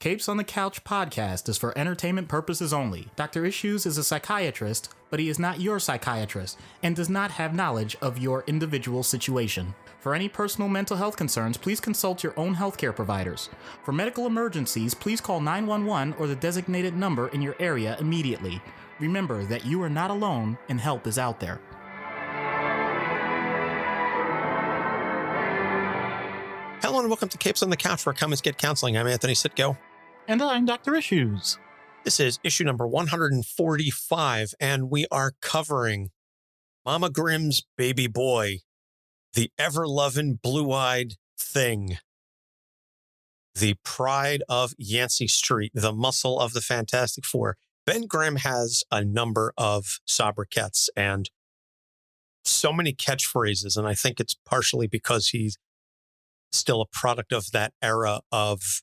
Capes on the Couch podcast is for entertainment purposes only. Dr. Issues is a psychiatrist, but he is not your psychiatrist and does not have knowledge of your individual situation. For any personal mental health concerns, please consult your own healthcare providers. For medical emergencies, please call 911 or the designated number in your area immediately. Remember that you are not alone and help is out there. Hello and welcome to Capes on the Couch, where Come Get Counseling. I'm Anthony Sitko. And I'm Dr. Issues. This is issue number 145, and we are covering Mama Grimm's baby boy, the ever-loving blue-eyed thing, the pride of Yancey Street, the muscle of the Fantastic Four. Ben Grimm has a number of sobriquets and so many catchphrases, and I think it's partially because he's still a product of that era of,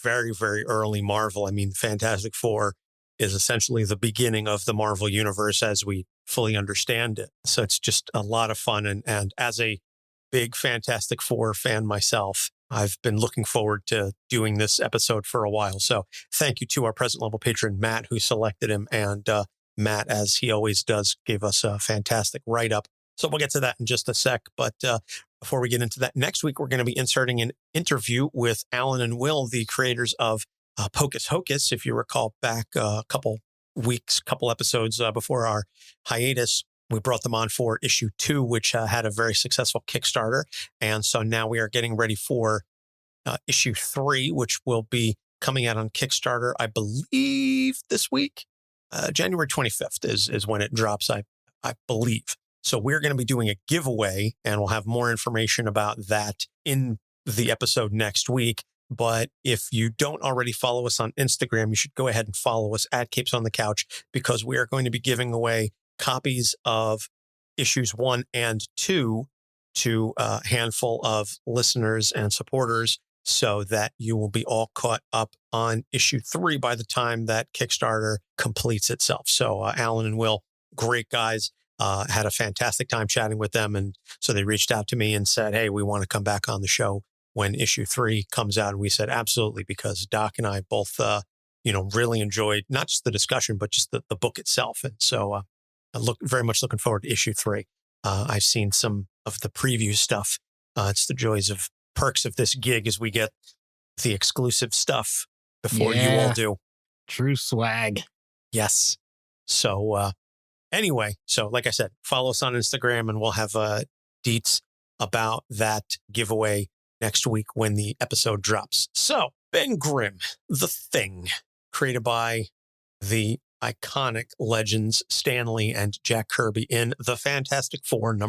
very, very early Marvel. I mean, Fantastic Four is essentially the beginning of the Marvel universe as we fully understand it. So it's just a lot of fun. And as a big Fantastic Four fan myself, I've been looking forward to doing this episode for a while. So thank you to our present level patron, Matt, who selected him. And Matt, as he always does, gave us a fantastic write-up. So we'll get to that in just a sec. But before we get into that, next week, we're going to be inserting an interview with Alan and Will, the creators of Pocus Hocus. If you recall back a couple episodes before our hiatus, we brought them on for issue 2, which had a very successful Kickstarter. And so now we are getting ready for issue 3, which will be coming out on Kickstarter, I believe, this week. January 25th is when it drops, I believe. So we're going to be doing a giveaway, and we'll have more information about that in the episode next week. But if you don't already follow us on Instagram, you should go ahead and follow us at Capes on the Couch, because we are going to be giving away copies of issues 1 and 2 to a handful of listeners and supporters, so that you will be all caught up on issue 3 by the time that Kickstarter completes itself. So Alan and Will, great guys. Had a fantastic time chatting with them. And so they reached out to me and said, hey, we want to come back on the show when issue 3 comes out. And we said, absolutely, because Doc and I both, really enjoyed not just the discussion, but just the book itself. And so very much looking forward to issue 3. I've seen some of the preview stuff. It's the joys of perks of this gig as we get the exclusive stuff before you all do. True swag. Yes. So, anyway, so like I said, follow us on Instagram, and we'll have deets about that giveaway next week when the episode drops. So, Ben Grimm, the Thing, created by the iconic legends Stan Lee and Jack Kirby in The Fantastic Four, #1,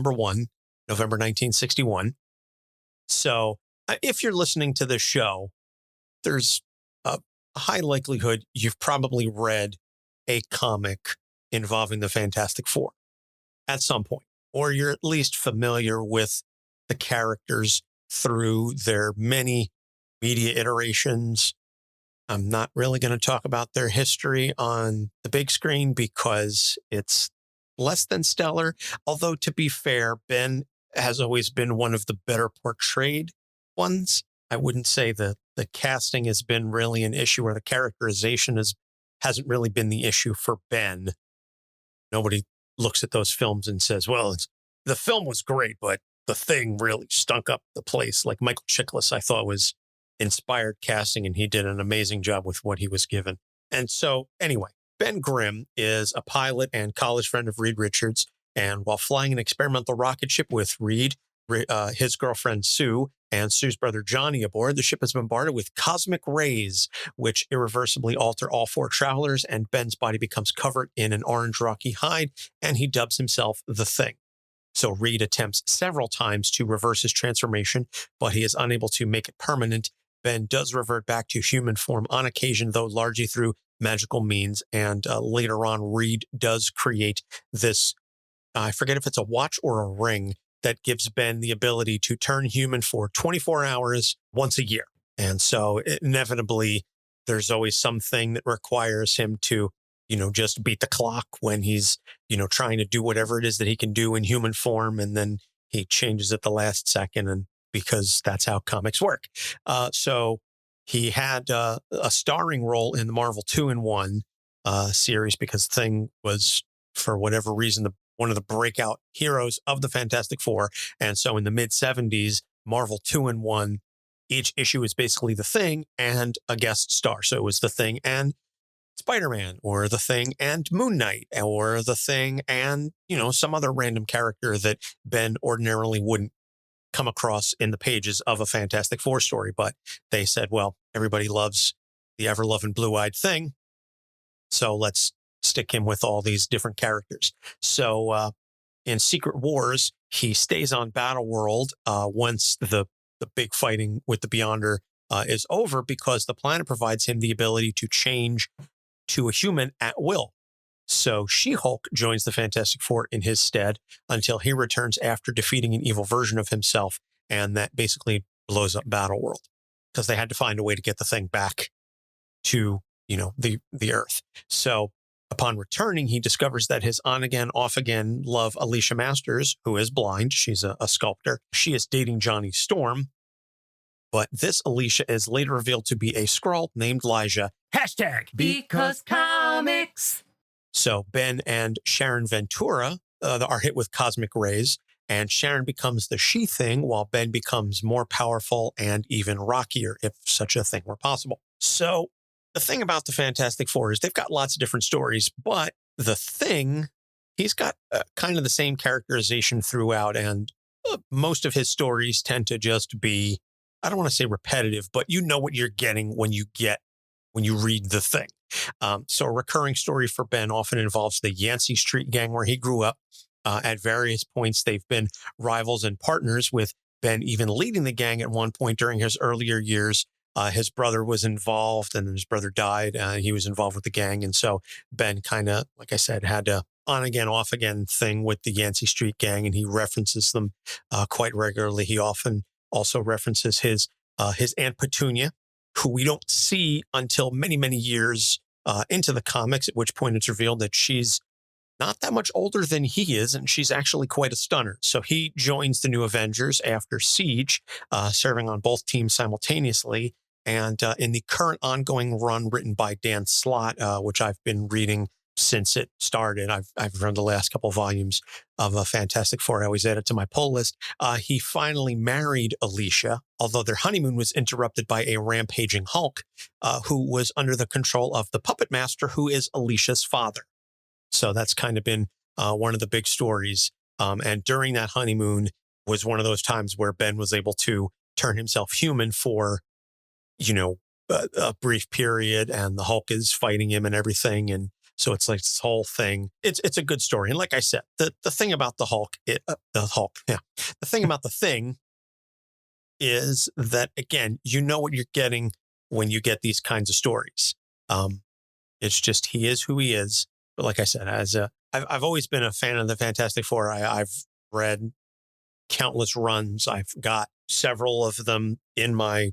November 1961. So, if you're listening to this show, there's a high likelihood you've probably read a comic involving the Fantastic Four at some point, or you're at least familiar with the characters through their many media iterations. I'm not really going to talk about their history on the big screen because it's less than stellar. Although, to be fair, Ben has always been one of the better portrayed ones. I wouldn't say that the casting has been really an issue, or the characterization hasn't really been the issue for Ben. Nobody looks at those films and says, well, the film was great, but the Thing really stunk up the place. Like Michael Chiklis, I thought was inspired casting, and he did an amazing job with what he was given. And so anyway, Ben Grimm is a pilot and college friend of Reed Richards. And while flying an experimental rocket ship with Reed, his girlfriend Sue, and Sue's brother Johnny aboard, the ship is bombarded with cosmic rays, which irreversibly alter all 4 travelers, and Ben's body becomes covered in an orange rocky hide, and he dubs himself the Thing. So Reed attempts several times to reverse his transformation, but he is unable to make it permanent. Ben does revert back to human form on occasion, though largely through magical means, and later on, Reed does create this, I forget if it's a watch or a ring, that gives Ben the ability to turn human for 24 hours once a year. And so inevitably, there's always something that requires him to, just beat the clock when he's, trying to do whatever it is that he can do in human form. And then he changes at the last second, and because that's how comics work. So He had a starring role in the Marvel 2-in-1 series because Thing was, for whatever reason, one of the breakout heroes of the Fantastic Four. And so in the mid-70s, Marvel 2-in-1, each issue is basically the Thing and a guest star. So it was the Thing and Spider-Man, or the Thing and Moon Knight, or the Thing and, some other random character that Ben ordinarily wouldn't come across in the pages of a Fantastic Four story. But they said, well, everybody loves the ever-loving blue-eyed Thing, so let's stick him with all these different characters. So in Secret Wars, he stays on Battleworld once the big fighting with the Beyonder is over, because the planet provides him the ability to change to a human at will. So She-Hulk joins the Fantastic Four in his stead until he returns after defeating an evil version of himself, and that basically blows up Battleworld because they had to find a way to get the Thing back to, the Earth. So upon returning, he discovers that his on-again, off-again love, Alicia Masters, who is blind, she's a sculptor, she is dating Johnny Storm. But this Alicia is later revealed to be a Skrull named Lyja. Because comics. So Ben and Sharon Ventura are hit with cosmic rays, and Sharon becomes the She-Thing, while Ben becomes more powerful and even rockier, if such a thing were possible. So the thing about the Fantastic Four is they've got lots of different stories, but the Thing, he's got kind of the same characterization throughout, and most of his stories tend to just be, I don't want to say repetitive, but you know what you're getting when you read the Thing. So a recurring story for Ben often involves the Yancey Street gang where he grew up. At various points, they've been rivals and partners, with Ben even leading the gang at one point during his earlier years. His brother was involved, and his brother died. He was involved with the gang. And so Ben kind of, like I said, had a on-again, off-again thing with the Yancey Street gang, and he references them quite regularly. He often also references his Aunt Petunia, who we don't see until many, many years into the comics, at which point it's revealed that she's not that much older than he is, and she's actually quite a stunner. So he joins the New Avengers after Siege, serving on both teams simultaneously. And in the current ongoing run written by Dan Slott, which I've been reading since it started, I've read the last couple of volumes of Fantastic Four. I always add it to my pull list. He finally married Alicia, although their honeymoon was interrupted by a rampaging Hulk, who was under the control of the Puppet Master, who is Alicia's father. So that's kind of been one of the big stories. And during that honeymoon was one of those times where Ben was able to turn himself human for, a brief period, and the Hulk is fighting him and everything. And so it's like this whole thing. It's a good story. And like I said, the thing about the thing about the Thing is that, again, you know what you're getting when you get these kinds of stories. It's just, he is who he is. But like I said, I've always been a fan of the Fantastic Four. I've read countless runs. I've got several of them in my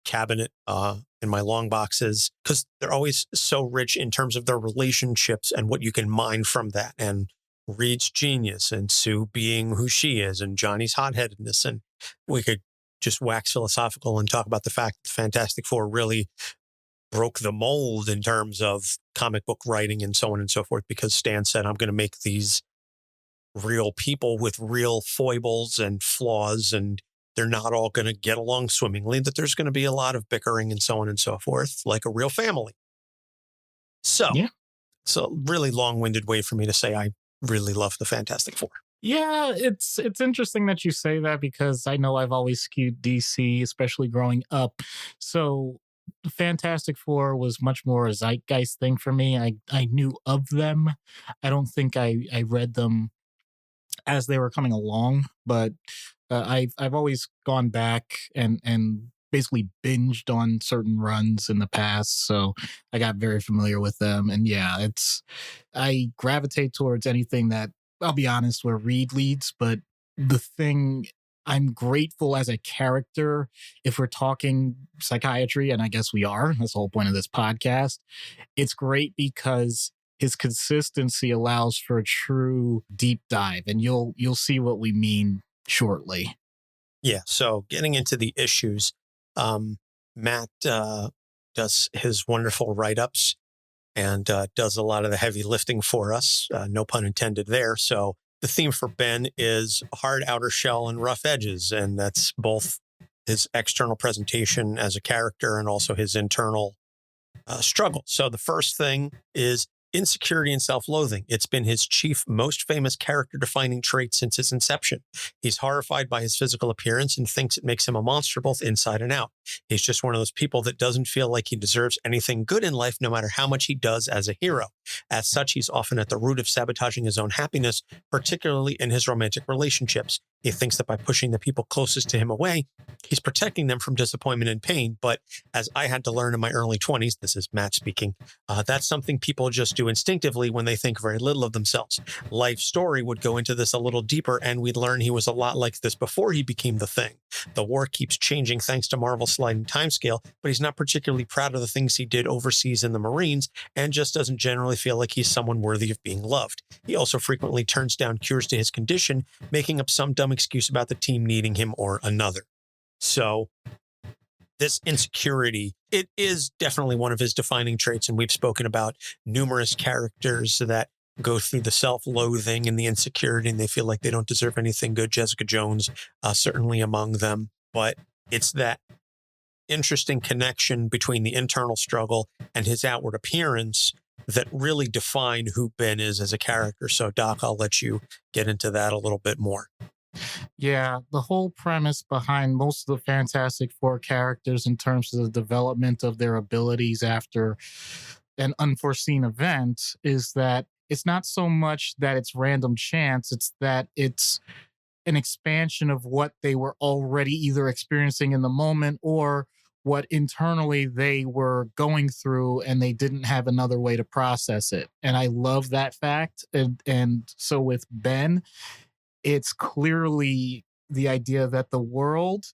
cabinet, in my long boxes, because they're always so rich in terms of their relationships and what you can mine from that. And Reed's genius, and Sue being who she is, and Johnny's hot-headedness. And we could just wax philosophical and talk about the fact that the Fantastic Four really broke the mold in terms of comic book writing and so on and so forth, because Stan said, I'm going to make these real people with real foibles and flaws, and they're not all going to get along swimmingly, that there's going to be a lot of bickering and so on and so forth, like a real family. So, Yeah. It's a really long-winded way for me to say I really love the Fantastic Four. Yeah, it's interesting that you say that, because I know I've always skewed DC, especially growing up. So Fantastic Four was much more a zeitgeist thing for me. I knew of them. I don't think I read them as they were coming along, but I've always gone back and basically binged on certain runs in the past, so I got very familiar with them. And yeah, I gravitate towards anything that, I'll be honest, where Reed leads. But the Thing, I'm grateful as a character, if we're talking psychiatry, and I guess we are, that's the whole point of this podcast. It's great because his consistency allows for a true deep dive, and you'll see what we mean shortly. Yeah. So getting into the issues, Matt does his wonderful write-ups and does a lot of the heavy lifting for us. No pun intended there. So the theme for Ben is hard outer shell and rough edges. And that's both his external presentation as a character and also his internal struggle. So the first thing is insecurity and self-loathing. It's been his chief, most famous character-defining trait since his inception. He's horrified by his physical appearance and thinks it makes him a monster both inside and out. He's just one of those people that doesn't feel like he deserves anything good in life, no matter how much he does as a hero. As such, he's often at the root of sabotaging his own happiness, particularly in his romantic relationships. He thinks that by pushing the people closest to him away, he's protecting them from disappointment and pain. But as I had to learn in my early 20s, this is Matt speaking, that's something people just do instinctively when they think very little of themselves. Life Story would go into this a little deeper, and we'd learn he was a lot like this before he became the Thing. The war keeps changing thanks to Marvel's sliding timescale, but he's not particularly proud of the things he did overseas in the Marines and just doesn't generally feel like he's someone worthy of being loved. He also frequently turns down cures to his condition, making up some dumb excuse about the team needing him or another. So this insecurity, it is definitely one of his defining traits, and we've spoken about numerous characters that go through the self-loathing and the insecurity, and they feel like they don't deserve anything good. Jessica Jones, certainly among them. But it's that interesting connection between the internal struggle and his outward appearance that really define who Ben is as a character. So, Doc, I'll let you get into that a little bit more. Yeah, the whole premise behind most of the Fantastic Four characters in terms of the development of their abilities after an unforeseen event is that it's not so much that it's random chance, it's that it's an expansion of what they were already either experiencing in the moment or what internally they were going through and they didn't have another way to process it. And I love that fact. And so with Ben, it's clearly the idea that the world,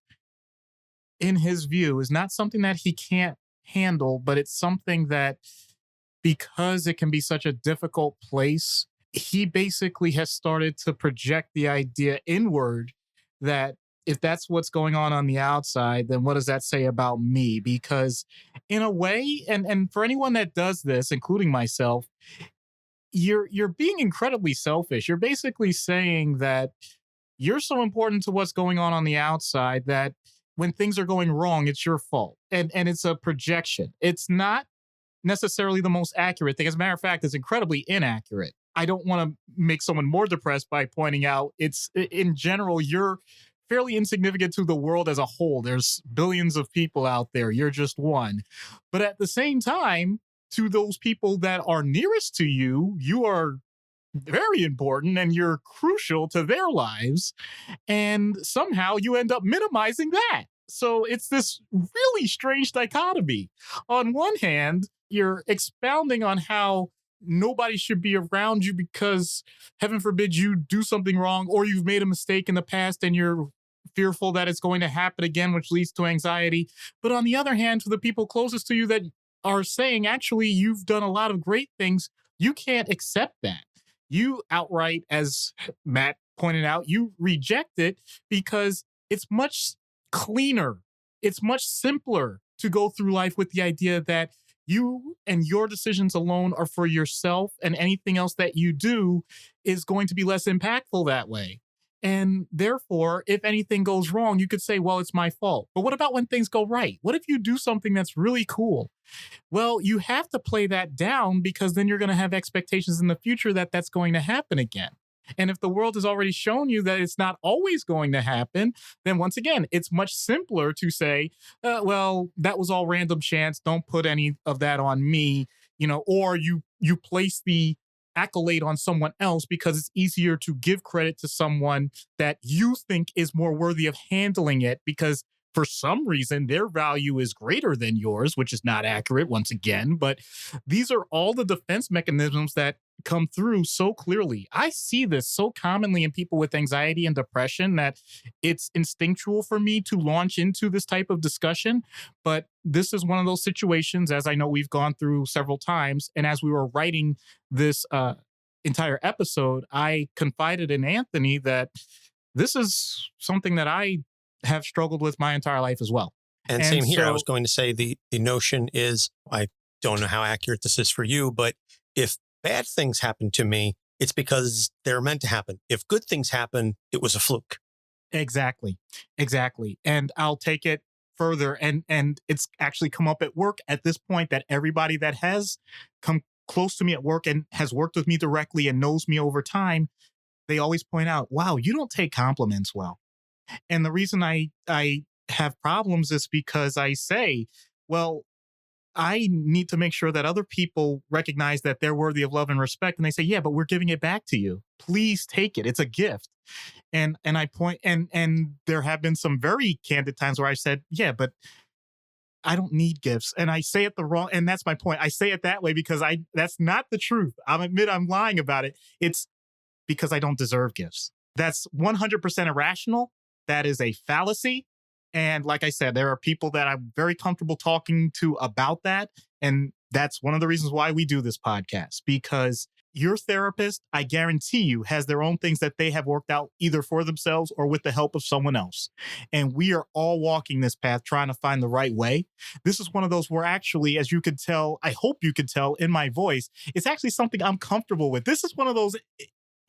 in his view, is not something that he can't handle, but it's something that, because it can be such a difficult place, he basically has started to project the idea inward that if that's what's going on the outside, then what does that say about me? Because in a way, and for anyone that does this, including myself, you're being incredibly selfish. You're basically saying that you're so important to what's going on the outside that when things are going wrong, it's your fault. And it's a projection. It's not necessarily the most accurate thing. As a matter of fact, it's incredibly inaccurate. I don't want to make someone more depressed by pointing out it's, in general, you're fairly insignificant to the world as a whole. There's billions of people out there. You're just one. But at the same time, to those people that are nearest to you, you are very important and you're crucial to their lives. And somehow you end up minimizing that. So it's this really strange dichotomy. On one hand, you're expounding on how nobody should be around you because, heaven forbid, you do something wrong or you've made a mistake in the past and you're fearful that it's going to happen again, which leads to anxiety. But on the other hand, for the people closest to you that are saying, actually, you've done a lot of great things, you can't accept that. You outright, as Matt pointed out, you reject it because it's much cleaner. It's much simpler to go through life with the idea that you and your decisions alone are for yourself, and anything else that you do is going to be less impactful that way. And therefore, if anything goes wrong, you could say, well, it's my fault. But what about when things go right? What if you do something that's really cool? Well, you have to play that down because then you're going to have expectations in the future that that's going to happen again. And if the world has already shown you that it's not always going to happen, then once again, it's much simpler to say, well, that was all random chance. Don't put any of that on me, or you place the accolade on someone else because it's easier to give credit to someone that you think is more worthy of handling it because for some reason their value is greater than yours, which is not accurate once again. But these are all the defense mechanisms that come through so clearly. I see this so commonly in people with anxiety and depression that it's instinctual for me to launch into this type of discussion. But this is one of those situations, as I know we've gone through several times. And as we were writing this entire episode, I confided in Anthony that this is something that I have struggled with my entire life as well. And same here. I was going to say the notion is, I don't know how accurate this is for you, but if bad things happen to me, it's because they're meant to happen. If good things happen, it was a fluke. Exactly. And I'll take it further. And it's actually come up at work at this point that everybody that has come close to me at work and has worked with me directly and knows me over time, they always point out, wow, you don't take compliments well. And the reason I have problems is because I say, well, I need to make sure that other people recognize that they're worthy of love and respect. And they say, yeah, but we're giving it back to you. Please take it. It's a gift. And I point, and there have been some very candid times where I said, yeah, but I don't need gifts. And I say it the wrong, and that's my point. I say it that way because that's not the truth. I'll admit I'm lying about it. It's because I don't deserve gifts. That's 100% irrational. That is a fallacy. And like I said, there are people that I'm very comfortable talking to about that. And that's one of the reasons why we do this podcast, because your therapist, I guarantee you, has their own things that they have worked out either for themselves or with the help of someone else. And we are all walking this path trying to find the right way. This is one of those where actually, as you could tell, I hope you could tell in my voice, it's actually something I'm comfortable with. This is one of those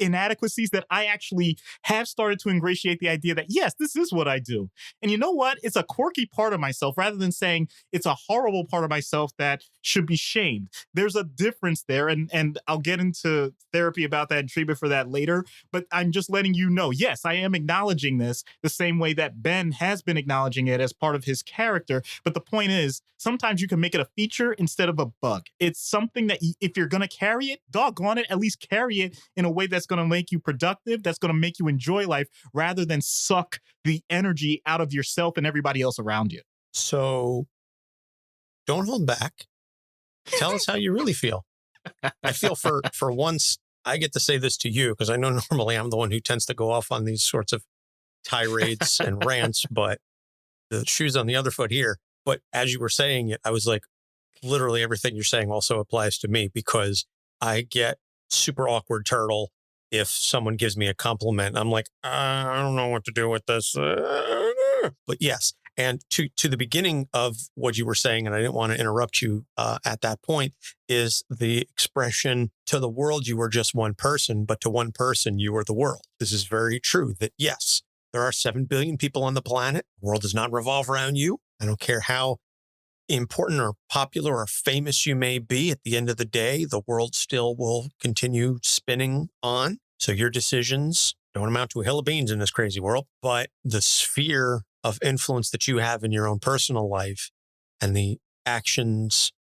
inadequacies that I actually have started to ingratiate the idea that, yes, this is what I do. And you know what? It's a quirky part of myself rather than saying it's a horrible part of myself that should be shamed. There's a difference there. And I'll get into therapy about that and treatment for that later. But I'm just letting you know, yes, I am acknowledging this the same way that Ben has been acknowledging it as part of his character. But the point is, sometimes you can make it a feature instead of a bug. It's something that if you're going to carry it, doggone it, at least carry it in a way that's going to make you productive, that's going to make you enjoy life rather than suck the energy out of yourself and everybody else around you. So don't hold back. Tell us how you really feel. I feel for once I get to say this to you, because I know normally I'm the one who tends to go off on these sorts of tirades and rants, but the shoe's on the other foot here. But as you were saying it, I was like, literally everything you're saying also applies to me, because I get super awkward turtle if someone gives me a compliment. I'm like, I don't know what to do with this. But yes. And to the beginning of what you were saying, and I didn't want to interrupt you at that point, is the expression, to the world, you were just one person, but to one person, you were the world. This is very true that, yes, there are 7 billion people on the planet. The world does not revolve around you. I don't care how important or popular or famous you may be. At the end of the day, the world still will continue spinning on. So your decisions don't amount to a hill of beans in this crazy world, but the sphere of influence that you have in your own personal life and the actions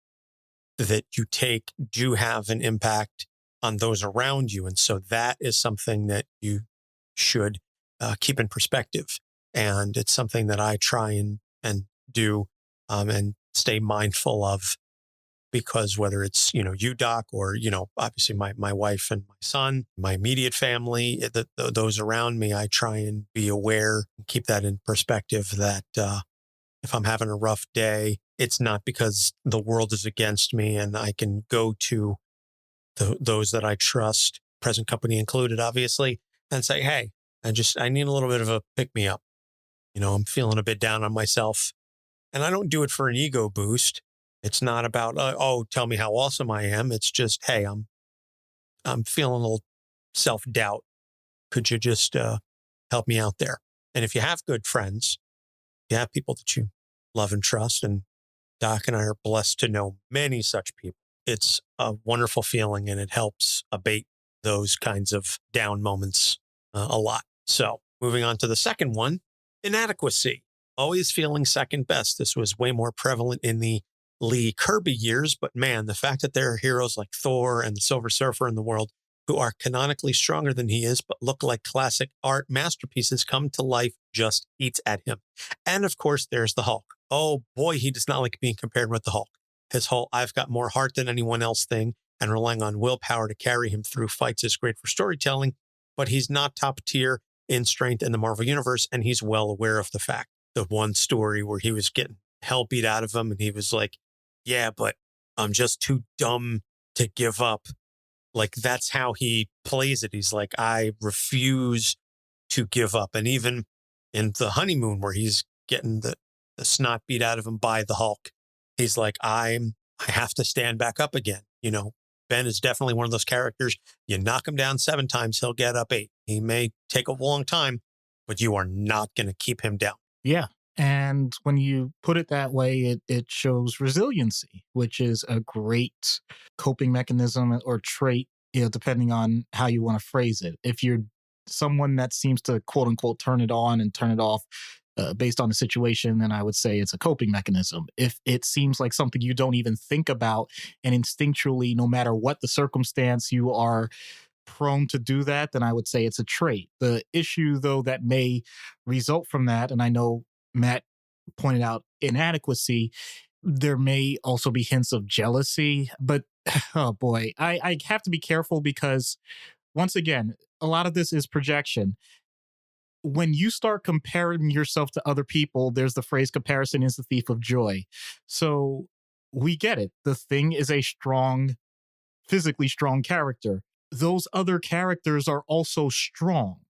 that you take do have an impact on those around you. And so that is something that you should keep in perspective. And it's something that I try and do and stay mindful of, because whether it's, you, Doc, or, obviously my wife and my son, my immediate family, those around me, I try and be aware and keep that in perspective that if I'm having a rough day, it's not because the world is against me, and I can go to those that I trust, present company included, obviously, and say, hey, I need a little bit of a pick me up. I'm feeling a bit down on myself. And I don't do it for an ego boost. It's not about, tell me how awesome I am. It's just, hey, I'm feeling a little self-doubt. Could you just help me out there? And if you have good friends, you have people that you love and trust, and Doc and I are blessed to know many such people. It's a wonderful feeling, and it helps abate those kinds of down moments a lot. So moving on to the second one, inadequacy. Always feeling second best. This was way more prevalent in the Lee Kirby years, but man, the fact that there are heroes like Thor and the Silver Surfer in the world who are canonically stronger than he is, but look like classic art masterpieces come to life, just eats at him. And of course, there's the Hulk. Oh boy, he does not like being compared with the Hulk. His whole "I've got more heart than anyone else" thing and relying on willpower to carry him through fights is great for storytelling, but he's not top tier in strength in the Marvel Universe, and he's well aware of the fact. The one story where he was getting hell beat out of him, and he was like, yeah, but I'm just too dumb to give up. Like, that's how he plays it. He's like, I refuse to give up. And even in the honeymoon where he's getting the the snot beat out of him by the Hulk. He's like, I have to stand back up again. You know, Ben is definitely one of those characters. You knock him down 7 times, he'll get up 8. He may take a long time, but you are not going to keep him down. Yeah. And when you put it that way, it shows resiliency, which is a great coping mechanism or trait, depending on how you want to phrase it. If you're someone that seems to quote unquote turn it on and turn it off based on the situation, then I would say it's a coping mechanism. If it seems like something you don't even think about and instinctually, no matter what the circumstance, you are prone to do that, then I would say it's a trait. The issue, though, that may result from that, and I know Matt pointed out inadequacy, there may also be hints of jealousy, but oh boy, I have to be careful because once again, a lot of this is projection. When you start comparing yourself to other people, there's the phrase comparison is the thief of joy. So we get it. The Thing is a physically strong character. Those other characters are also strong.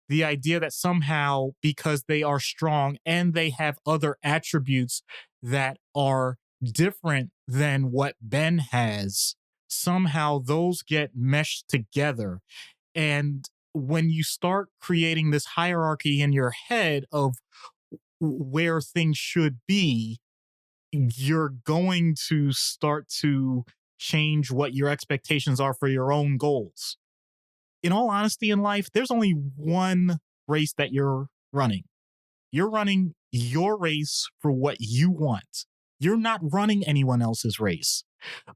The idea that somehow, because they are strong and they have other attributes that are different than what Ben has, somehow those get meshed together. And when you start creating this hierarchy in your head of where things should be, you're going to start to change what your expectations are for your own goals. In all honesty, in life, there's only one race that you're running. You're running your race for what you want. You're not running anyone else's race.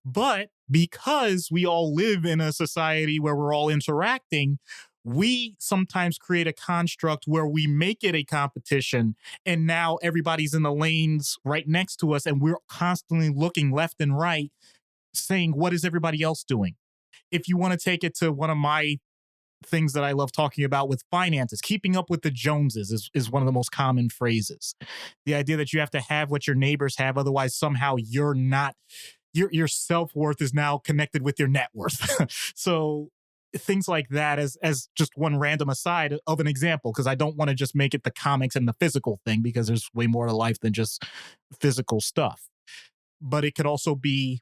But because we all live in a society where we're all interacting, we sometimes create a construct where we make it a competition, and now everybody's in the lanes right next to us, and we're constantly looking left and right, saying, what is everybody else doing? If you want to take it to one of my things that I love talking about with finances, keeping up with the Joneses is one of the most common phrases. The idea that you have to have what your neighbors have, otherwise somehow you're not, your self-worth is now connected with your net worth. So things like that as just one random aside of an example, because I don't want to just make it the comics and the physical thing, because there's way more to life than just physical stuff. But it could also be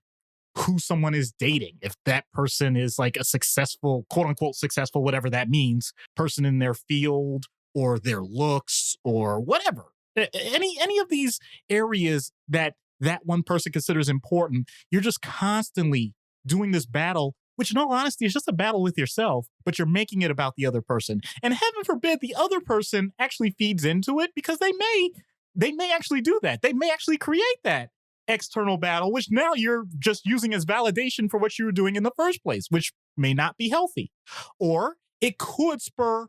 who someone is dating. If that person is like a successful, quote unquote successful, whatever that means, person in their field or their looks or whatever, any of these areas that one person considers important, you're just constantly doing this battle, which in all honesty is just a battle with yourself, but you're making it about the other person. And heaven forbid the other person actually feeds into it, because they may actually do that. They may actually create that external battle, which now you're just using as validation for what you were doing in the first place, which may not be healthy. Or it could spur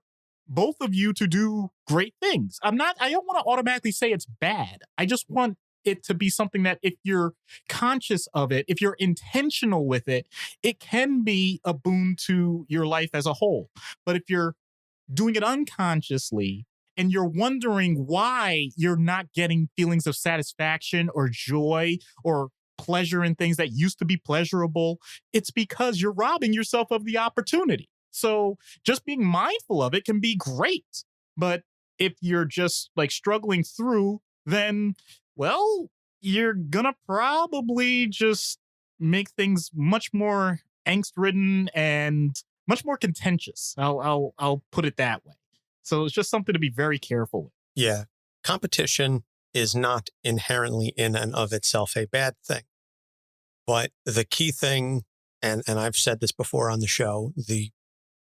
both of you to do great things. I don't want to automatically say it's bad. I just want it to be something that if you're conscious of it, if you're intentional with it, it can be a boon to your life as a whole. But if you're doing it unconsciously, and you're wondering why you're not getting feelings of satisfaction or joy or pleasure in things that used to be pleasurable, it's because you're robbing yourself of the opportunity. So just being mindful of it can be great. But if you're just like struggling through, then, well, you're gonna probably just make things much more angst-ridden and much more contentious. I'll put it that way. So it's just something to be very careful with. Yeah. Competition is not inherently in and of itself a bad thing. But the key thing, and I've said this before on the show,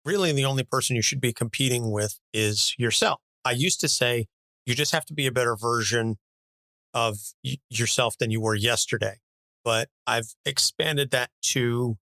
really the only person you should be competing with is yourself. I used to say you just have to be a better version of yourself than you were yesterday. But I've expanded that to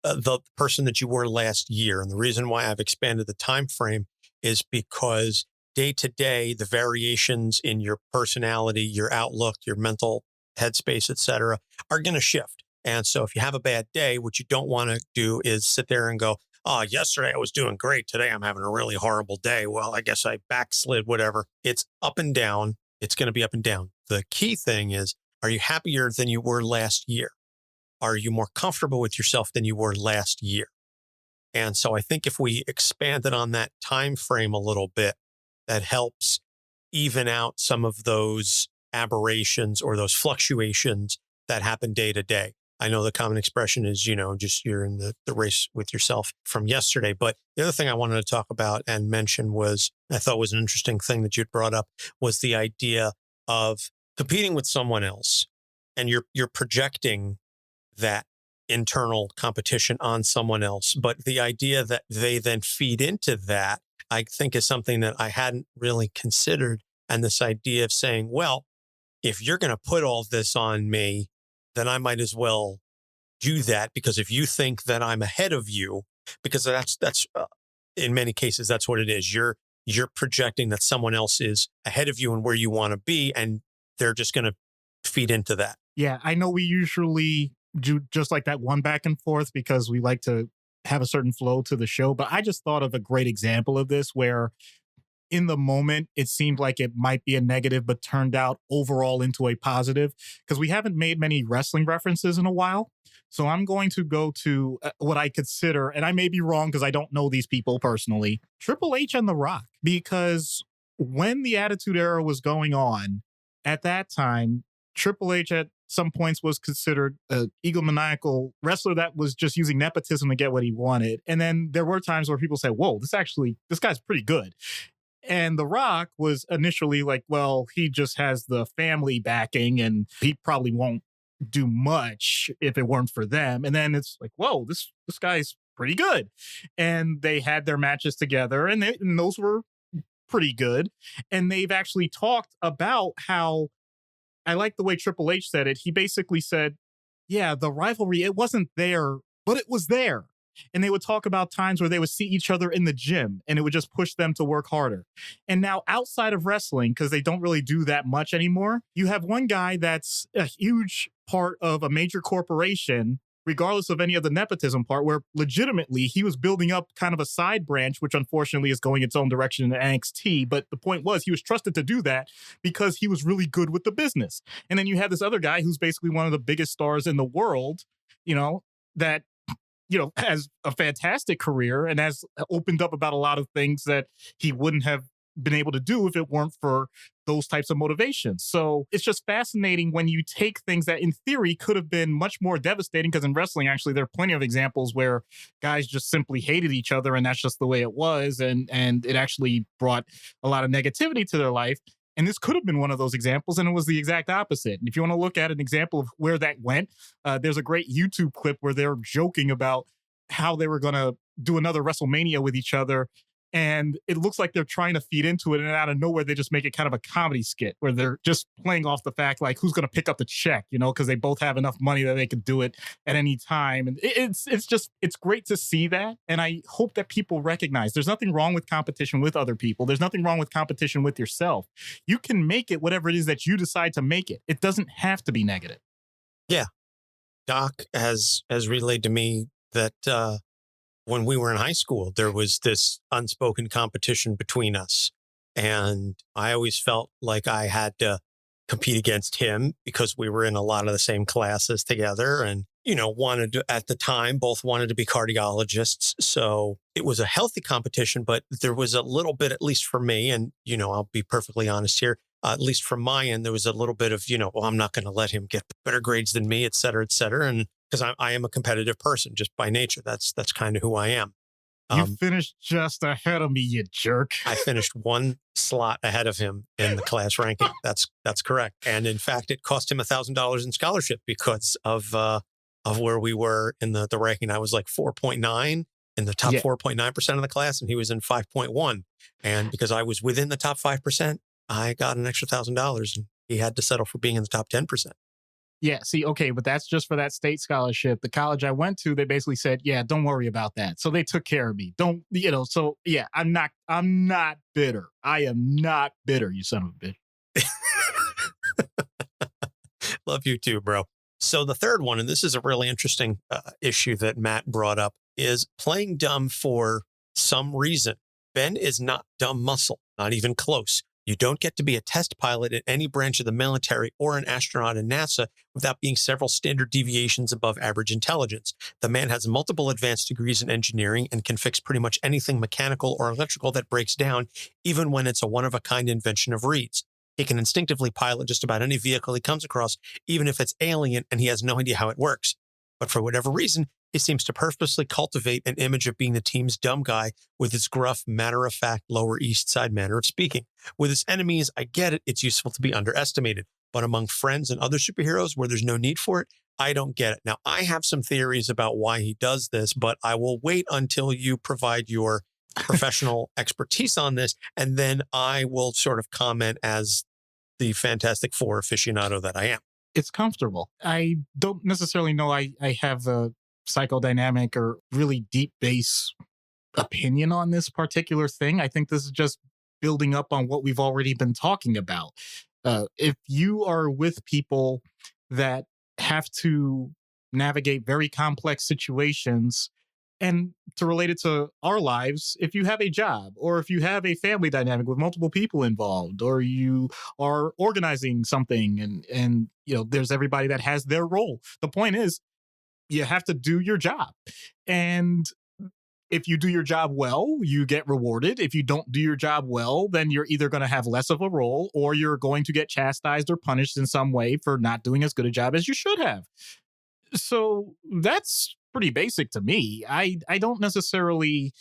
the person that you were last year. And the reason why I've expanded the time frame is because day to day, the variations in your personality, your outlook, your mental headspace, et cetera, are going to shift. And so if you have a bad day, what you don't want to do is sit there and go, oh, yesterday I was doing great. Today I'm having a really horrible day. Well, I guess I backslid, whatever. It's up and down. It's going to be up and down. The key thing is, are you happier than you were last year? Are you more comfortable with yourself than you were last year? And so I think if we expanded on that time frame a little bit, that helps even out some of those aberrations or those fluctuations that happen day to day. I know the common expression is, just you're in the race with yourself from yesterday. But the other thing I wanted to talk about and mention I thought was an interesting thing that you'd brought up, was the idea of competing with someone else. And you're projecting that internal competition on someone else. But the idea that they then feed into that, I think, is something that I hadn't really considered. And this idea of saying, well, if you're going to put all this on me, then I might as well do that, because if you think that I'm ahead of you, because that's in many cases, that's what it is. You're projecting that someone else is ahead of you and where you want to be, and they're just going to feed into that. Yeah, I know we usually do just like that one back and forth because we like to have a certain flow to the show. But I just thought of a great example of this where in the moment, it seemed like it might be a negative, but turned out overall into a positive, because we haven't made many wrestling references in a while. So I'm going to go to what I consider, and I may be wrong because I don't know these people personally, Triple H and The Rock. Because when the Attitude Era was going on, at that time, Triple H at some points was considered an egomaniacal wrestler that was just using nepotism to get what he wanted. And then there were times where people said, whoa, this guy's pretty good. And The Rock was initially like, well, he just has the family backing and he probably won't do much if it weren't for them. And then it's like, whoa, this guy's pretty good. And they had their matches together and those were pretty good. And they've actually talked about how, I like the way Triple H said it. He basically said, yeah, the rivalry, it wasn't there, but it was there. And they would talk about times where they would see each other in the gym and it would just push them to work harder. And now outside of wrestling, because they don't really do that much anymore, you have one guy that's a huge part of a major corporation, regardless of any of the nepotism part, where legitimately he was building up kind of a side branch, which unfortunately is going its own direction in NXT. But the point was he was trusted to do that because he was really good with the business. And then you have this other guy who's basically one of the biggest stars in the world, that has a fantastic career and has opened up about a lot of things that he wouldn't have been able to do if it weren't for those types of motivations. So it's just fascinating when you take things that in theory could have been much more devastating, because in wrestling, actually, there are plenty of examples where guys just simply hated each other and that's just the way it was. And it actually brought a lot of negativity to their life. And this could have been one of those examples, and it was the exact opposite. And if you want to look at an example of where that went, there's a great YouTube clip where they're joking about how they were going to do another WrestleMania with each other. And it looks like they're trying to feed into it, and out of nowhere, they just make it kind of a comedy skit where they're just playing off the fact, like, who's going to pick up the check, because they both have enough money that they could do it at any time. And it's great to see that. And I hope that people recognize there's nothing wrong with competition with other people. There's nothing wrong with competition with yourself. You can make it whatever it is that you decide to make it. It doesn't have to be negative. Yeah. Doc has relayed to me that, when we were in high school, there was this unspoken competition between us. And I always felt like I had to compete against him because we were in a lot of the same classes together and, at the time, both wanted to be cardiologists. So it was a healthy competition, but there was a little bit, at least for me, and, I'll be perfectly honest here, at least from my end, there was a little bit of, well, I'm not going to let him get better grades than me, et cetera, et cetera. And because I am a competitive person just by nature. That's kind of who I am. You finished just ahead of me, you jerk. I finished one slot ahead of him in the class ranking. That's correct. And in fact, it cost him $1,000 in scholarship because of where we were in the ranking. I was like 4.9 in the top 4.9% of the class, and he was in 5.1. And because I was within the top 5%, I got an extra $1,000, and he had to settle for being in the top 10%. Yeah, see, okay, but that's just for that state scholarship. The college I went to, they basically said, yeah, don't worry about that. So they took care of me. So yeah, I'm not bitter. I am not bitter, you son of a bitch. Love you too, bro. So the third one, and this is a really interesting issue that Matt brought up, is playing dumb for some reason. Ben is not dumb muscle, not even close. You don't get to be a test pilot in any branch of the military or an astronaut in NASA without being several standard deviations above average intelligence. The man has multiple advanced degrees in engineering and can fix pretty much anything mechanical or electrical that breaks down, even when it's a one-of-a-kind invention of Reed's. He can instinctively pilot just about any vehicle he comes across, even if it's alien and he has no idea how it works. But for whatever reason, he seems to purposely cultivate an image of being the team's dumb guy with his gruff, matter-of-fact Lower East Side manner of speaking. With his enemies, I get it, it's useful to be underestimated. But among friends and other superheroes where there's no need for it, I don't get it. Now, I have some theories about why he does this, but I will wait until you provide your professional expertise on this, and then I will sort of comment as the Fantastic Four aficionado that I am. It's comfortable. I don't necessarily know I have a psychodynamic or really deep base opinion on this particular thing. I think this is just building up on what we've already been talking about. If you are with people that have to navigate very complex situations, and to relate it to our lives, if you have a job or if you have a family dynamic with multiple people involved, or you are organizing something and there's everybody that has their role. The point is, you have to do your job. And if you do your job well, you get rewarded. If you don't do your job well, then you're either going to have less of a role or you're going to get chastised or punished in some way for not doing as good a job as you should have. So that's pretty basic to me. I don't necessarily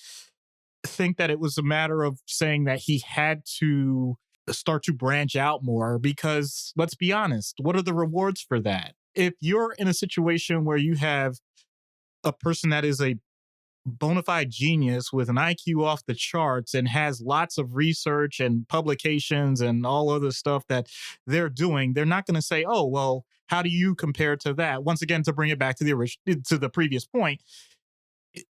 think that it was a matter of saying that he had to start to branch out more, because let's be honest, what are the rewards for that? If you're in a situation where you have a person that is a bona fide genius with an IQ off the charts and has lots of research and publications and all other stuff that they're doing, they're not going to say, oh, well, how do you compare to that? Once again, to bring it back to the previous point,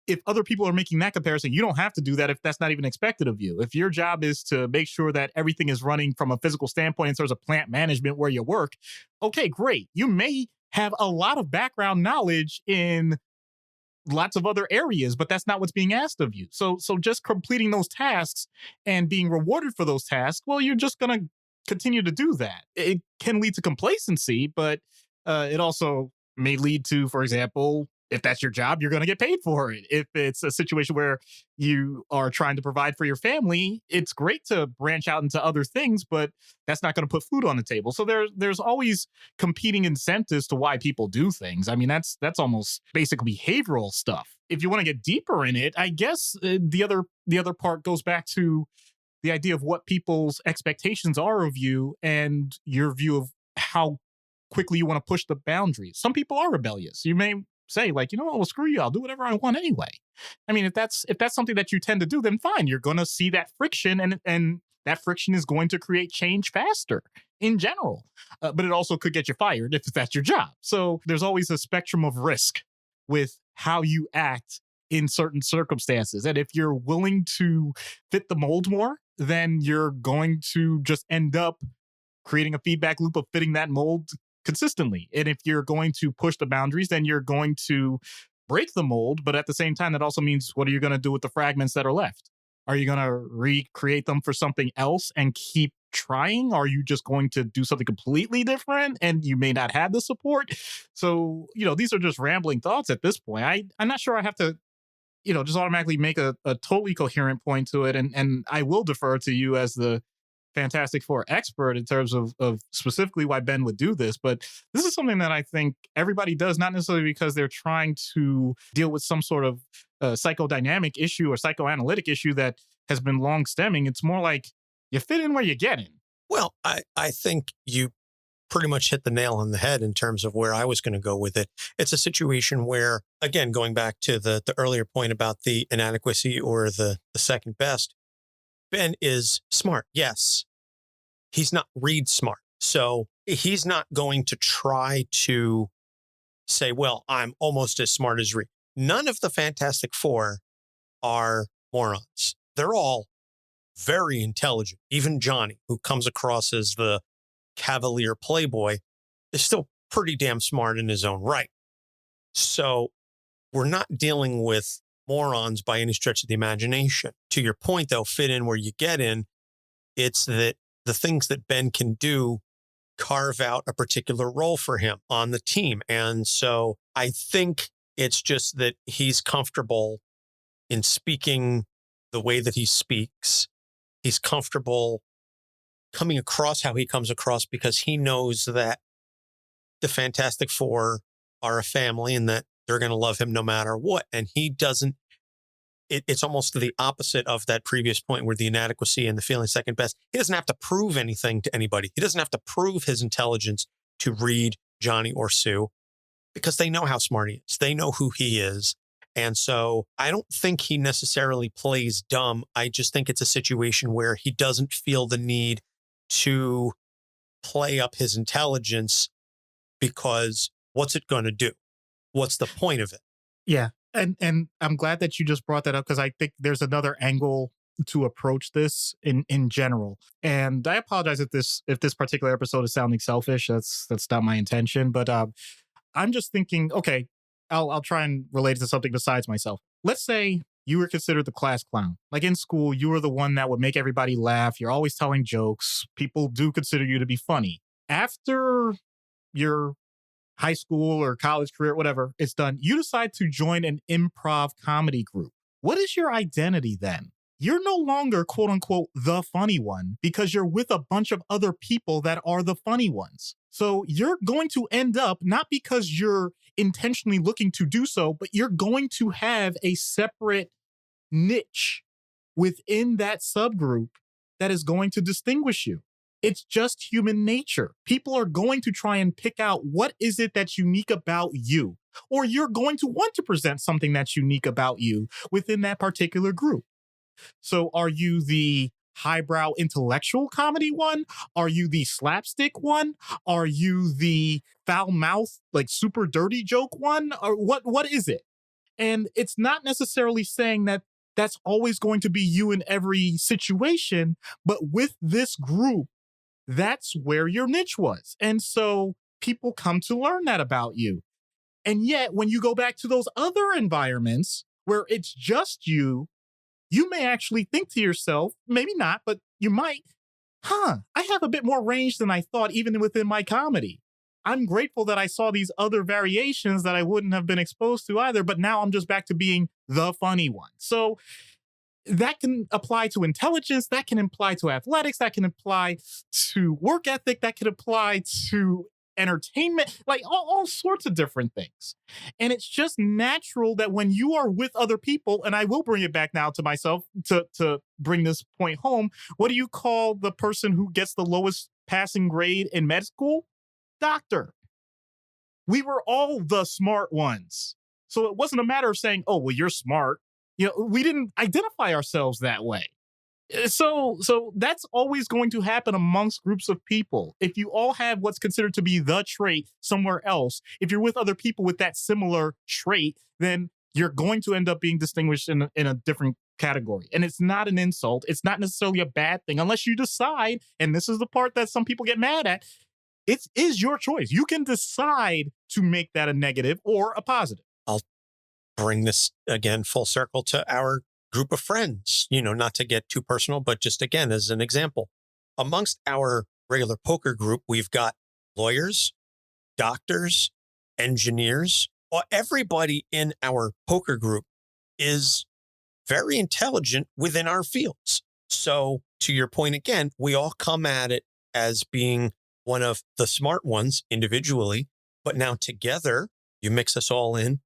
if other people are making that comparison, you don't have to do that if that's not even expected of you. If your job is to make sure that everything is running from a physical standpoint in terms of plant management where you work, okay, great. You may have a lot of background knowledge in lots of other areas, but that's not what's being asked of you. So just completing those tasks and being rewarded for those tasks, well, you're just going to continue to do that. It can lead to complacency, but it also may lead to, for example, if that's your job, you're going to get paid for it. If it's a situation where you are trying to provide for your family, it's great to branch out into other things, but that's not going to put food on the table. So there's always competing incentives to why people do things. I mean, that's almost basic behavioral stuff. If you want to get deeper in it, I guess the other part goes back to the idea of what people's expectations are of you and your view of how quickly you want to push the boundaries. Some people are rebellious. You may say, like, you know what, well, screw you, I'll do whatever I want anyway. I mean, if that's something that you tend to do, then fine, you're going to see that friction, and that friction is going to create change faster in general. But it also could get you fired if that's your job. So there's always a spectrum of risk with how you act in certain circumstances. And if you're willing to fit the mold more, then you're going to just end up creating a feedback loop of fitting that mold consistently. And if you're going to push the boundaries, then you're going to break the mold. But at the same time, that also means, what are you going to do with the fragments that are left? Are you going to recreate them for something else and keep trying? Are you just going to do something completely different and you may not have the support? So, these are just rambling thoughts at this point. I'm not sure I have to, just automatically make a totally coherent point to it. And I will defer to you as the Fantastic Four expert in terms of specifically why Ben would do this. But this is something that I think everybody does, not necessarily because they're trying to deal with some sort of psychodynamic issue or psychoanalytic issue that has been long stemming. It's more like you fit in where you get in. Well, I think you pretty much hit the nail on the head in terms of where I was going to go with it. It's a situation where, again, going back to the earlier point about the inadequacy or the second best, Ben is smart. Yes. He's not Reed smart. So he's not going to try to say, well, I'm almost as smart as Reed. None of the Fantastic Four are morons. They're all very intelligent. Even Johnny, who comes across as the cavalier playboy, is still pretty damn smart in his own right. So we're not dealing with morons by any stretch of the imagination. To your point, though, fit in where you get in. It's that the things that Ben can do carve out a particular role for him on the team. And so I think it's just that he's comfortable in speaking the way that he speaks. He's comfortable coming across how he comes across because he knows that the Fantastic Four are a family and that they're going to love him no matter what. And he doesn't, it's almost the opposite of that previous point where the inadequacy and the feeling second best. He doesn't have to prove anything to anybody. He doesn't have to prove his intelligence to Reed, Johnny, or Sue because they know how smart he is. They know who he is. And so I don't think he necessarily plays dumb. I just think it's a situation where he doesn't feel the need to play up his intelligence because what's it going to do? What's the point of it? Yeah. And I'm glad that you just brought that up because I think there's another angle to approach this in general. And I apologize if this particular episode is sounding selfish. That's not my intention. But I'm just thinking, okay, I'll try and relate it to something besides myself. Let's say you were considered the class clown. Like in school, you were the one that would make everybody laugh. You're always telling jokes. People do consider you to be funny. After your high school or college career, whatever, it's done, you decide to join an improv comedy group. What is your identity then? You're no longer, quote unquote, the funny one because you're with a bunch of other people that are the funny ones. So you're going to end up, not because you're intentionally looking to do so, but you're going to have a separate niche within that subgroup that is going to distinguish you. It's just human nature. People are going to try and pick out what is it that's unique about you, or you're going to want to present something that's unique about you within that particular group. So are you the highbrow intellectual comedy one? Are you the slapstick one? Are you the foul mouth, like super dirty joke one? Or what is it? And it's not necessarily saying that that's always going to be you in every situation, but with this group, that's where your niche was. And so people come to learn that about you. And yet, when you go back to those other environments where it's just you may actually think to yourself, maybe not, but you might, I have a bit more range than I thought, even within my comedy. I'm grateful that I saw these other variations that I wouldn't have been exposed to either, but now I'm just back to being the funny one. So that can apply to intelligence, that can apply to athletics, that can apply to work ethic, that can apply to entertainment, like all sorts of different things. And it's just natural that when you are with other people, and I will bring it back now to myself to bring this point home, what do you call the person who gets the lowest passing grade in med school? Doctor. We were all the smart ones. So it wasn't a matter of saying, oh, well, you're smart. We didn't identify ourselves that way. So that's always going to happen amongst groups of people. If you all have what's considered to be the trait somewhere else, if you're with other people with that similar trait, then you're going to end up being distinguished in a different category. And it's not an insult. It's not necessarily a bad thing unless you decide, and this is the part that some people get mad at, it is your choice. You can decide to make that a negative or a positive. I'll bring this again full circle to our group of friends, not to get too personal, but just again, as an example, amongst our regular poker group, we've got lawyers, doctors, engineers. Everybody in our poker group is very intelligent within our fields. So to your point again, we all come at it as being one of the smart ones individually, but now together, you mix us all in,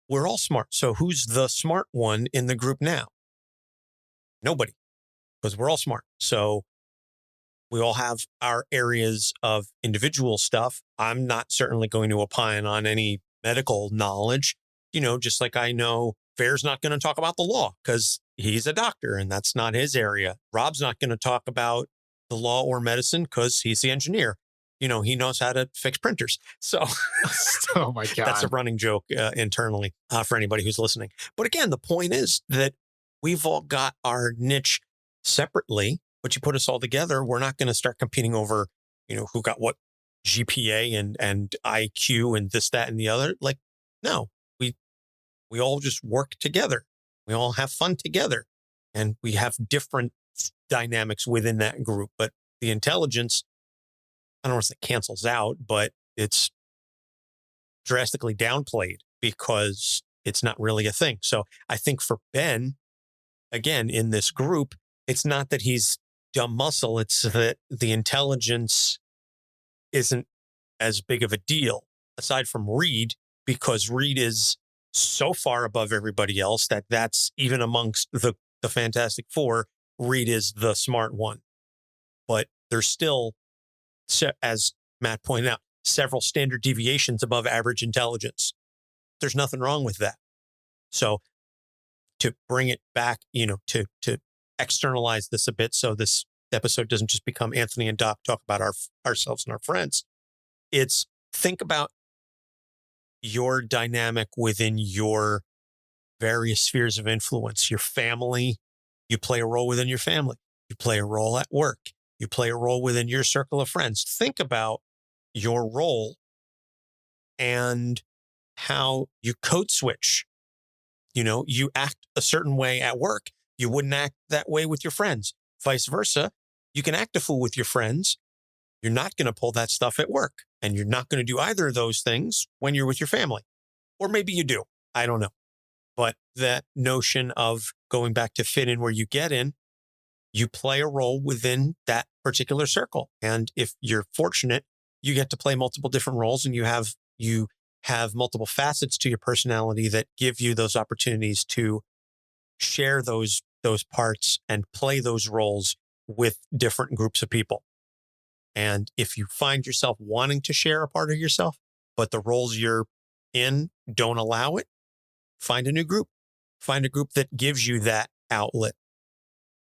we're all smart. So who's the smart one in the group now? Nobody, because we're all smart. So we all have our areas of individual stuff. I'm not certainly going to opine on any medical knowledge, just like I know Fair's not going to talk about the law because he's a doctor and that's not his area. Rob's not going to talk about the law or medicine because he's the engineer. He knows how to fix printers. So oh my God, that's a running joke internally for anybody who's listening. But again, the point is that we've all got our niche separately, but you put us all together, we're not going to start competing over, who got what GPA and IQ and this, that, and the other. Like, no, we all just work together. We all have fun together and we have different dynamics within that group. But the intelligence, I don't want to say cancels out, but it's drastically downplayed because it's not really a thing. So I think for Ben, again, in this group, it's not that he's dumb muscle. It's that the intelligence isn't as big of a deal, aside from Reed, because Reed is so far above everybody else that's even amongst the Fantastic Four, Reed is the smart one. But there's still, as Matt pointed out, several standard deviations above average intelligence. There's nothing wrong with that. So to bring it back, to externalize this a bit, so this episode doesn't just become Anthony and Doc talk about ourselves and our friends. It's think about your dynamic within your various spheres of influence. Your family, you play a role within your family. You play a role at work. You play a role within your circle of friends. Think about your role and how you code switch. You act a certain way at work. You wouldn't act that way with your friends. Vice versa. You can act a fool with your friends. You're not going to pull that stuff at work. And you're not going to do either of those things when you're with your family. Or maybe you do. I don't know. But that notion of going back to fit in where you get in, you play a role within that particular circle. And if you're fortunate, you get to play multiple different roles, and you have multiple facets to your personality that give you those opportunities to share those parts and play those roles with different groups of people. And if you find yourself wanting to share a part of yourself, but the roles you're in don't allow it, find a new group. Find a group that gives you that outlet,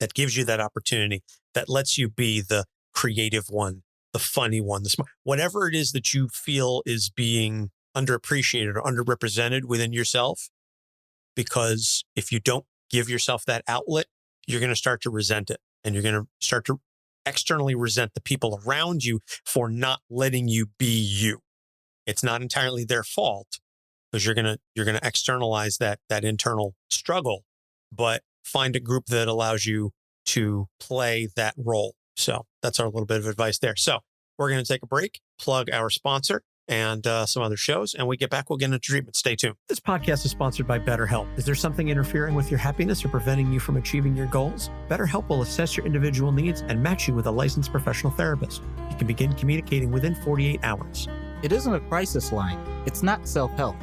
that gives you that opportunity, that lets you be the creative one, the funny one, the smart, whatever it is that you feel is being underappreciated or underrepresented within yourself. Because if you don't give yourself that outlet, you're going to start to resent it, and you're going to start to externally resent the people around you for not letting you be you. It's not entirely their fault, because you're going to externalize that internal struggle, but find a group that allows you to play that role. So that's our little bit of advice there. So we're going to take a break, plug our sponsor and some other shows, and we get back, we'll get into treatment. Stay tuned. This podcast is sponsored by BetterHelp. Is there something interfering with your happiness or preventing you from achieving your goals? BetterHelp will assess your individual needs and match you with a licensed professional therapist. You can begin communicating within 48 hours. It isn't a crisis line. It's not self-help.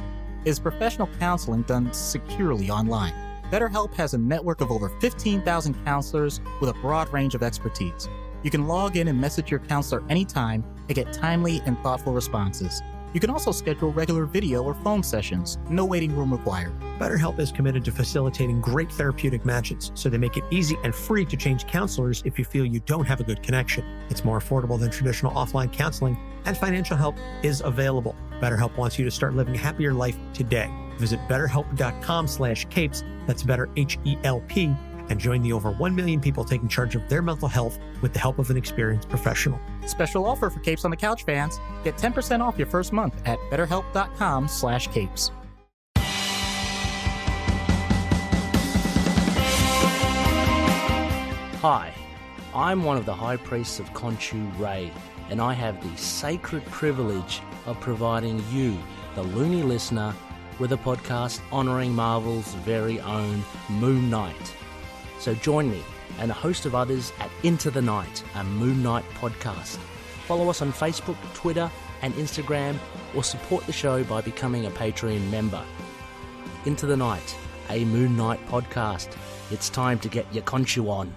It's professional counseling done securely online. BetterHelp has a network of over 15,000 counselors with a broad range of expertise. You can log in and message your counselor anytime and get timely and thoughtful responses. You can also schedule regular video or phone sessions. No waiting room required. BetterHelp is committed to facilitating great therapeutic matches, so they make it easy and free to change counselors if you feel you don't have a good connection. It's more affordable than traditional offline counseling, and financial help is available. BetterHelp wants you to start living a happier life today. Visit betterhelp.com/capes, that's better HELP, and join the over 1 million people taking charge of their mental health with the help of an experienced professional. Special offer for Capes on the Couch fans. Get 10% off your first month at betterhelp.com/capes. Hi, I'm one of the High Priests of Khonshu Ray, and I have the sacred privilege of providing you, the loony listener, with a podcast honouring Marvel's very own Moon Knight. So join me and a host of others at Into the Night, a Moon Knight podcast. Follow us on Facebook, Twitter and Instagram, or support the show by becoming a Patreon member. Into the Night, a Moon Knight podcast. It's time to get your Khonshu on.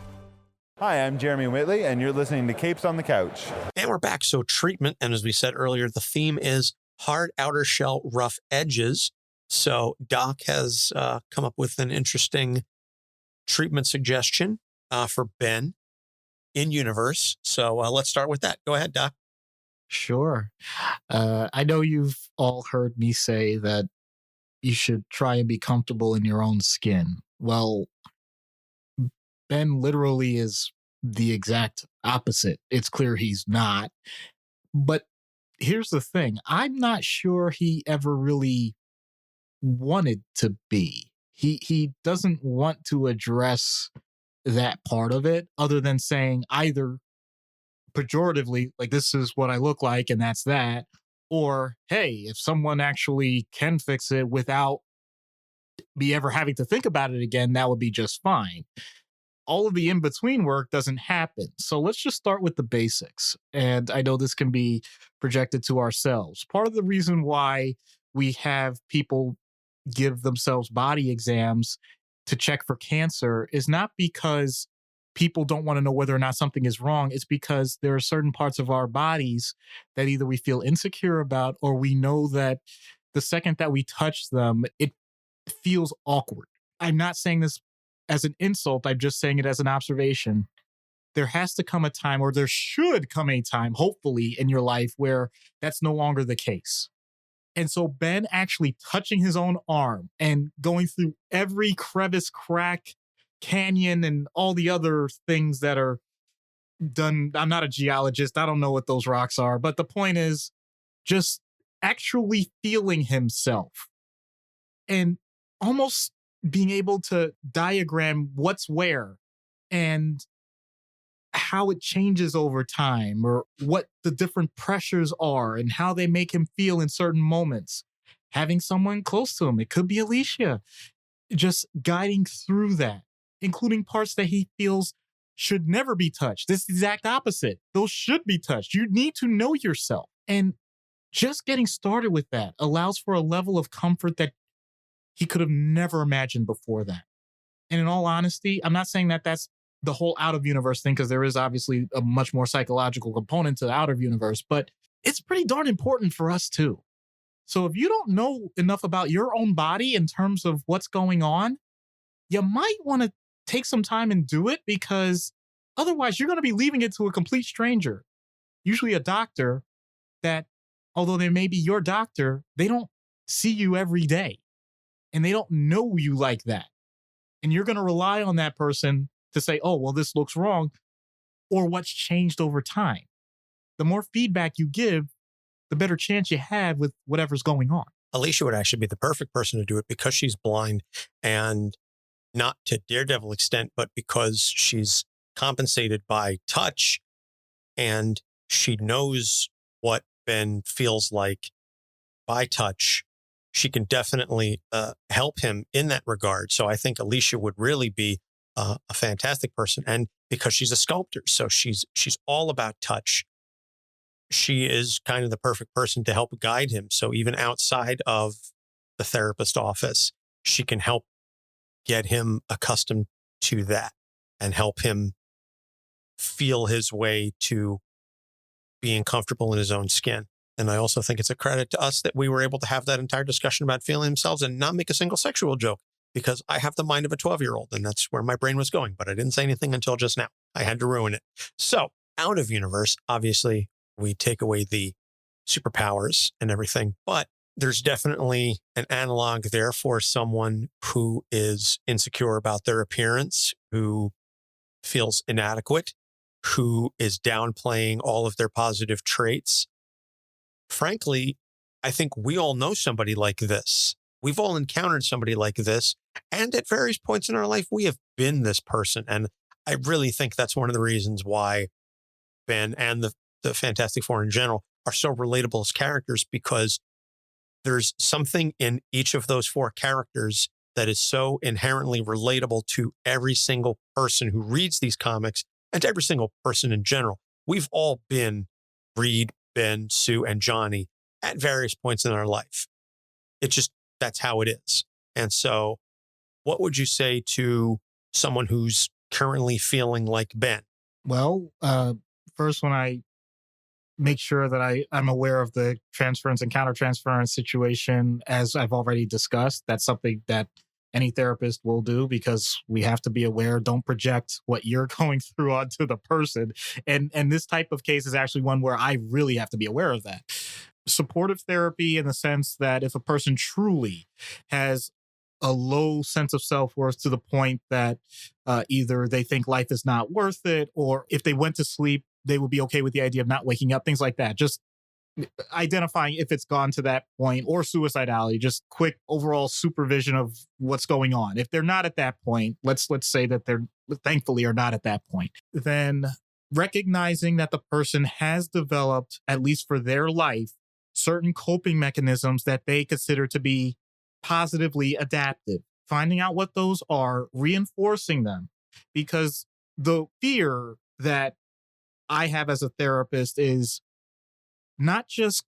Hi, I'm Jeremy Whitley, and you're listening to Capes on the Couch. And we're back. So treatment, and as we said earlier, the theme is hard outer shell, rough edges. So Doc has come up with an interesting treatment suggestion for Ben in universe. So let's start with that. Go ahead, Doc. Sure. I know you've all heard me say that you should try and be comfortable in your own skin. Well, Ben literally is the exact opposite. It's clear he's not. But here's the thing. I'm not sure he ever really wanted to be. He doesn't want to address that part of it, other than saying either pejoratively, like, this is what I look like and that's that, or, hey, if someone actually can fix it without me ever having to think about it again, that would be just fine. all of the in-between work doesn't happen. So let's just start with the basics. And I know this can be projected to ourselves. Part of the reason why we have people give themselves body exams to check for cancer is not because people don't want to know whether or not something is wrong. It's because there are certain parts of our bodies that either we feel insecure about or we know that the second that we touch them, it feels awkward. I'm not saying this as an insult. I'm just saying it as an observation. There has to come a time, or there should come a time, hopefully, in your life where that's no longer the case. And so Ben actually touching his own arm and going through every crevice, crack, canyon, and all the other things that are done. I'm not a geologist. I don't know what those rocks are. But the point is just actually feeling himself and almost being able to diagram what's where and how it changes over time, or what the different pressures are and how they make him feel in certain moments. Having someone close to him, it could be Alicia, just guiding through that, including parts that he feels should never be touched. This is the exact opposite. Those should be touched. You need to know yourself. And just getting started with that allows for a level of comfort that he could have never imagined before that. And in all honesty, I'm not saying that that's the whole out of universe thing, because there is obviously a much more psychological component to the out of universe, but it's pretty darn important for us too. So if you don't know enough about your own body in terms of what's going on, you might want to take some time and do it, because otherwise you're going to be leaving it to a complete stranger, usually a doctor that, although they may be your doctor, they don't see you every day and they don't know you like that. And you're going to rely on that person to say, oh, well, this looks wrong, or what's changed over time. The more feedback you give, the better chance you have with whatever's going on. Alicia would actually be the perfect person to do it because she's blind, and not to Daredevil extent, but because she's compensated by touch and she knows what Ben feels like by touch. She can definitely help him in that regard. So I think Alicia would really be a fantastic person. And because she's a sculptor, so she's all about touch. She is kind of the perfect person to help guide him. So even outside of the therapist office, she can help get him accustomed to that and help him feel his way to being comfortable in his own skin. And I also think it's a credit to us that we were able to have that entire discussion about feeling themselves and not make a single sexual joke, because I have the mind of a 12-year-old and that's where my brain was going. But I didn't say anything until just now. I had to ruin it. So out of universe, obviously, we take away the superpowers and everything, but there's definitely an analog there for someone who is insecure about their appearance, who feels inadequate, who is downplaying all of their positive traits. Frankly, I think we all know somebody like this. We've all encountered somebody like this. And at various points in our life, we have been this person. And I really think that's one of the reasons why Ben and the Fantastic Four in general are so relatable as characters, because there's something in each of those four characters that is so inherently relatable to every single person who reads these comics and to every single person in general. We've all been Reed, Ben, Sue, and Johnny at various points in our life. It just, that's how it is. And so what would you say to someone who's currently feeling like Ben? Well, first, when I make sure that I'm aware of the transference and countertransference situation, as I've already discussed, that's something that any therapist will do, because we have to be aware. Don't project what you're going through onto the person. And this type of case is actually one where I really have to be aware of that. Supportive therapy, in the sense that if a person truly has a low sense of self-worth to the point that either they think life is not worth it, or if they went to sleep, they would be okay with the idea of not waking up, things like that. Just identifying if it's gone to that point, or suicidality, just quick overall supervision of what's going on. If they're not at that point, let's say that they're thankfully are not at that point, then recognizing that the person has developed, at least for their life, certain coping mechanisms that they consider to be positively adaptive, finding out what those are, reinforcing them, because the fear that I have as a therapist is not just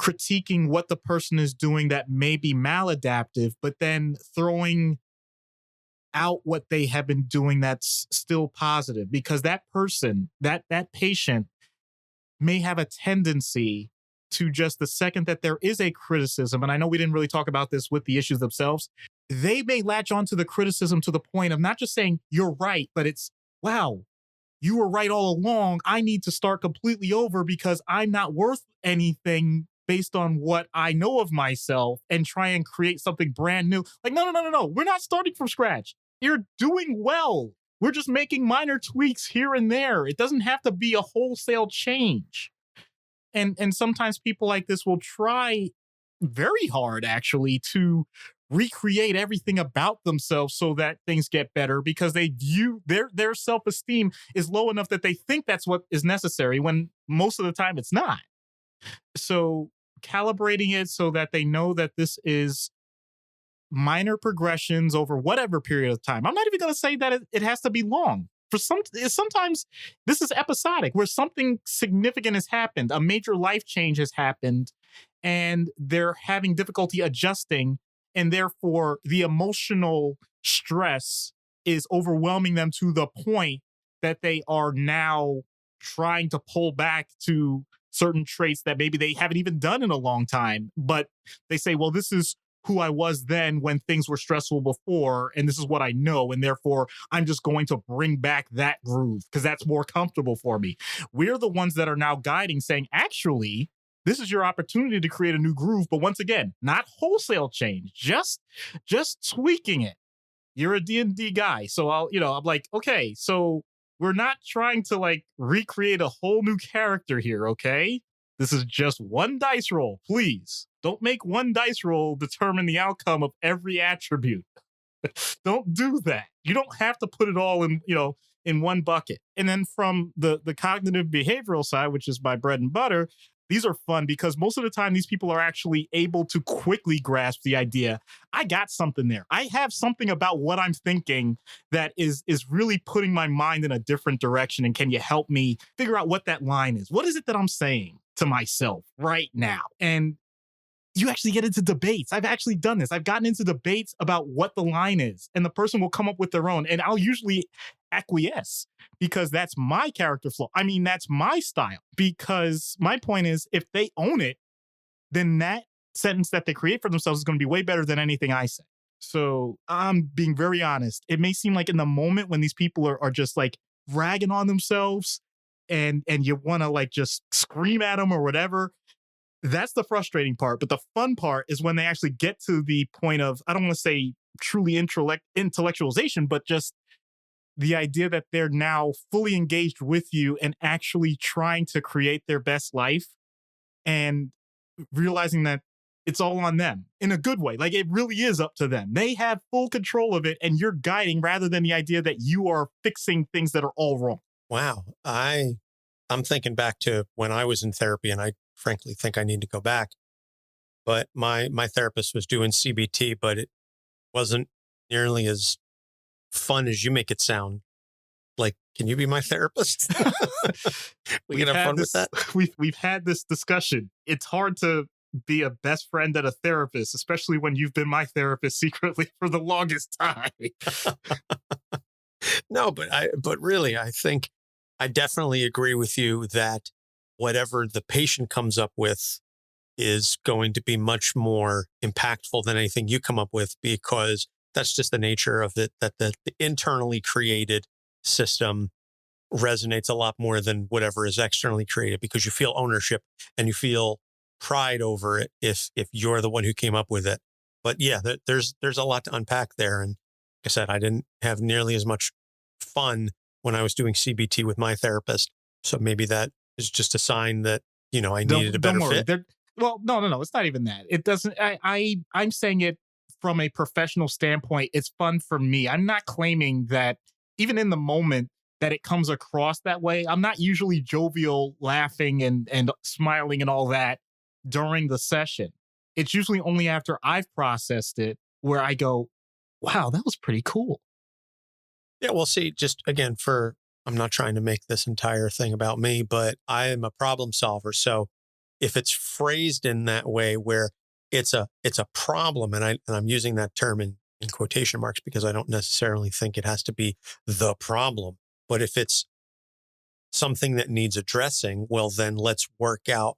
critiquing what the person is doing that may be maladaptive, but then throwing out what they have been doing that's still positive, because that person, that patient may have a tendency to, just the second that there is a criticism, and I know we didn't really talk about this with the issues themselves, they may latch onto the criticism to the point of not just saying you're right, but it's, wow, you were right all along. I need to start completely over because I'm not worth anything based on what I know of myself, and try and create something brand new. Like, no. We're not starting from scratch. You're doing well. We're just making minor tweaks here and there. It doesn't have to be a wholesale change. And sometimes people like this will try very hard, actually, to recreate everything about themselves so that things get better, because they view their self-esteem is low enough that they think that's what is necessary, when most of the time it's not. So calibrating it so that they know that this is minor progressions over whatever period of time. I'm not even going to say that it has to be long. Sometimes this is episodic, where something significant has happened, a major life change has happened, and they're having difficulty adjusting, and therefore the emotional stress is overwhelming them to the point that they are now trying to pull back to certain traits that maybe they haven't even done in a long time. But they say, well, this is who I was then when things were stressful before, and this is what I know, and therefore I'm just going to bring back that groove because that's more comfortable for me. We're the ones that are now guiding, saying, actually, this is your opportunity to create a new groove, but once again, not wholesale change, just tweaking it. You're a D&D guy, so I'm like, okay, so we're not trying to like recreate a whole new character here, okay? This is just one dice roll, please. Don't make one dice roll determine the outcome of every attribute. Don't do that. You don't have to put it all in one bucket. And then from the cognitive behavioral side, which is my bread and butter, these are fun because most of the time these people are actually able to quickly grasp the idea. I got something there. I have something about what I'm thinking that is really putting my mind in a different direction. And can you help me figure out what that line is? What is it that I'm saying to myself right now? And you actually get into debates. I've actually done this. I've gotten into debates about what the line is, and the person will come up with their own. And I'll usually acquiesce because that's my character flaw. I mean, that's my style. Because my point is, if they own it, then that sentence that they create for themselves is going to be way better than anything I say. So I'm being very honest. It may seem like in the moment when these people are just like ragging on themselves and you want to like just scream at them or whatever. That's the frustrating part. But the fun part is when they actually get to the point of, I don't want to say truly intellectualization, but just the idea that they're now fully engaged with you and actually trying to create their best life and realizing that it's all on them in a good way. Like it really is up to them. They have full control of it and you're guiding rather than the idea that you are fixing things that are all wrong. Wow. I'm thinking back to when I was in therapy, and I frankly think I need to go back. But my therapist was doing CBT, but it wasn't nearly as fun as you make it sound. Like, can you be my therapist? We can have fun with that. We've had this discussion. It's hard to be a best friend and a therapist, especially when you've been my therapist secretly for the longest time. No, but really, I think I definitely agree with you that whatever the patient comes up with is going to be much more impactful than anything you come up with, because that's just the nature of it, that the internally created system resonates a lot more than whatever is externally created, because you feel ownership and you feel pride over it if you're the one who came up with it. But yeah, there's a lot to unpack there. And like I said, I didn't have nearly as much fun when I was doing CBT with my therapist. So maybe that is just a sign that, I needed a better fit. Well, no. It's not even that. It doesn't. I'm saying it from a professional standpoint. It's fun for me. I'm not claiming that even in the moment that it comes across that way. I'm not usually jovial, laughing and smiling and all that during the session. It's usually only after I've processed it where I go, wow, that was pretty cool. Yeah, we'll see. Just again, I'm not trying to make this entire thing about me, but I am a problem solver. So if it's phrased in that way where it's a problem, and I'm using that term in quotation marks because I don't necessarily think it has to be the problem. But if it's something that needs addressing, well, then let's work out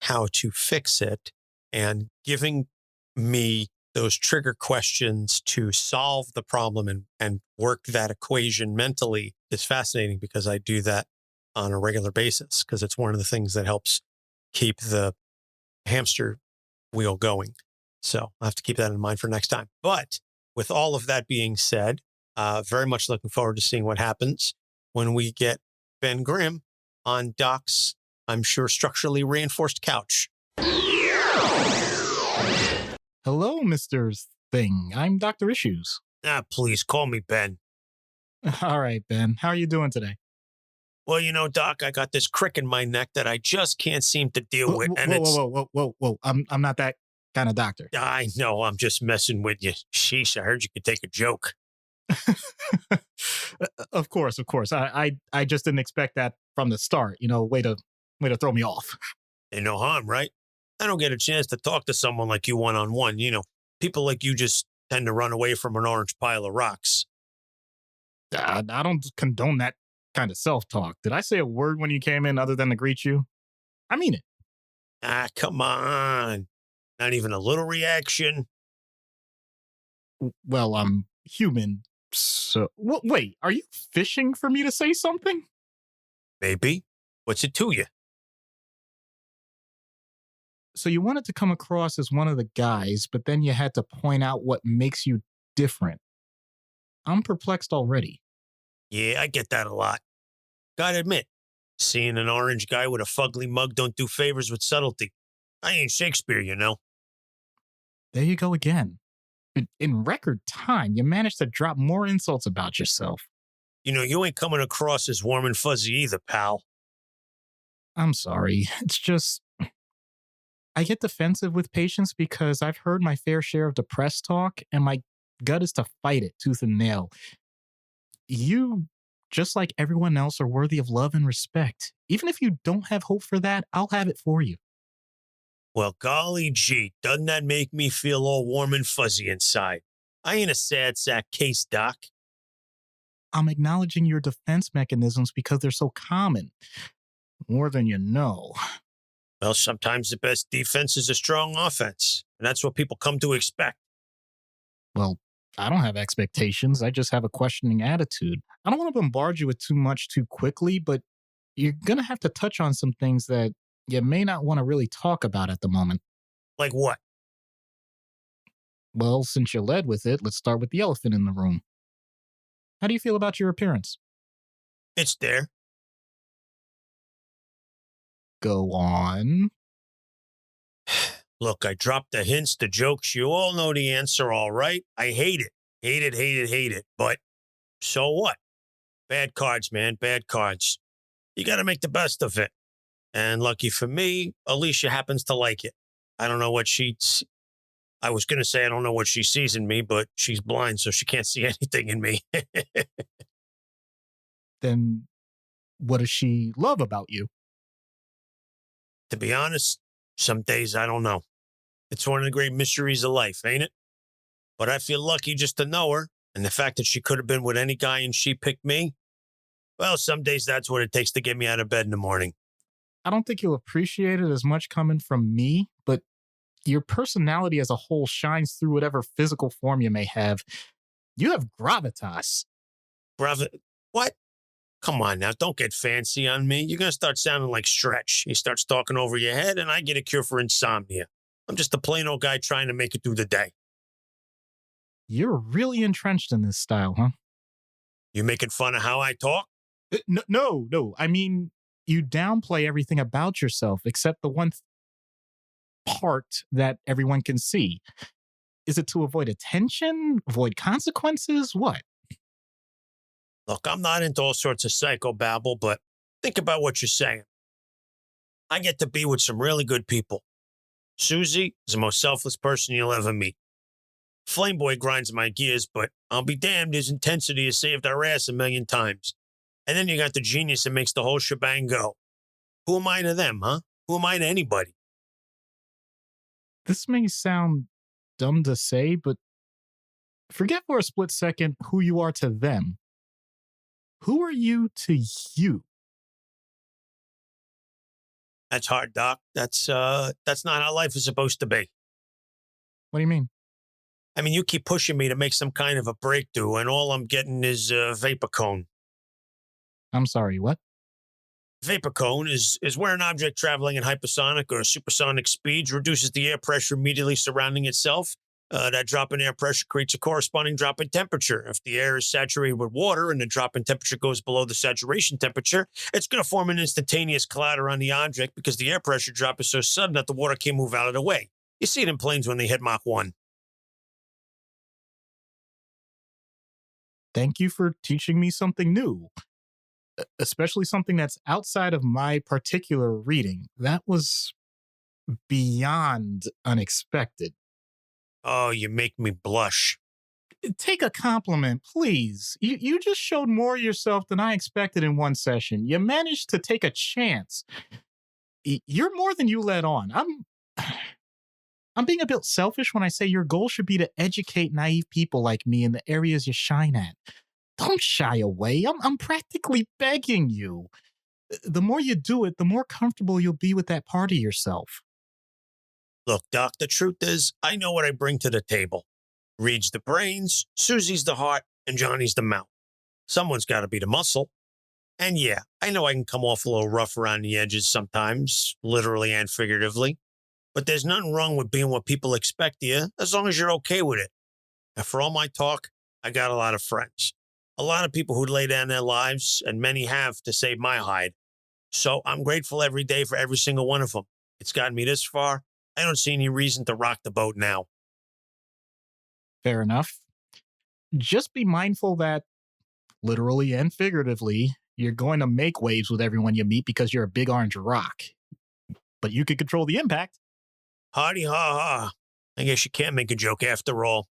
how to fix it. And giving me those trigger questions to solve the problem and work that equation mentally is fascinating because I do that on a regular basis because it's one of the things that helps keep the hamster wheel going. So I have to keep that in mind for next time. But with all of that being said, very much looking forward to seeing what happens when we get Ben Grimm on Doc's, I'm sure, structurally reinforced couch. Hello, Mr. Thing. I'm Dr. Issues. Please call me Ben. All right, Ben. How are you doing today? Well, Doc, I got this crick in my neck that I just can't seem to deal with. Whoa. I'm not that kind of doctor. I know. I'm just messing with you. Sheesh, I heard you could take a joke. Of course. I just didn't expect that from the start. Way to throw me off. Ain't no harm, right? I don't get a chance to talk to someone like you one-on-one. People like you just tend to run away from an orange pile of rocks. I don't condone that kind of self-talk. Did I say a word when you came in other than to greet you? I mean it. Come on. Not even a little reaction. Well, I'm human, so... Wait, are you fishing for me to say something? Maybe. What's it to you? So you wanted to come across as one of the guys, but then you had to point out what makes you different. I'm perplexed already. Yeah, I get that a lot. Gotta admit, seeing an orange guy with a fugly mug don't do favors with subtlety. I ain't Shakespeare, There you go again. In record time, you managed to drop more insults about yourself. You ain't coming across as warm and fuzzy either, pal. I'm sorry. It's just... I get defensive with patients because I've heard my fair share of depressed talk, and my gut is to fight it tooth and nail. You, just like everyone else, are worthy of love and respect. Even if you don't have hope for that, I'll have it for you. Well, golly gee, doesn't that make me feel all warm and fuzzy inside? I ain't a sad sack case, Doc. I'm acknowledging your defense mechanisms because they're so common. More than you know. Well, sometimes the best defense is a strong offense, and that's what people come to expect. Well, I don't have expectations. I just have a questioning attitude. I don't want to bombard you with too much too quickly, but you're going to have to touch on some things that you may not want to really talk about at the moment. Like what? Well, since you led with it, let's start with the elephant in the room. How do you feel about your appearance? It's there. Go on. Look, I dropped the hints, the jokes. You all know the answer, all right? I hate it. Hate it. But so what? Bad cards, man. Bad cards. You got to make the best of it. And lucky for me, Alicia happens to like it. I don't know what I was going to say I don't know what she sees in me, but she's blind, so she can't see anything in me. Then what does she love about you? To be honest, some days I don't know. It's one of the great mysteries of life, ain't it? But I feel lucky just to know her, and the fact that she could have been with any guy and she picked me, well, some days that's what it takes to get me out of bed in the morning. I don't think you'll appreciate it as much coming from me, but your personality as a whole shines through whatever physical form you may have. You have gravitas. What? Come on now, don't get fancy on me. You're going to start sounding like Stretch. He starts talking over your head, and I get a cure for insomnia. I'm just a plain old guy trying to make it through the day. You're really entrenched in this style, huh? You making fun of how I talk? No. I mean, you downplay everything about yourself except the one part that everyone can see. Is it to avoid attention? Avoid consequences? What? Look, I'm not into all sorts of psychobabble, but think about what you're saying. I get to be with some really good people. Susie is the most selfless person you'll ever meet. Flameboy grinds my gears, but I'll be damned, his intensity has saved our ass a million times. And then you got the genius that makes the whole shebang go. Who am I to them, huh? Who am I to anybody? This may sound dumb to say, but forget for a split second who you are to them. Who are you to you? That's hard, Doc. That's not how life is supposed to be. What do you mean? I mean, you keep pushing me to make some kind of a breakthrough, and all I'm getting is a vapor cone. I'm sorry, what? Vapor cone is where an object traveling at hypersonic or supersonic speeds reduces the air pressure immediately surrounding itself. That drop in air pressure creates a corresponding drop in temperature. If the air is saturated with water and the drop in temperature goes below the saturation temperature, it's going to form an instantaneous cloud around the object because the air pressure drop is so sudden that the water can't move out of the way. You see it in planes when they hit Mach 1. Thank you for teaching me something new, especially something that's outside of my particular reading. That was beyond unexpected. Oh, you make me blush. Take a compliment, please. You just showed more of yourself than I expected in one session. You managed to take a chance. You're more than you let on. I'm being a bit selfish when I say your goal should be to educate naive people like me in the areas you shine at. Don't shy away. I'm practically begging you. The more you do it, the more comfortable you'll be with that part of yourself. Look, Doc, the truth is, I know what I bring to the table. Reed's the brains, Susie's the heart, and Johnny's the mouth. Someone's got to be the muscle. And yeah, I know I can come off a little rough around the edges sometimes, literally and figuratively. But there's nothing wrong with being what people expect of you, as long as you're okay with it. And for all my talk, I got a lot of friends. A lot of people who lay down their lives, and many have, to save my hide. So I'm grateful every day for every single one of them. It's gotten me this far. I don't see any reason to rock the boat now. Fair enough. Just be mindful that, literally and figuratively, you're going to make waves with everyone you meet because you're a big orange rock. But you can control the impact. Hardy ha ha. I guess you can't make a joke after all.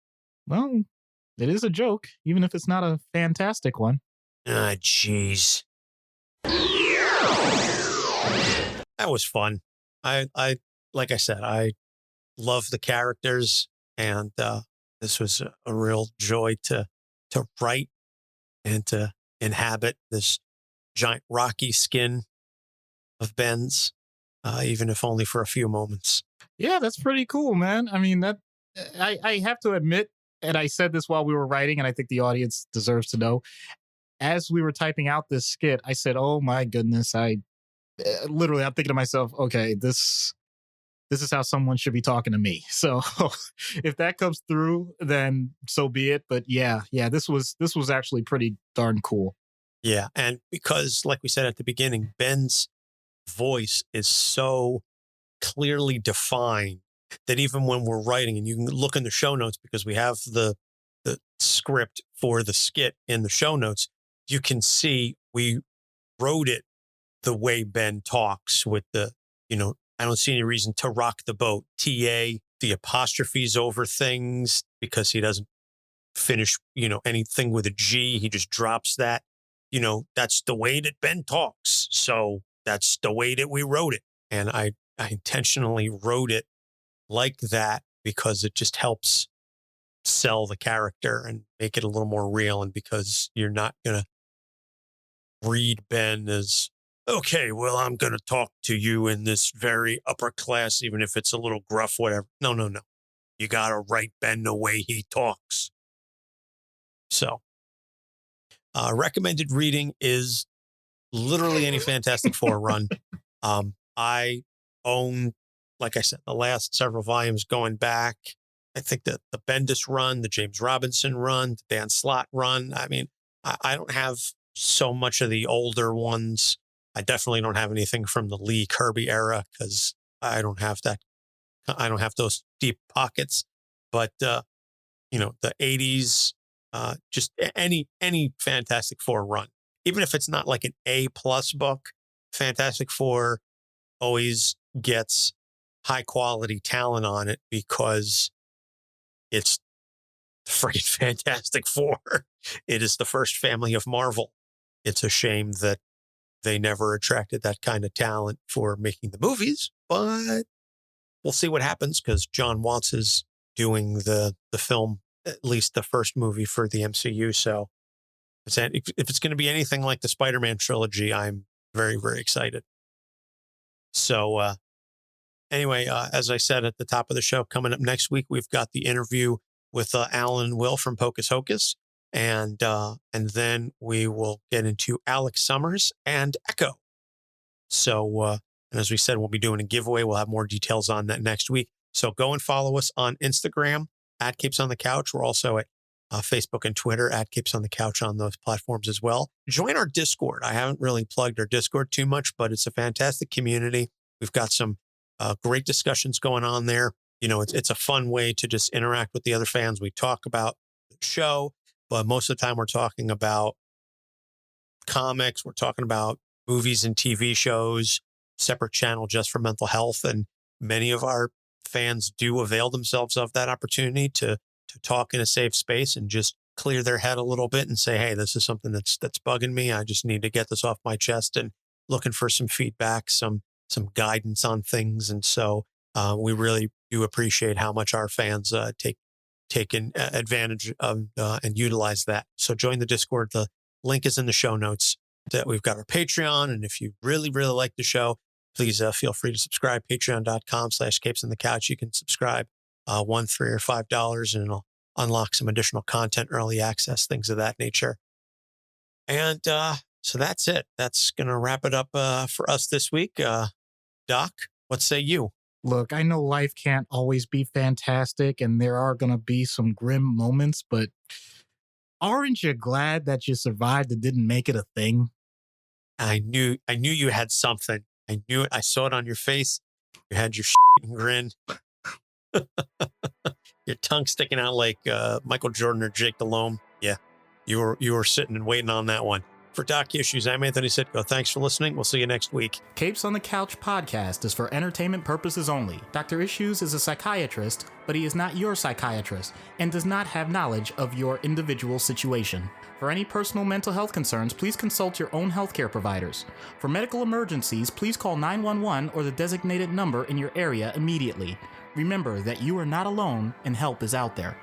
Well, it is a joke, even if it's not a fantastic one. Ah, jeez. That was fun. I like I said, I love the characters, and this was a real joy to write and to inhabit this giant rocky skin of Ben's, even if only for a few moments. Yeah, that's pretty cool, man. I mean, that I have to admit, and I said this while we were writing, and I think the audience deserves to know. As we were typing out this skit, I said, "Oh my goodness!" I'm thinking to myself, "Okay, this is how someone should be talking to me." So, if that comes through, then so be it. But yeah, this was actually pretty darn cool. Yeah, and because, like we said at the beginning, Ben's voice is so clearly defined that even when we're writing, and you can look in the show notes because we have the script for the skit in the show notes, you can see we wrote it the way Ben talks with the, I don't see any reason to rock the boat. TA, the apostrophes over things because he doesn't finish, anything with a G. He just drops that. That's the way that Ben talks. So that's the way that we wrote it. And I intentionally wrote it like that because it just helps sell the character and make it a little more real. And because you're not going to read Ben as, okay, well, I'm going to talk to you in this very upper class, even if it's a little gruff, whatever. No. You got to write Ben the way he talks. So, recommended reading is literally any Fantastic Four run. I own, like I said, the last several volumes going back. I think that the Bendis run, the James Robinson run, the Dan Slott run. I mean, I don't have so much of the older ones. I definitely don't have anything from the Lee Kirby era because I don't have that. I don't have those deep pockets. But the 80s, just any Fantastic Four run, even if it's not like an A+ book, Fantastic Four always gets high quality talent on it because it's friggin' Fantastic Four. It is the first family of Marvel. It's a shame that they never attracted that kind of talent for making the movies, but we'll see what happens because John Watts is doing the film, at least the first movie for the MCU. So if it's going to be anything like the Spider-Man trilogy, I'm very, very excited. So anyway, as I said at the top of the show, coming up next week, we've got the interview with Alan and Will from Pocus Hocus. And then we will get into Alex Summers and Echo. So, and as we said, we'll be doing a giveaway. We'll have more details on that next week. So go and follow us on Instagram at Capes on the Couch. We're also at Facebook and Twitter at Capes on the Couch on those platforms as well. Join our Discord. I haven't really plugged our Discord too much, but it's a fantastic community. We've got some great discussions going on there. You know, it's a fun way to just interact with the other fans. We talk about the show, but most of the time we're talking about comics. We're talking about movies and TV shows, separate channel just for mental health. And many of our fans do avail themselves of that opportunity to talk in a safe space and just clear their head a little bit and say, hey, this is something that's bugging me. I just need to get this off my chest, and looking for some feedback, some guidance on things. And so we really do appreciate how much our fans taken advantage of and utilize that. So join the Discord. The link is in the show notes. That we've got our Patreon. And if you really, really like the show, please feel free to subscribe. Patreon.com/Capes on the Couch. You can subscribe $1, $3, or $5, and it'll unlock some additional content, early access, things of that nature. And so that's it. That's going to wrap it up for us this week. Doc, what say you? Look, I know life can't always be fantastic and there are going to be some grim moments, but aren't you glad that you survived and didn't make it a thing? I knew you had something. I knew it. I saw it on your face. You had your grin. Your tongue sticking out like Michael Jordan or Jake Delhomme. Yeah, you were sitting and waiting on that one. For Doc Issues, I'm Anthony Sitko. Thanks for listening. We'll see you next week. Capes on the Couch podcast is for entertainment purposes only. Dr. Issues is a psychiatrist, but he is not your psychiatrist and does not have knowledge of your individual situation. For any personal mental health concerns, please consult your own healthcare providers. For medical emergencies, please call 911 or the designated number in your area immediately. Remember that you are not alone and help is out there.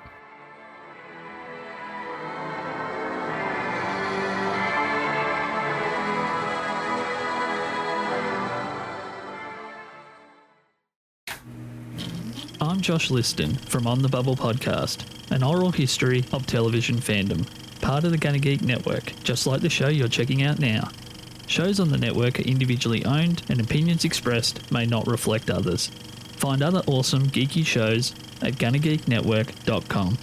I'm Josh Liston from On the Bubble podcast, an oral history of television fandom, part of the Gonna Geek network, just like the show you're checking out now. Shows on the network are individually owned, and opinions expressed may not reflect others. Find other awesome geeky shows at GonnaGeekNetwork.com.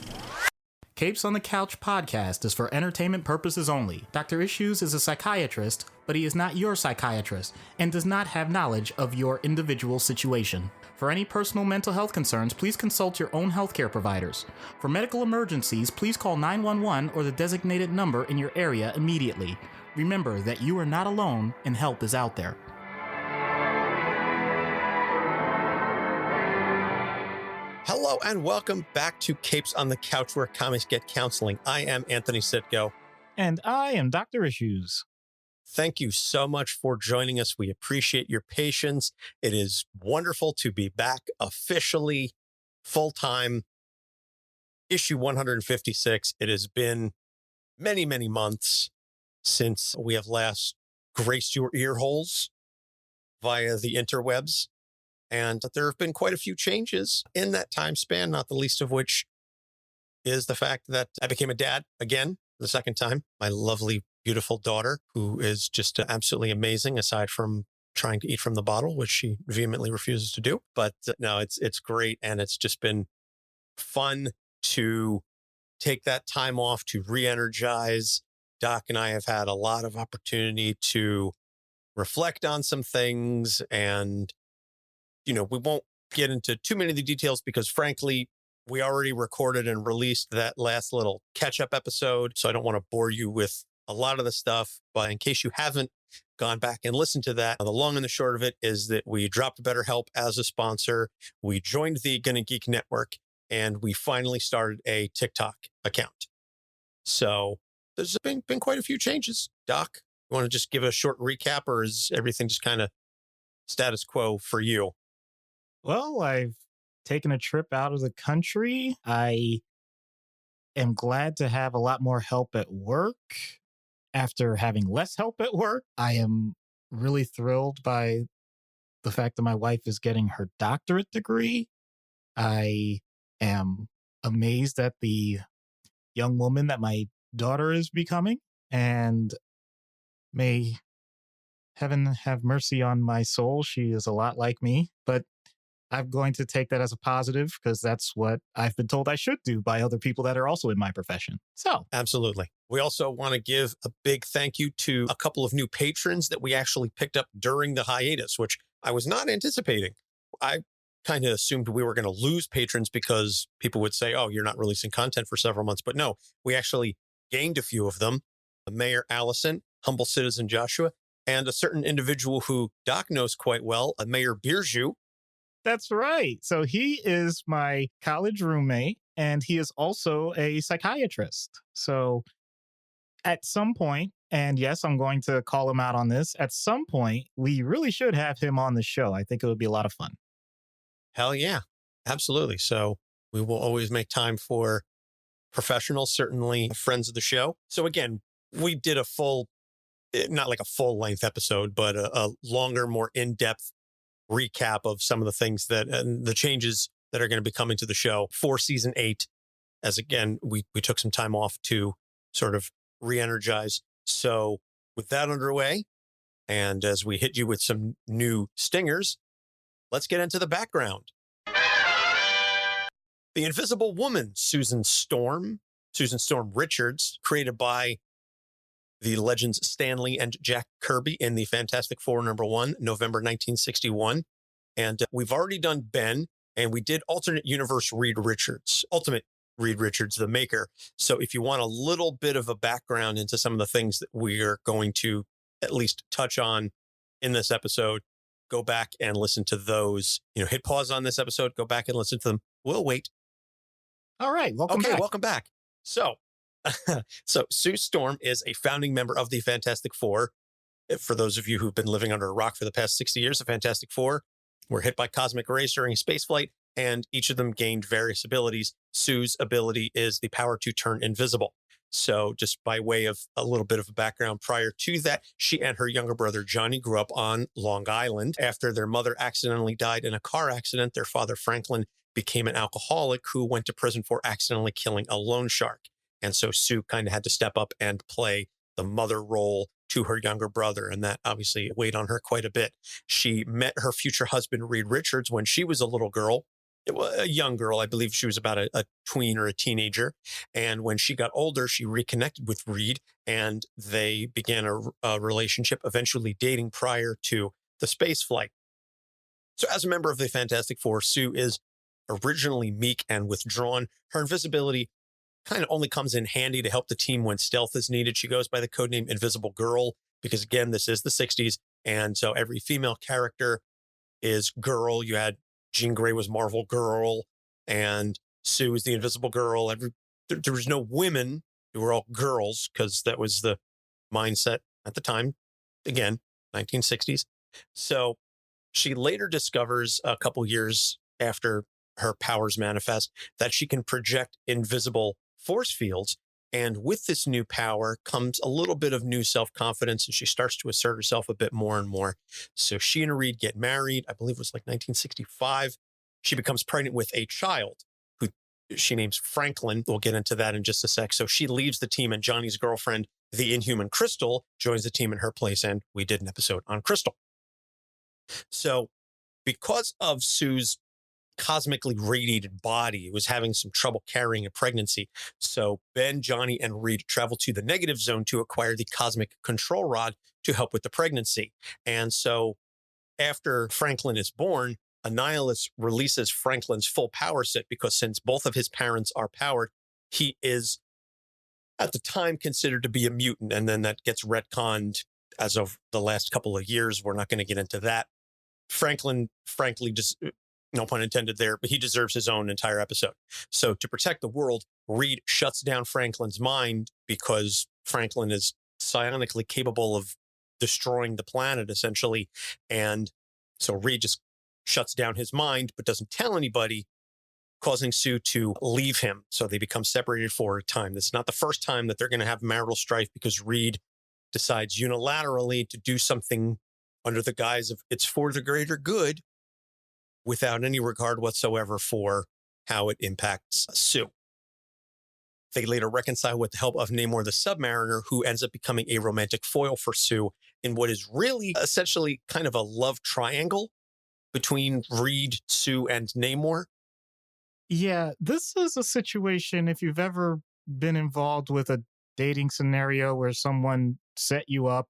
Capes on the Couch podcast is for entertainment purposes only. Dr. Issues is a psychiatrist, but he is not your psychiatrist and does not have knowledge of your individual situation. For any personal mental health concerns, please consult your own healthcare providers. For medical emergencies, please call 911 or the designated number in your area immediately. Remember that you are not alone and help is out there. Hello and welcome back to Capes on the Couch, where comics get counseling. I am Anthony Sitko. And I am Dr. Issues. Thank you so much for joining us. We appreciate your patience. It is wonderful to be back officially full-time. Issue 156. It has been many, many months since we have last graced your ear holes via the interwebs. And there have been quite a few changes in that time span, not the least of which is the fact that I became a dad again, the second time. My lovely, beautiful daughter, who is just absolutely amazing, aside from trying to eat from the bottle, which she vehemently refuses to do. But no, it's great. And it's just been fun to take that time off to re-energize. Doc and I have had a lot of opportunity to reflect on some things, and we won't get into too many of the details because, frankly, we already recorded and released that last little catch-up episode. So I don't want to bore you with a lot of the stuff. But in case you haven't gone back and listened to that, the long and the short of it is that we dropped BetterHelp as a sponsor. We joined the Gonna Geek Network. and we finally started a TikTok account. So there's been quite a few changes. Doc, you want to just give a short recap, or is everything just kind of status quo for you? Well, I've taken a trip out of the country. I am glad to have a lot more help at work after having less help at work. I am really thrilled by the fact that my wife is getting her doctorate degree. I am amazed at the young woman that my daughter is becoming, and may heaven have mercy on my soul. She is a lot like me, but I'm going to take that as a positive because that's what I've been told I should do by other people that are also in my profession. So, absolutely. We also want to give a big thank you to a couple of new patrons that we actually picked up during the hiatus, which I was not anticipating. I kind of assumed we were going to lose patrons because people would say, oh, you're not releasing content for several months. But no, we actually gained a few of them. Mayor Allison, Humble Citizen Joshua, and a certain individual who Doc knows quite well, Mayor Birju. that's right. So he is my college roommate, and he is also a psychiatrist. So at some point, and yes, I'm going to call him out on this, at some point, we really should have him on the show. I think it would be a lot of fun. Hell yeah, absolutely. So we will always make time for professionals, certainly friends of the show. So again, we did a full, not like a full length episode, but a longer, more in-depth recap of some of the things that, and the changes that are going to be coming to the show for season 8. As again, we took some time off to sort of re-energize. So with that underway, and as we hit you with some new stingers, let's get into the background. The Invisible Woman, Susan Storm Richards, created by the legends Stan Lee and Jack Kirby in the Fantastic Four #1, November 1961. And we've already done Ben, and we did alternate universe Ultimate Reed Richards, the maker. So if you want a little bit of a background into some of the things that we're going to at least touch on in this episode, go back and listen to those. Hit pause on this episode, go back and listen to them. We'll wait. All right. Welcome back. Welcome back. So Sue Storm is a founding member of the Fantastic Four. For those of you who've been living under a rock for the past 60 years, the Fantastic Four were hit by cosmic rays during spaceflight, and each of them gained various abilities. Sue's ability is the power to turn invisible. So just by way of a little bit of a background, prior to that, she and her younger brother, Johnny, grew up on Long Island. After their mother accidentally died in a car accident, their father, Franklin, became an alcoholic who went to prison for accidentally killing a loan shark. And so Sue kind of had to step up and play the mother role to her younger brother. And that obviously weighed on her quite a bit. She met her future husband, Reed Richards, when she was a little girl. It was a young girl. I believe she was about a tween or a teenager. And when she got older, she reconnected with Reed, and they began a relationship, eventually dating prior to the space flight. So as a member of the Fantastic Four, Sue is originally meek and withdrawn. Her invisibility kind of only comes in handy to help the team when stealth is needed. She goes by the codename Invisible Girl because, again, this is the 60s. And so every female character is girl. You had Jean Grey was Marvel Girl, and Sue is the Invisible Girl. There was no women. They were all girls because that was the mindset at the time. Again, 1960s. So she later discovers a couple years after her powers manifest that she can project invisible force fields. And with this new power comes a little bit of new self-confidence, and she starts to assert herself a bit more and more. So she and Reed get married. I believe it was like 1965. She becomes pregnant with a child who she names Franklin. We'll get into that in just a sec. So she leaves the team, and Johnny's girlfriend, the Inhuman Crystal, joins the team in her place. And we did an episode on Crystal. So because of Sue's cosmically radiated body, it was having some trouble carrying a pregnancy. So Ben, Johnny, and Reed travel to the negative zone to acquire the cosmic control rod to help with the pregnancy. And so after Franklin is born, Annihilus releases Franklin's full power set because since both of his parents are powered, he is at the time considered to be a mutant. And then that gets retconned as of the last couple of years. We're not going to get into that. Franklin, frankly, just No pun intended there, but he deserves his own entire episode. So to protect the world, Reed shuts down Franklin's mind because Franklin is psionically capable of destroying the planet, essentially. And so Reed just shuts down his mind, but doesn't tell anybody, causing Sue to leave him. So they become separated for a time. This is not the first time that they're going to have marital strife because Reed decides unilaterally to do something under the guise of it's for the greater good, without any regard whatsoever for how it impacts Sue. They later reconcile with the help of Namor the Submariner, who ends up becoming a romantic foil for Sue in what is really essentially kind of a love triangle between Reed, Sue, and Namor. Yeah, this is a situation, if you've ever been involved with a dating scenario where someone set you up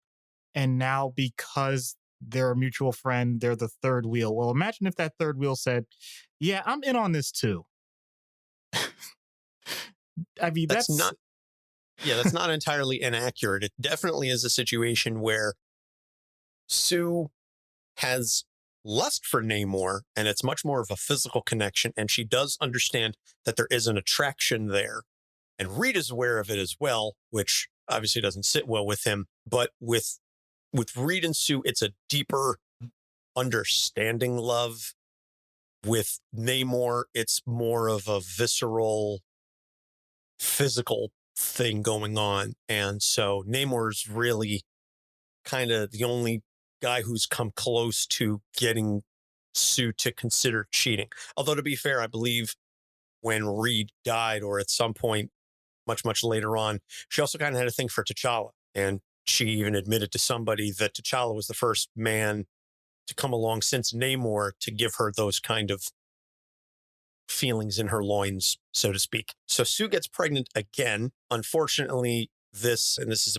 and now because they're a mutual friend, they're the third wheel. Well, imagine if that third wheel said, yeah, I'm in on this too. I mean, that's not entirely inaccurate. It definitely is a situation where Sue has lust for Namor, and it's much more of a physical connection, and she does understand that there is an attraction there. And Reed is aware of it as well, which obviously doesn't sit well with him. But with Reed and Sue, it's a deeper understanding love. With Namor, it's more of a visceral, physical thing going on. And so Namor's really kind of the only guy who's come close to getting Sue to consider cheating. Although, to be fair, I believe when Reed died, or at some point much, much later on, she also kind of had a thing for T'Challa. And she even admitted to somebody that T'Challa was the first man to come along since Namor to give her those kind of feelings in her loins, so to speak. So Sue gets pregnant again. Unfortunately, this is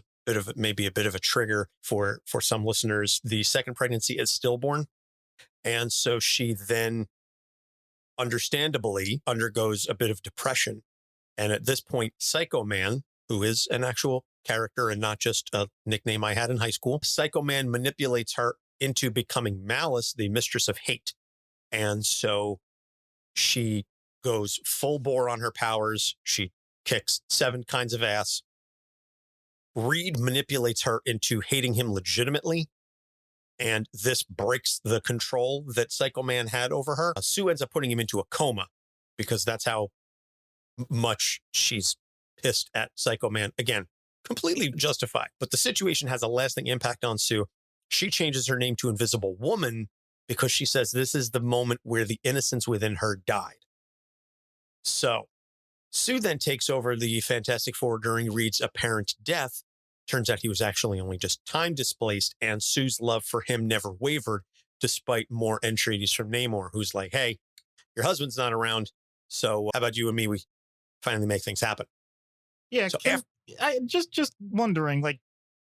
maybe a bit of a trigger for some listeners. The second pregnancy is stillborn. And so she then understandably undergoes a bit of depression. And at this point, Psycho Man, who is an actual character and not just a nickname I had in high school, Psycho Man manipulates her into becoming Malice, the mistress of hate. And so she goes full bore on her powers. She kicks 7 kinds of ass. Reed manipulates her into hating him legitimately. And this breaks the control that Psycho Man had over her. Sue ends up putting him into a coma because that's how much she's pissed at Psycho Man. Again, completely justified. But the situation has a lasting impact on Sue. She changes her name to Invisible Woman because she says this is the moment where the innocence within her died. So Sue then takes over the Fantastic Four during Reed's apparent death. Turns out he was actually only just time displaced, and Sue's love for him never wavered, despite more entreaties from Namor, who's like, hey, your husband's not around, so how about you and me, we finally make things happen. Yeah, so I just wondering, like,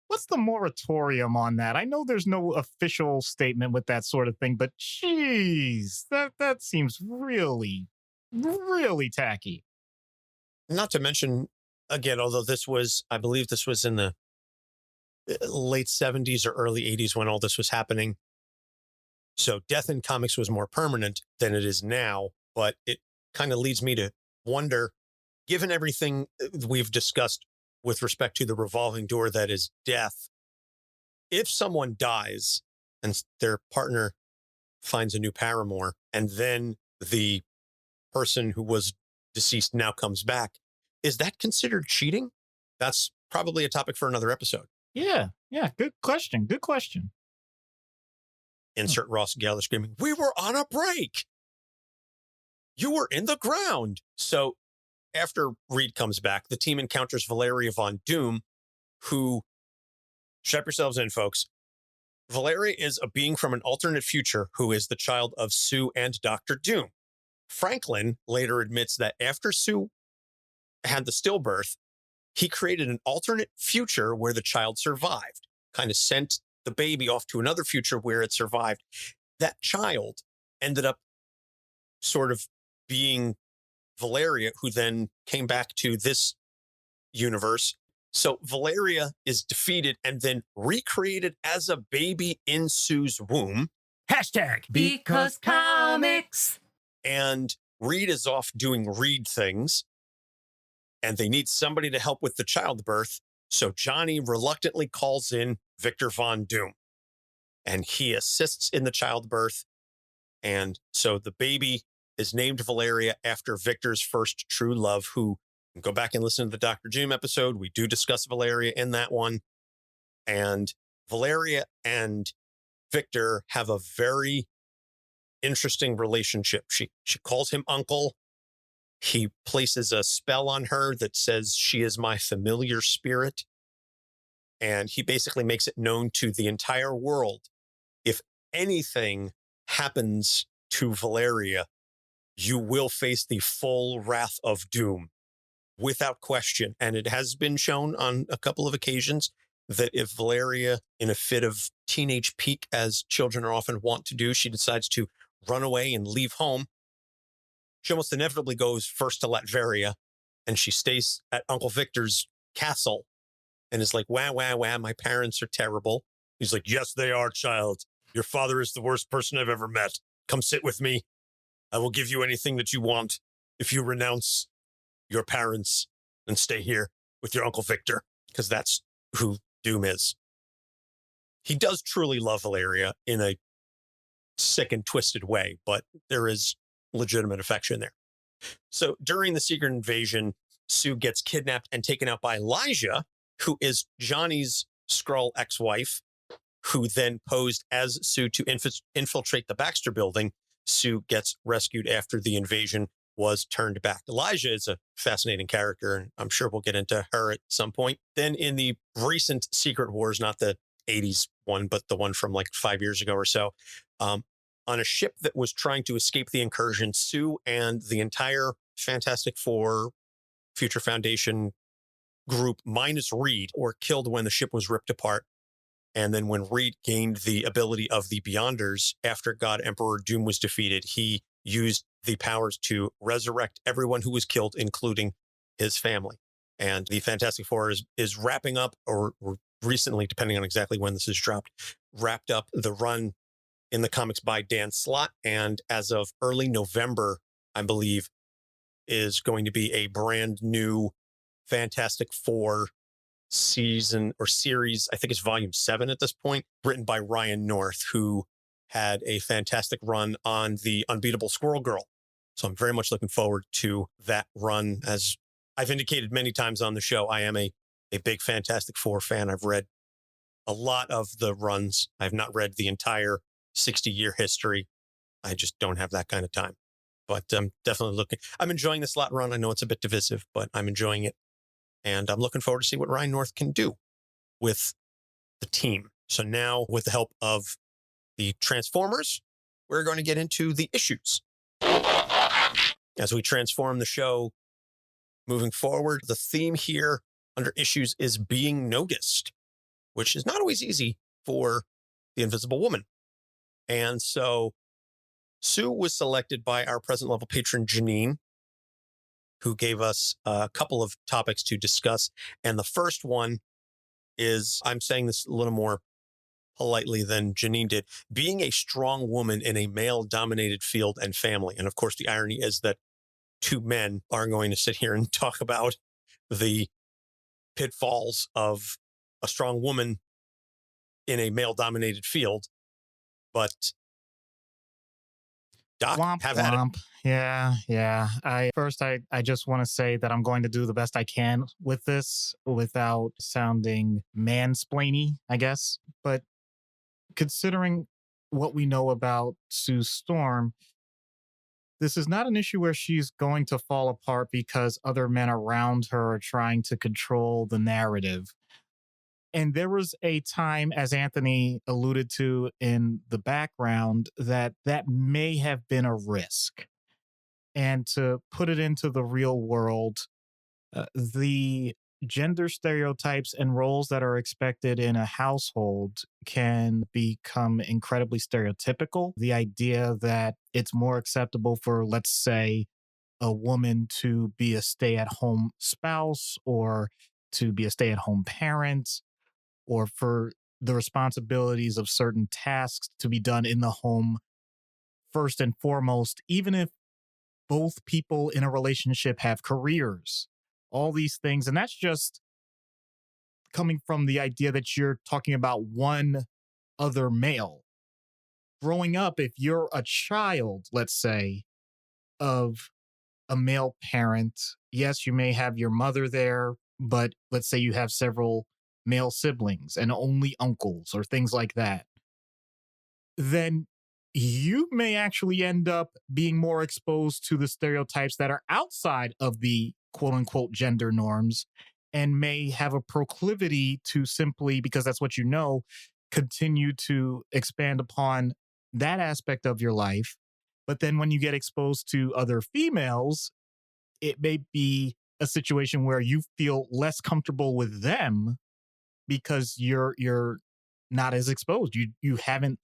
what's the moratorium on that? I know there's no official statement with that sort of thing, but geez, that seems really, really tacky. Not to mention, again, although I believe this was in the late 70s or early 80s when all this was happening. So death in comics was more permanent than it is now, but it kind of leads me to wonder, given everything we've discussed with respect to the revolving door that is death, if someone dies and their partner finds a new paramour, and then the person who was deceased now comes back, is that considered cheating? That's probably a topic for another episode. Yeah. Good question. Insert Ross Geller screaming, we were on a break. You were in the ground. So after Reed comes back, the team encounters Valeria Von Doom, who, strap yourselves in, folks. Valeria is a being from an alternate future who is the child of Sue and Dr. Doom. Franklin later admits that after Sue had the stillbirth, he created an alternate future where the child survived, kind of sent the baby off to another future where it survived. That child ended up sort of being Valeria, who then came back to this universe. So Valeria is defeated and then recreated as a baby in Sue's womb. Hashtag because comics. And Reed is off doing Reed things, and they need somebody to help with the childbirth. So Johnny reluctantly calls in Victor Von Doom, and he assists in the childbirth. And so the baby is named Valeria after Victor's first true love, who, go back and listen to the Dr. Doom episode. We do discuss Valeria in that one. And Valeria and Victor have a very interesting relationship. She calls him uncle. He places a spell on her that says she is my familiar spirit. And he basically makes it known to the entire world. If anything happens to Valeria, you will face the full wrath of doom without question. And it has been shown on a couple of occasions that if Valeria, in a fit of teenage pique, as children are often wont to do, she decides to run away and leave home, she almost inevitably goes first to Latveria, and she stays at Uncle Victor's castle and is like, wah, wah, wah, my parents are terrible. He's like, yes, they are, child. Your father is the worst person I've ever met. Come sit with me. I will give you anything that you want if you renounce your parents and stay here with your Uncle Victor, because that's who Doom is. He does truly love Valeria in a sick and twisted way, but there is legitimate affection there. So during the secret invasion, Sue gets kidnapped and taken out by Elijah, who is Johnny's Skrull ex-wife, who then posed as Sue to infiltrate the Baxter building. Sue gets rescued after the invasion was turned back. Elijah is a fascinating character, and I'm sure we'll get into her at some point. Then in the recent Secret Wars, not the 80s one, but the one from like 5 years ago or so, on a ship that was trying to escape the incursion, Sue and the entire Fantastic Four Future Foundation group, minus Reed, were killed when the ship was ripped apart. And then when Reed gained the ability of the Beyonders after God Emperor Doom was defeated, he used the powers to resurrect everyone who was killed, including his family. And the Fantastic Four is wrapping up, or recently, depending on exactly when this is dropped, wrapped up the run in the comics by Dan Slott. And as of early November, I believe, is going to be a brand new Fantastic Four season or series. I think it's volume 7 at this point, written by Ryan North, who had a fantastic run on the Unbeatable Squirrel Girl. So I'm very much looking forward to that run. As I've indicated many times on the show, I am a big Fantastic Four fan. I've read a lot of the runs. I've not read the entire 60-year history. I just don't have that kind of time. But I'm definitely I'm enjoying this Slott run. I know it's a bit divisive, but I'm enjoying it. And I'm looking forward to see what Ryan North can do with the team. So now, with the help of the Transformers, we're going to get into the issues. As we transform the show moving forward, the theme here under issues is being noticed, which is not always easy for the Invisible Woman. And so Sue was selected by our present level patron, Janine, who gave us a couple of topics to discuss. And the first one is, I'm saying this a little more politely than Janine did, being a strong woman in a male-dominated field and family. And of course, the irony is that two men are going to sit here and talk about the pitfalls of a strong woman in a male-dominated field. But Doc, have at it. Yeah. I just want to say that I'm going to do the best I can with this without sounding mansplainy, I guess. But considering what we know about Sue Storm, this is not an issue where she's going to fall apart because other men around her are trying to control the narrative. And there was a time, as Anthony alluded to in the background, that may have been a risk. And to put it into the real world, the gender stereotypes and roles that are expected in a household can become incredibly stereotypical. The idea that it's more acceptable for, let's say, a woman to be a stay-at-home spouse or to be a stay-at-home parent, or for the responsibilities of certain tasks to be done in the home first and foremost, even if both people in a relationship have careers, all these things. And that's just coming from the idea that you're talking about one other male. Growing up, if you're a child, let's say, of a male parent, yes, you may have your mother there, but let's say you have several male siblings and only uncles or things like that, then you may actually end up being more exposed to the stereotypes that are outside of the quote unquote gender norms and may have a proclivity to simply, because that's what you know, continue to expand upon that aspect of your life. But then when you get exposed to other females, it may be a situation where you feel less comfortable with them because you're not as exposed. You haven't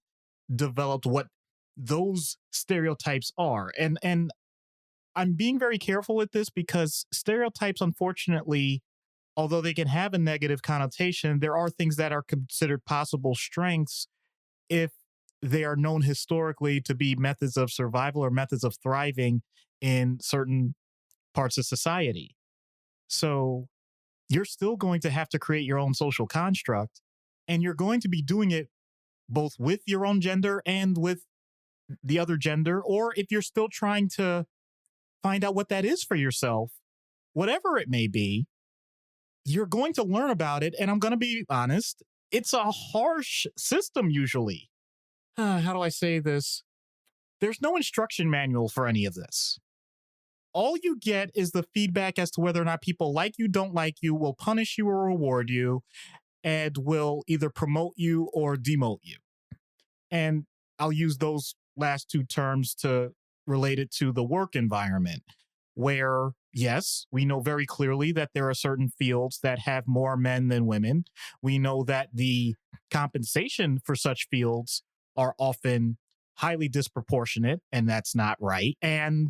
developed what those stereotypes are. And I'm being very careful with this because stereotypes, unfortunately, although they can have a negative connotation, there are things that are considered possible strengths if they are known historically to be methods of survival or methods of thriving in certain parts of society. So you're still going to have to create your own social construct, and you're going to be doing it both with your own gender and with the other gender, or if you're still trying to find out what that is for yourself, whatever it may be, you're going to learn about it. And I'm going to be honest, it's a harsh system usually. How do I say this? There's no instruction manual for any of this. All you get is the feedback as to whether or not people like you, don't like you, will punish you or reward you, and will either promote you or demote you. And I'll use those last two terms to relate it to the work environment, where, yes, we know very clearly that there are certain fields that have more men than women. We know that the compensation for such fields are often highly disproportionate, and that's not right. And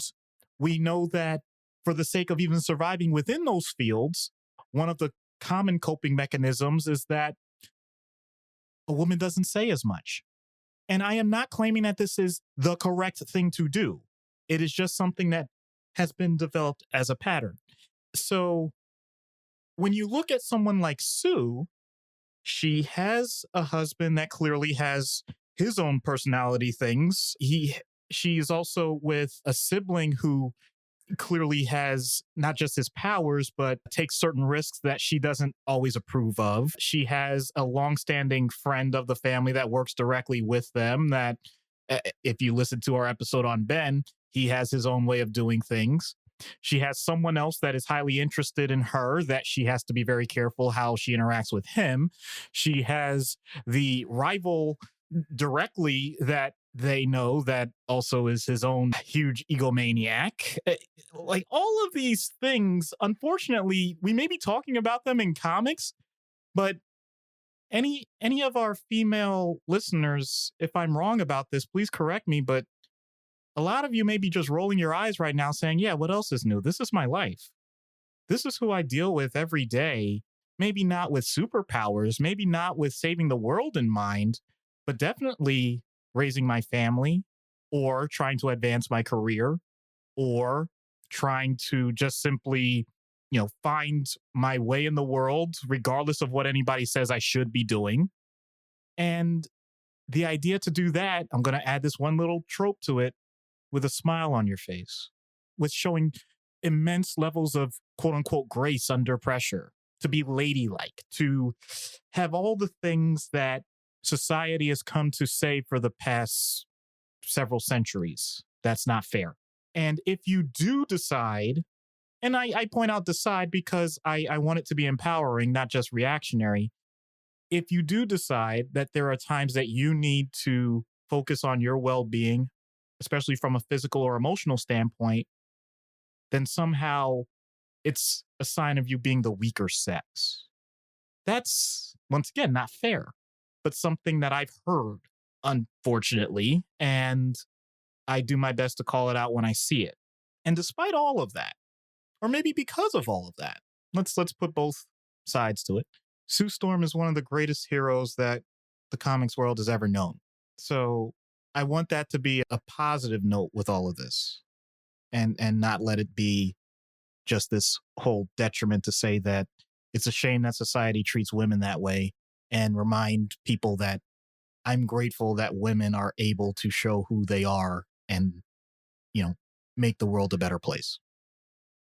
we know that for the sake of even surviving within those fields, one of the common coping mechanisms is that a woman doesn't say as much. And I am not claiming that this is the correct thing to do. It is just something that has been developed as a pattern. So when you look at someone like Sue, she has a husband that clearly has his own personality things. She is also with a sibling who clearly has not just his powers, but takes certain risks that she doesn't always approve of. She has a longstanding friend of the family that works directly with them that, if you listen to our episode on Ben, he has his own way of doing things. She has someone else that is highly interested in her that she has to be very careful how she interacts with him. She has the rival directly that they know that also is his own huge egomaniac. Like all of these things, unfortunately, we may be talking about them in comics, but any of our female listeners, if I'm wrong about this, please correct me, but a lot of you may be just rolling your eyes right now saying, yeah, what else is new? This is my life. This is who I deal with every day. Maybe not with superpowers, maybe not with saving the world in mind, but definitely raising my family or trying to advance my career or trying to just simply, find my way in the world, regardless of what anybody says I should be doing. And the idea to do that, I'm going to add this one little trope to it, with a smile on your face, with showing immense levels of quote unquote grace under pressure, to be ladylike, to have all the things that society has come to say for the past several centuries. That's not fair. And if you do decide, and I point out decide because I want it to be empowering, not just reactionary. If you do decide that there are times that you need to focus on your well-being, especially from a physical or emotional standpoint, then somehow it's a sign of you being the weaker sex. That's, once again, not fair, but something that I've heard, unfortunately, and I do my best to call it out when I see it. And despite all of that, or maybe because of all of that, let's put both sides to it. Sue Storm is one of the greatest heroes that the comics world has ever known. So I want that to be a positive note with all of this, and not let it be just this whole detriment to say that it's a shame that society treats women that way, and remind people that I'm grateful that women are able to show who they are and, make the world a better place.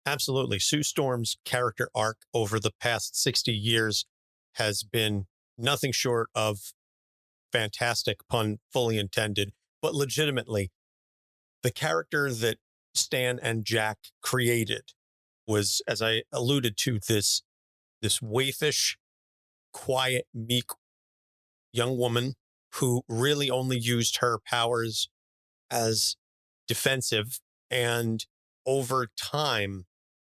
Absolutely. Sue Storm's character arc over the past 60 years has been nothing short of fantastic, pun fully intended, but legitimately, the character that Stan and Jack created was, as I alluded to, this waifish, quiet, meek young woman who really only used her powers as defensive. And over time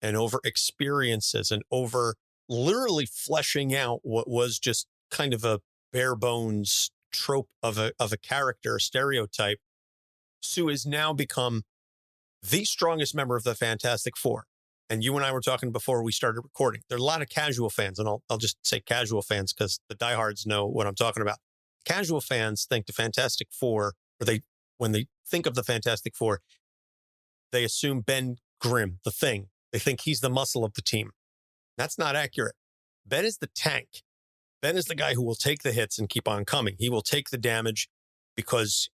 and over experiences and over literally fleshing out what was just kind of a bare bones trope of a character, a stereotype, Sue has now become the strongest member of the Fantastic Four. And you and I were talking before we started recording. There are a lot of casual fans, and I'll just say casual fans because the diehards know what I'm talking about. Casual fans think the Fantastic Four, or when they think of the Fantastic Four, they assume Ben Grimm, the Thing. They think he's the muscle of the team. That's not accurate. Ben is the tank. Ben is the guy who will take the hits and keep on coming. He will take the damage because,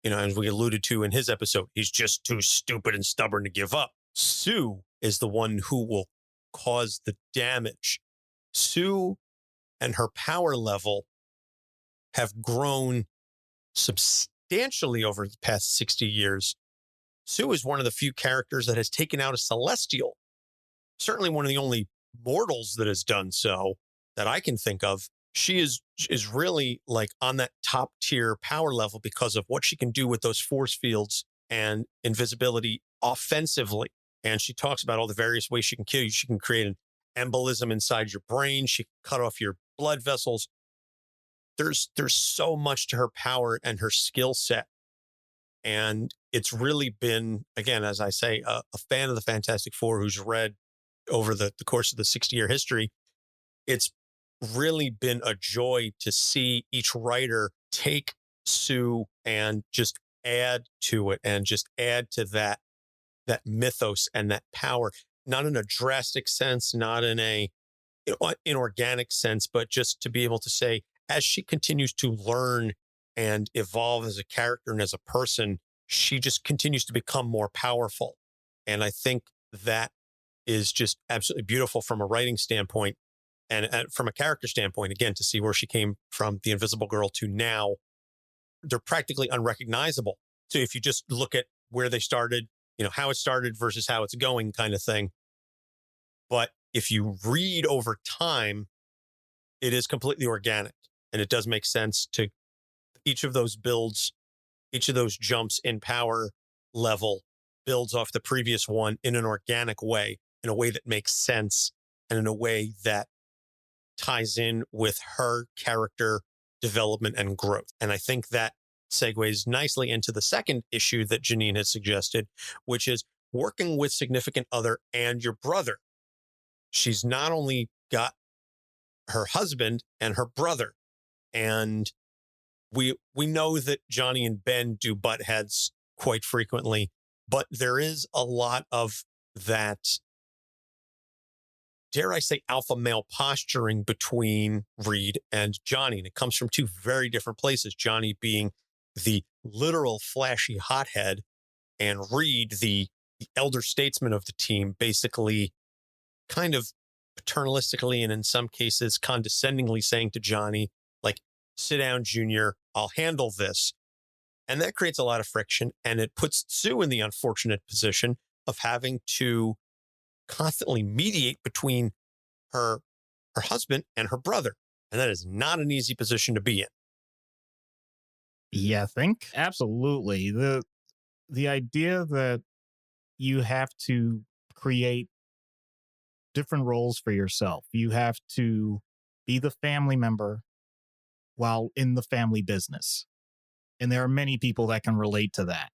as we alluded to in his episode, he's just too stupid and stubborn to give up. Sue is the one who will cause the damage. Sue and her power level have grown substantially over the past 60 years. Sue is one of the few characters that has taken out a Celestial. Certainly one of the only mortals that has done so that I can think of. She is really like on that top tier power level because of what she can do with those force fields and invisibility offensively. And she talks about all the various ways she can kill you. She can create an embolism inside your brain. She can cut off your blood vessels. There's so much to her power and her skill set. And it's really been, again, as I say, a fan of the Fantastic Four who's read over the course of the 60-year history. It's really been a joy to see each writer take Sue and just add to it and just add to that mythos and that power, not in a drastic sense, not in a inorganic sense, but just to be able to say, as she continues to learn and evolve as a character and as a person, she just continues to become more powerful. And I think that is just absolutely beautiful from a writing standpoint and from a character standpoint, again, to see where she came from the Invisible Girl to now. They're practically unrecognizable. So if you just look at where they started, how it started versus how it's going kind of thing. But if you read over time, it is completely organic. And it does make sense to each of those builds, each of those jumps in power level builds off the previous one in an organic way, in a way that makes sense and in a way that ties in with her character development and growth. And I think that segues nicely into the second issue that Janine has suggested, which is working with significant other and your brother. She's not only got her husband and her brother, and we know that Johnny and Ben do butt heads quite frequently, but there is a lot of that, dare I say, alpha male posturing between Reed and Johnny. And it comes from two very different places. Johnny being the literal flashy hothead, and Reed, the elder statesman of the team, basically kind of paternalistically and in some cases condescendingly saying to Johnny, like, sit down, Junior, I'll handle this. And that creates a lot of friction. And it puts Sue in the unfortunate position of having to constantly mediate between her husband and her brother. And that is not an easy position to be in. Yeah, I think absolutely. The idea that you have to create different roles for yourself. You have to be the family member while in the family business. And there are many people that can relate to that.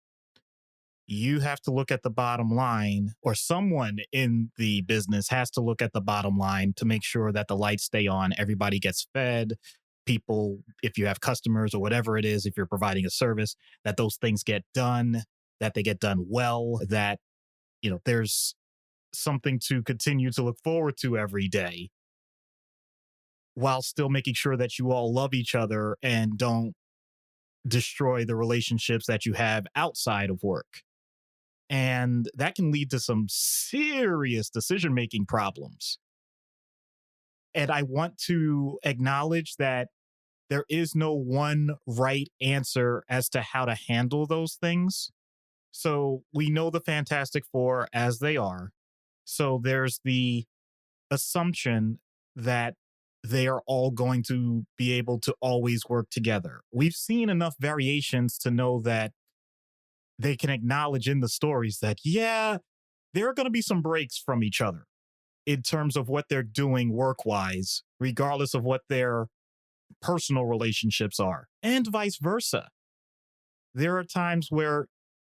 You have to look at the bottom line, or someone in the business has to look at the bottom line to make sure that the lights stay on, everybody gets fed, people, if you have customers or whatever it is, if you're providing a service, that those things get done, that they get done well, that, there's something to continue to look forward to every day, while still making sure that you all love each other and don't destroy the relationships that you have outside of work. And that can lead to some serious decision-making problems. And I want to acknowledge that there is no one right answer as to how to handle those things. So we know the Fantastic Four as they are. So there's the assumption that they are all going to be able to always work together. We've seen enough variations to know that they can acknowledge in the stories that, yeah, there are going to be some breaks from each other in terms of what they're doing work-wise, regardless of what their personal relationships are, and vice versa. There are times where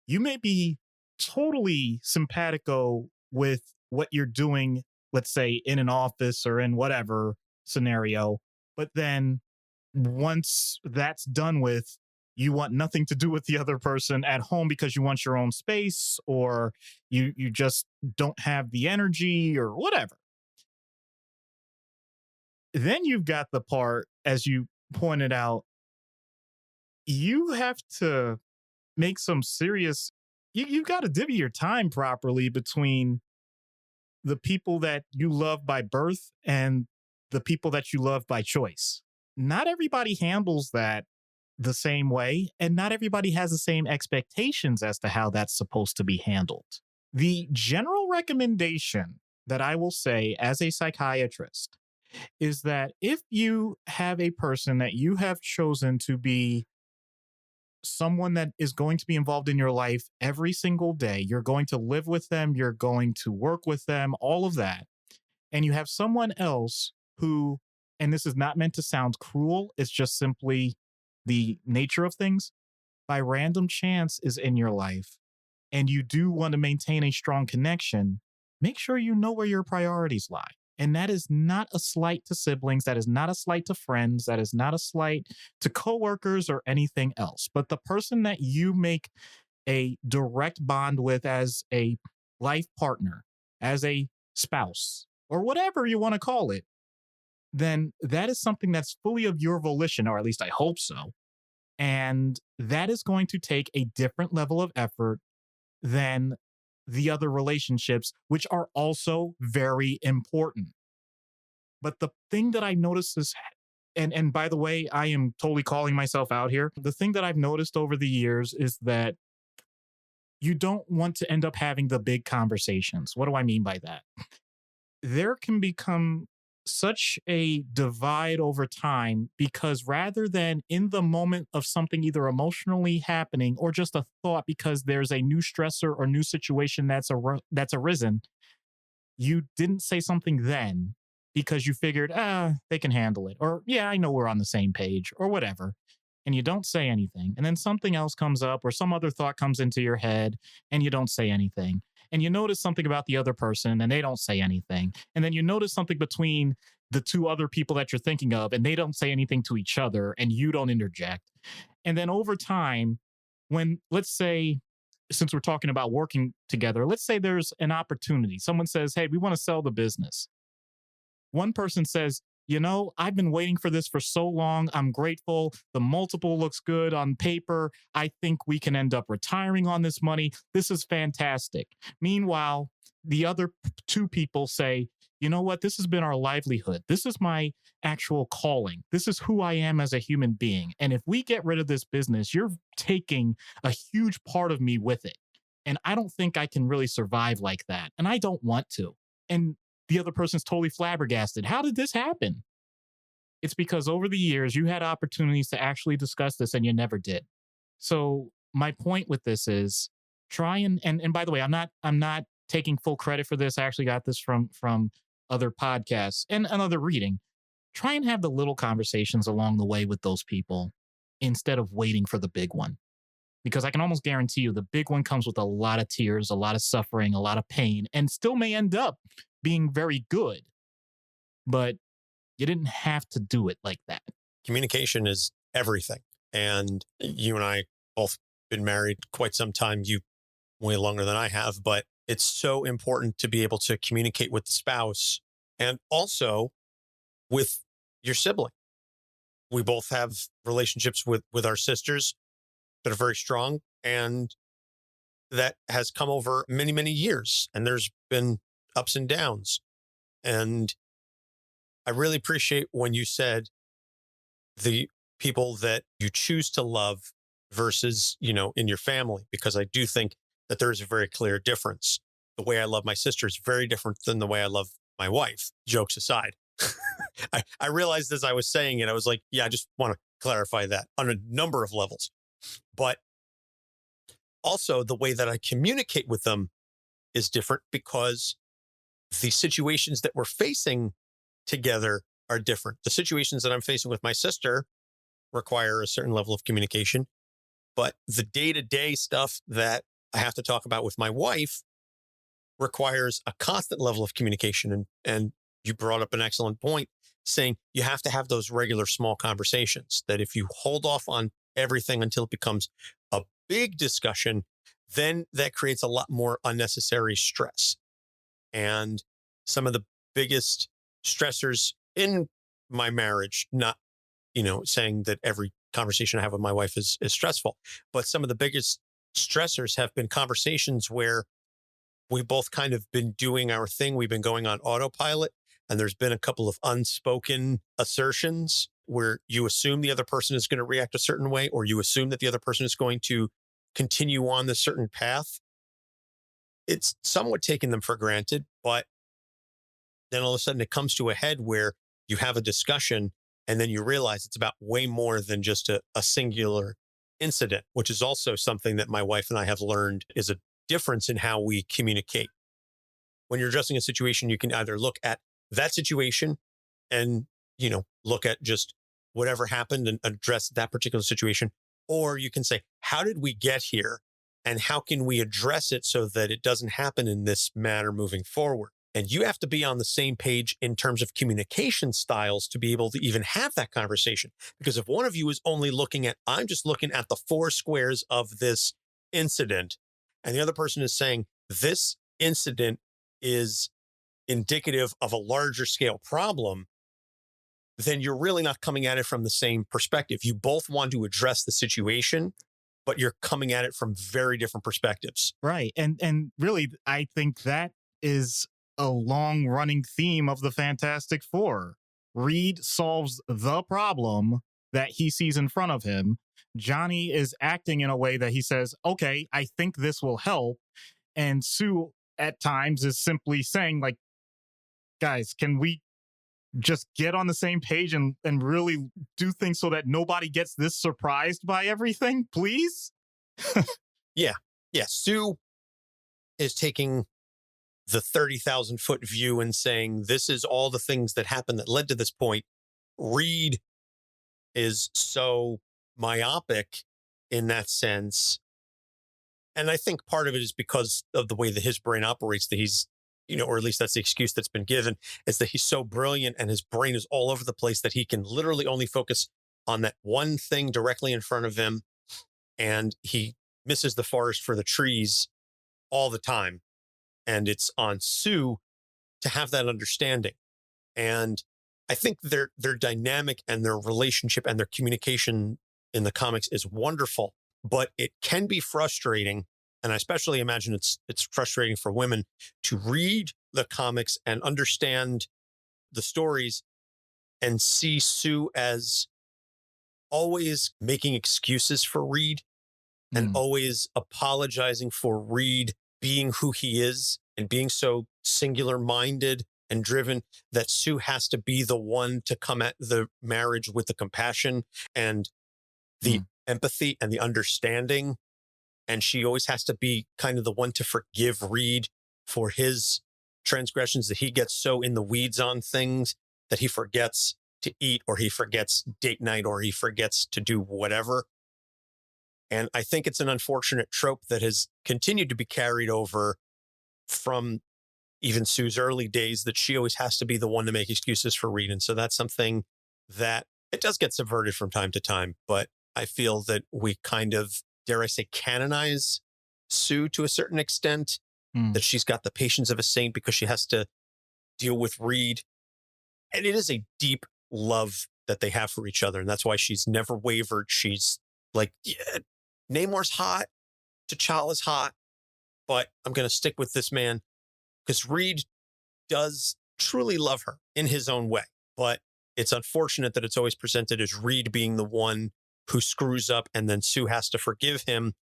you may be totally simpatico with what you're doing, let's say in an office or in whatever scenario, but then once that's done with, you want nothing to do with the other person at home because you want your own space, or you just don't have the energy or whatever. Then you've got the part, as you pointed out, you have to make some serious, you've got to divvy your time properly between the people that you love by birth and the people that you love by choice. Not everybody handles that the same way, and not everybody has the same expectations as to how that's supposed to be handled. The general recommendation that I will say as a psychiatrist is that if you have a person that you have chosen to be someone that is going to be involved in your life every single day, you're going to live with them, you're going to work with them, all of that, and you have someone else who, and this is not meant to sound cruel, it's just simply the nature of things, by random chance is in your life, and you do want to maintain a strong connection, make sure you know where your priorities lie. And that is not a slight to siblings. That is not a slight to friends. That is not a slight to coworkers or anything else. But the person that you make a direct bond with as a life partner, as a spouse, or whatever you want to call it, then that is something that's fully of your volition, or at least I hope so. And that is going to take a different level of effort than the other relationships, which are also very important. But the thing that I noticed is, and by the way, I am totally calling myself out here. The thing that I've noticed over the years is that you don't want to end up having the big conversations. What do I mean by that? There can become such a divide over time because rather than in the moment of something either emotionally happening or just a thought because there's a new stressor or new situation that's arisen, you didn't say something then because you figured, they can handle it. Or, yeah, I know we're on the same page or whatever. And you don't say anything. And then something else comes up or some other thought comes into your head and you don't say anything. And you notice something about the other person and they don't say anything. And then you notice something between the two other people that you're thinking of and they don't say anything to each other and you don't interject. And then over time, when, let's say, since we're talking about working together, let's say there's an opportunity. Someone says, hey, we want to sell the business. One person says, I've been waiting for this for so long. I'm grateful. The multiple looks good on paper. I think we can end up retiring on this money. This is fantastic. Meanwhile, the other two people say, you know what? This has been our livelihood. This is my actual calling. This is who I am as a human being. And if we get rid of this business, you're taking a huge part of me with it. And I don't think I can really survive like that. And I don't want to. And the other person's totally flabbergasted. How did this happen? It's because over the years, you had opportunities to actually discuss this and you never did. So my point with this is try and by the way, I'm not taking full credit for this. I actually got this from other podcasts and another reading. Try and have the little conversations along the way with those people instead of waiting for the big one. Because I can almost guarantee you the big one comes with a lot of tears, a lot of suffering, a lot of pain, and still may end up being very good. But you didn't have to do it like that. communication is everything. And you and I both been married quite some time. You way longer than I have, but it's so important to be able to communicate with the spouse and also with your sibling. We both have relationships with our sisters that are very strong, and that has come over many, many years. And there's been ups and downs. And I really appreciate when you said the people that you choose to love versus, in your family, because I do think that there is a very clear difference. The way I love my sister is very different than the way I love my wife, jokes aside. I realized as I was saying it, I was like, yeah, I just want to clarify that on a number of levels. But also the way that I communicate with them is different because the situations that we're facing together are different. The situations that I'm facing with my sister require a certain level of communication, but the day-to-day stuff that I have to talk about with my wife requires a constant level of communication. And you brought up an excellent point saying you have to have those regular small conversations, that if you hold off on everything until it becomes a big discussion, then that creates a lot more unnecessary stress. And some of the biggest stressors in my marriage, not, saying that every conversation I have with my wife is stressful, but some of the biggest stressors have been conversations where we both kind of been doing our thing. We've been going on autopilot, and there's been a couple of unspoken assertions where you assume the other person is going to react a certain way, or you assume that the other person is going to continue on this certain path. It's somewhat taking them for granted, but then all of a sudden it comes to a head where you have a discussion and then you realize it's about way more than just a singular incident, which is also something that my wife and I have learned is a difference in how we communicate. When you're addressing a situation, you can either look at that situation and, look at just whatever happened and address that particular situation. Or you can say, how did we get here? And how can we address it so that it doesn't happen in this manner moving forward? And you have to be on the same page in terms of communication styles to be able to even have that conversation. Because if one of you is only I'm just looking at the four squares of this incident, and the other person is saying this incident is indicative of a larger scale problem, then you're really not coming at it from the same perspective. You both want to address the situation, but you're coming at it from very different perspectives. Right. And really, I think that is a long running theme of the Fantastic Four. Reed solves the problem that he sees in front of him. Johnny is acting in a way that he says, okay, I think this will help. And Sue at times is simply saying, like, guys, can we just get on the same page and really do things so that nobody gets this surprised by everything, please? Yeah. Sue is taking the 30,000 foot view and saying, this is all the things that happened that led to this point. Reed is so myopic in that sense. And I think part of it is because of the way that his brain operates, that he's, or at least that's the excuse that's been given, is that he's so brilliant and his brain is all over the place that he can literally only focus on that one thing directly in front of him. And he misses the forest for the trees all the time. And it's on Sue to have that understanding. And I think their dynamic and their relationship and their communication in the comics is wonderful, but it can be frustrating. And I especially imagine it's frustrating for women to read the comics and understand the stories and see Sue as always making excuses for Reed and always apologizing for Reed being who he is and being so singular minded and driven that Sue has to be the one to come at the marriage with the compassion and the empathy and the understanding. And she always has to be kind of the one to forgive Reed for his transgressions, that he gets so in the weeds on things that he forgets to eat, or he forgets date night, or he forgets to do whatever. And I think it's an unfortunate trope that has continued to be carried over from even Sue's early days, that she always has to be the one to make excuses for Reed. And so that's something that It does get subverted from time to time, but I feel that we kind of, dare I say, canonize Sue to a certain extent, that she's got the patience of a saint because she has to deal with Reed. And it is a deep love that they have for each other. And that's why she's never wavered. She's like, yeah, Namor's hot, T'Challa's hot, but I'm going to stick with this man because Reed does truly love her in his own way. But it's unfortunate that it's always presented as Reed being the one who screws up and then Sue has to forgive him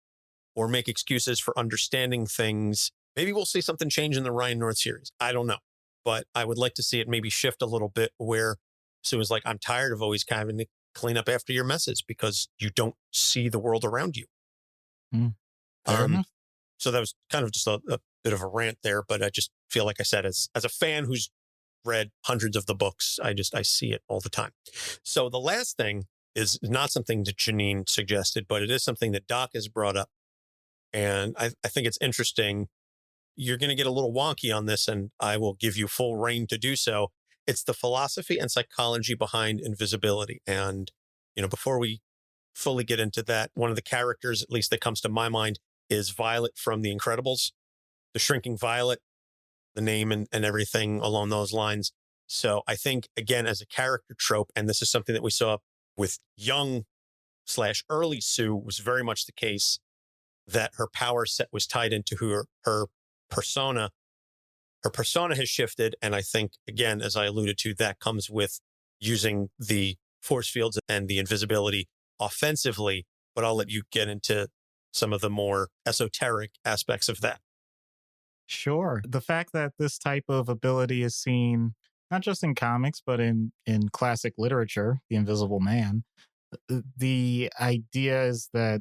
or make excuses for understanding things. Maybe we'll see something change in the Ryan North series. I don't know. But I would like to see it maybe shift a little bit where Sue is like, I'm tired of always having to clean up after your messes because you don't see the world around you. Fair enough. So that was kind of just a bit of a rant there, but I just feel like I said, as a fan who's read hundreds of the books, I see it all the time. So the last thing is not something that Janine suggested, but it is something that Doc has brought up. And I think it's interesting. You're going to get a little wonky on this, and I will give you full reign to do so. It's the philosophy and psychology behind invisibility. And, before we fully get into that, one of the characters, at least that comes to my mind, is Violet from The Incredibles, the shrinking Violet, the name and everything along those lines. So I think, again, as a character trope, and this is something that we saw with young/early Sue, was very much the case, that her power set was tied into her persona. Her persona has shifted. And I think, again, as I alluded to, that comes with using the force fields and the invisibility offensively. But I'll let you get into some of the more esoteric aspects of that. Sure. The fact that this type of ability is seen not just in comics, but in classic literature, The Invisible Man, the idea is that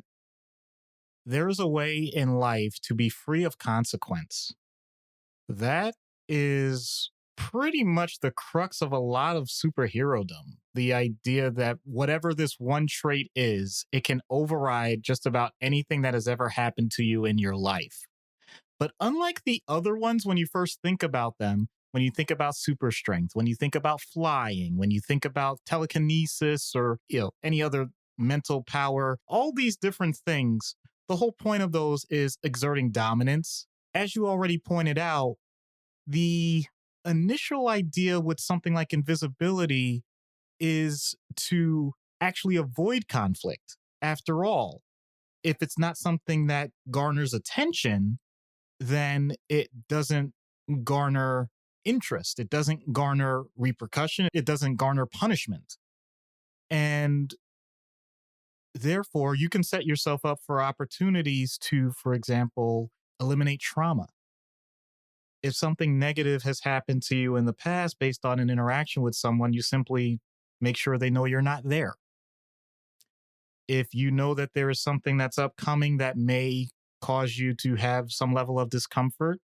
there is a way in life to be free of consequence. That is pretty much the crux of a lot of superherodom. The idea that whatever this one trait is, it can override just about anything that has ever happened to you in your life. But unlike the other ones, when you first think about them, when you think about super strength, when you think about flying, when you think about telekinesis or any other mental power, all these different things, the whole point of those is exerting dominance. As you already pointed out, the initial idea with something like invisibility is to actually avoid conflict. After all, if it's not something that garners attention, then it doesn't garner interest. It doesn't garner repercussion. It doesn't garner punishment. And therefore, you can set yourself up for opportunities to, for example, eliminate trauma. If something negative has happened to you in the past based on an interaction with someone, you simply make sure they know you're not there. If you know that there is something that's upcoming that may cause you to have some level of discomfort,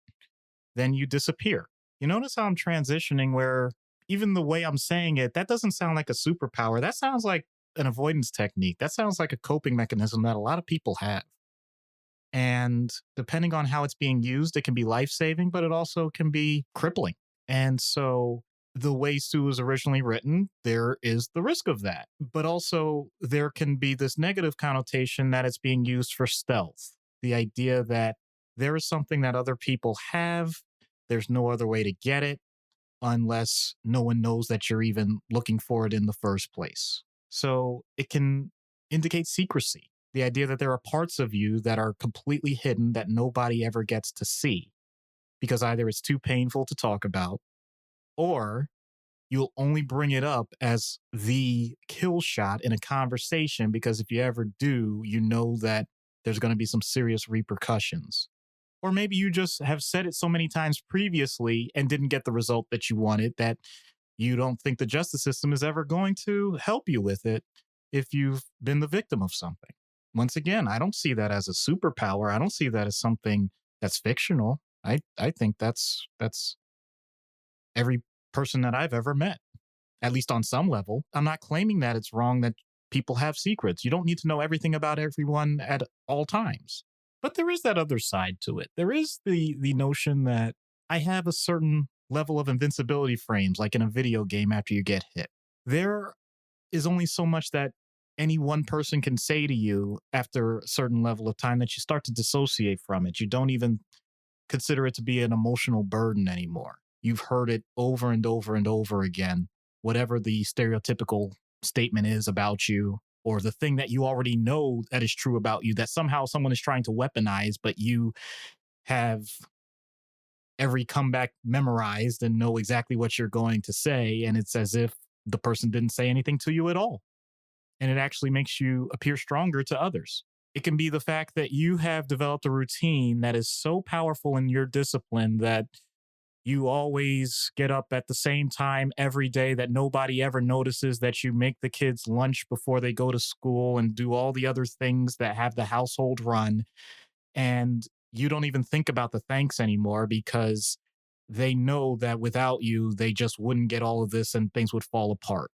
then you disappear. You notice how I'm transitioning where even the way I'm saying it, that doesn't sound like a superpower. That sounds like an avoidance technique. That sounds like a coping mechanism that a lot of people have. And depending on how it's being used, it can be life-saving, but it also can be crippling. And so the way Sue was originally written, there is the risk of that. But also there can be this negative connotation that it's being used for stealth. The idea that there is something that other people have, there's no other way to get it unless no one knows that you're even looking for it in the first place. So it can indicate secrecy. The idea that there are parts of you that are completely hidden that nobody ever gets to see because either it's too painful to talk about or you'll only bring it up as the kill shot in a conversation because if you ever do, you know that there's going to be some serious repercussions. Or maybe you just have said it so many times previously and didn't get the result that you wanted that you don't think the justice system is ever going to help you with it if you've been the victim of something. Once again, I don't see that as a superpower. I don't see that as something that's fictional. I think that's every person that I've ever met, at least on some level. I'm not claiming that it's wrong that people have secrets. You don't need to know everything about everyone at all times. But there is that other side to it. There is the notion that I have a certain level of invincibility frames, like in a video game after you get hit. There is only so much that any one person can say to you after a certain level of time that you start to dissociate from it. You don't even consider it to be an emotional burden anymore. You've heard it over and over and over again, whatever the stereotypical statement is about you, or the thing that you already know that is true about you that somehow someone is trying to weaponize, but you have every comeback memorized and know exactly what you're going to say. And it's as if the person didn't say anything to you at all. And it actually makes you appear stronger to others. It can be the fact that you have developed a routine that is so powerful in your discipline that you always get up at the same time every day, that nobody ever notices, that you make the kids lunch before they go to school and do all the other things that have the household run. And you don't even think about the thanks anymore because they know that without you, they just wouldn't get all of this and things would fall apart.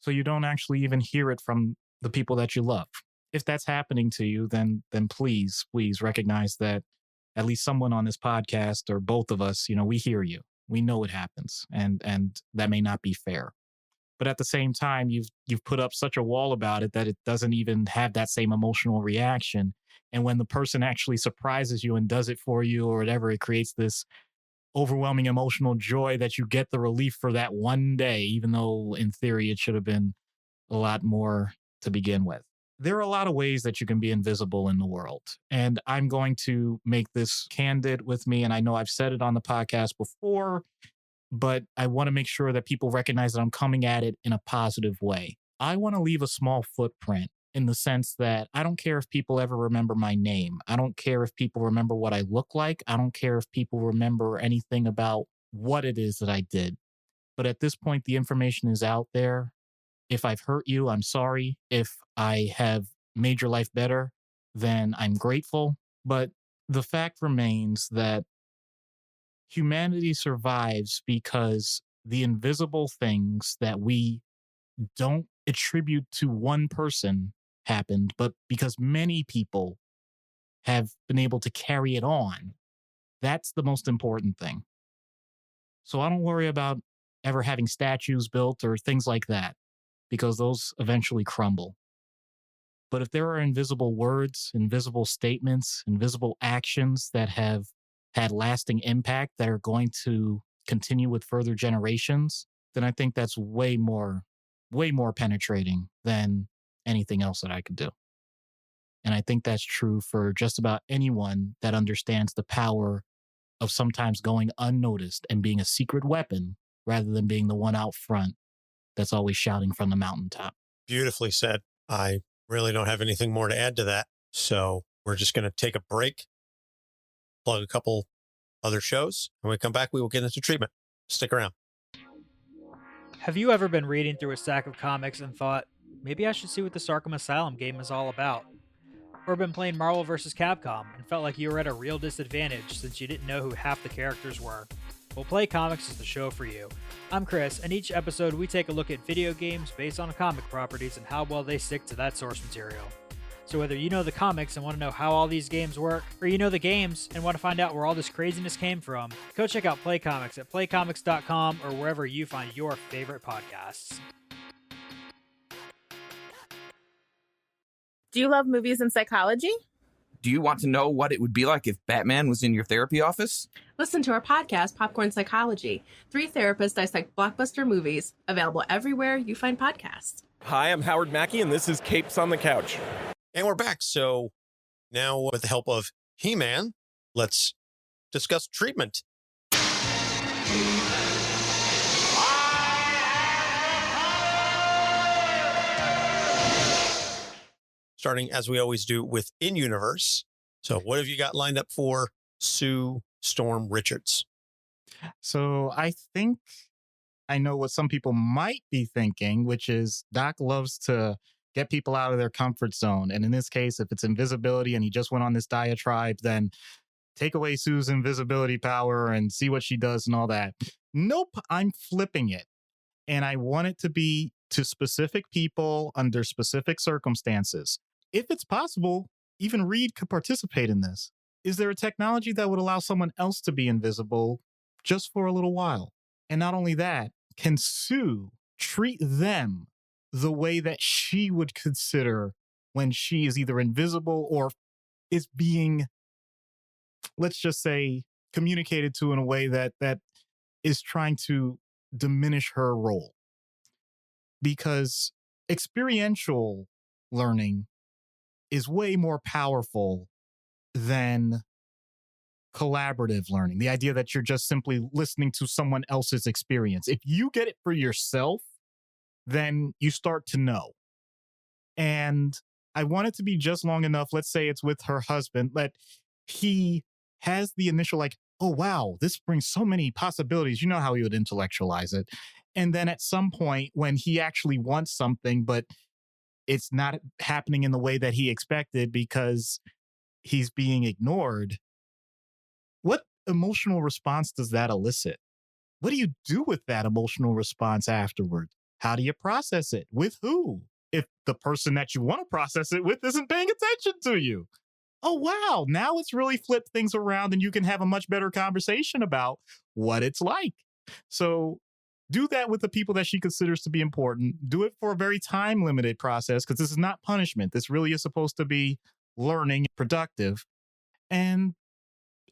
So you don't actually even hear it from the people that you love. If that's happening to you, then please recognize that at least someone on this podcast, or both of us, we hear you. We know it happens, and that may not be fair. But at the same time, you've put up such a wall about it that it doesn't even have that same emotional reaction. And when the person actually surprises you and does it for you or whatever, it creates this overwhelming emotional joy that you get the relief for that one day, even though in theory it should have been a lot more to begin with. There are a lot of ways that you can be invisible in the world. And I'm going to make this candid with me. And I know I've said it on the podcast before, but I want to make sure that people recognize that I'm coming at it in a positive way. I want to leave a small footprint in the sense that I don't care if people ever remember my name. I don't care if people remember what I look like. I don't care if people remember anything about what it is that I did. But at this point, the information is out there. If I've hurt you, I'm sorry. If I have made your life better, then I'm grateful. But the fact remains that humanity survives because the invisible things that we don't attribute to one person happened, but because many people have been able to carry it on. That's the most important thing. So I don't worry about ever having statues built or things like that, because those eventually crumble. But if there are invisible words, invisible statements, invisible actions that have had lasting impact that are going to continue with further generations, then I think that's way more penetrating than anything else that I could do. And I think that's true for just about anyone that understands the power of sometimes going unnoticed and being a secret weapon rather than being the one out front that's always shouting from the mountaintop. Beautifully said. I really don't have anything more to add to that. So we're just going to take a break, plug a couple other shows. When we come back, we will get into treatment. Stick around. Have you ever been reading through a stack of comics and thought, maybe I should see what this Arkham Asylum game is all about? Or been playing Marvel vs. Capcom and felt like you were at a real disadvantage since you didn't know who half the characters were? Well, Play Comics is the show for you. I'm Chris, and each episode we take a look at video games based on comic properties and how well they stick to that source material. So whether you know the comics and want to know how all these games work, or you know the games and want to find out where all this craziness came from, go check out Play Comics at playcomics.com or wherever you find your favorite podcasts. Do you love movies and psychology? Do you want to know what it would be like if Batman was in your therapy office? Listen to our podcast, Popcorn Psychology. 3 therapists dissect blockbuster movies, available everywhere you find podcasts. Hi, I'm Howard Mackey, and this is Capes on the Couch. And we're back. So now with the help of He-Man, let's discuss treatment. Starting, as we always do, with In-Universe. So what have you got lined up for Sue Storm Richards? So I think I know what some people might be thinking, which is Doc loves to get people out of their comfort zone. And in this case, if it's invisibility and he just went on this diatribe, then take away Sue's invisibility power and see what she does and all that. Nope, I'm flipping it. And I want it to be to specific people under specific circumstances. If it's possible, even Reed could participate in this. Is there a technology that would allow someone else to be invisible just for a little while? And not only that, can Sue treat them the way that she would consider when she is either invisible or is being, let's just say, communicated to in a way that is trying to diminish her role. Because experiential learning is way more powerful than collaborative learning. The idea that you're just simply listening to someone else's experience. If you get it for yourself, then you start to know. And I want it to be just long enough. Let's say it's with her husband, that he has the initial, like, oh, wow, this brings so many possibilities. You know how he would intellectualize it. And then at some point when he actually wants something, but it's not happening in the way that he expected because he's being ignored, what emotional response does that elicit? What do you do with that emotional response afterward? How do you process it? With who? If the person that you want to process it with isn't paying attention to you. Oh, wow. Now it's really flipped things around and you can have a much better conversation about what it's like. So do that with the people that she considers to be important. Do it for a very time limited process, because this is not punishment. This really is supposed to be learning, productive, and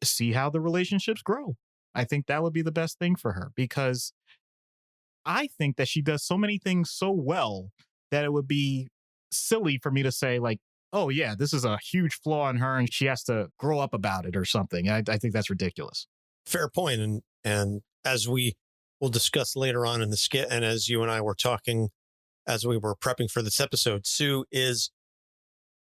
see how the relationships grow. I think that would be the best thing for her, because I think that she does so many things so well that it would be silly for me to say, like, oh, yeah, this is a huge flaw in her and she has to grow up about it or something. I think that's ridiculous. Fair point. And as we will discuss later on in the skit, and as you and I were talking as we were prepping for this episode, Sue is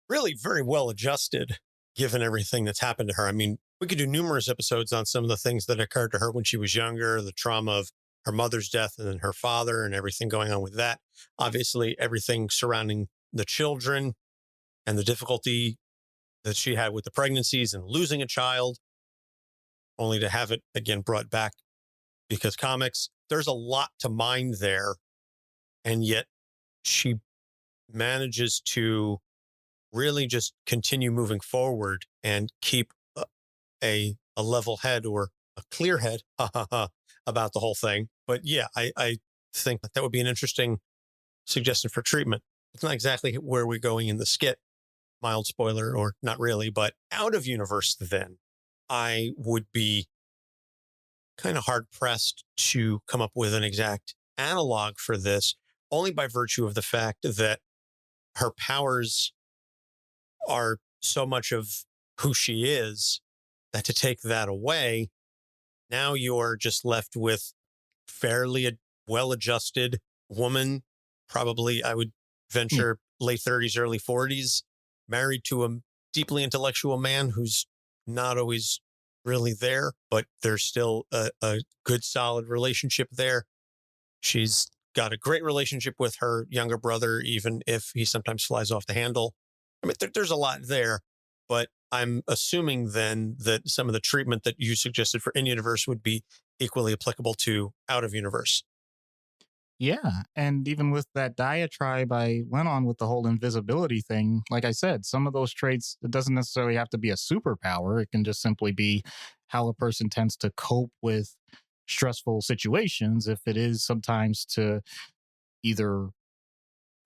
really very well adjusted given everything that's happened to her. I mean, we could do numerous episodes on some of the things that occurred to her when she was younger, the trauma of her mother's death and then her father and everything going on with that. Obviously, everything surrounding the children and the difficulty that she had with the pregnancies and losing a child, only to have it again brought back because comics. There's a lot to mine there. And yet she manages to really just continue moving forward and keep a level head, or a clear head about the whole thing. But yeah, I think that would be an interesting suggestion for treatment. It's not exactly where we're going in the skit, mild spoiler, or not really, but out of universe, then I would be kind of hard pressed to come up with an exact analog for this, only by virtue of the fact that her powers are so much of who she is, that to take that away, now you're just left with fairly well-adjusted woman, probably I would venture late 30s, early 40s, married to a deeply intellectual man who's not always really there, but there's still a good, solid relationship there. She's got a great relationship with her younger brother, even if he sometimes flies off the handle. I mean, there's a lot there, but I'm assuming then that some of the treatment that you suggested for in-universe would be equally applicable to out-of-universe. Yeah. And even with that diatribe I went on with the whole invisibility thing, like I said, some of those traits, it doesn't necessarily have to be a superpower. It can just simply be how a person tends to cope with stressful situations. If it is sometimes to either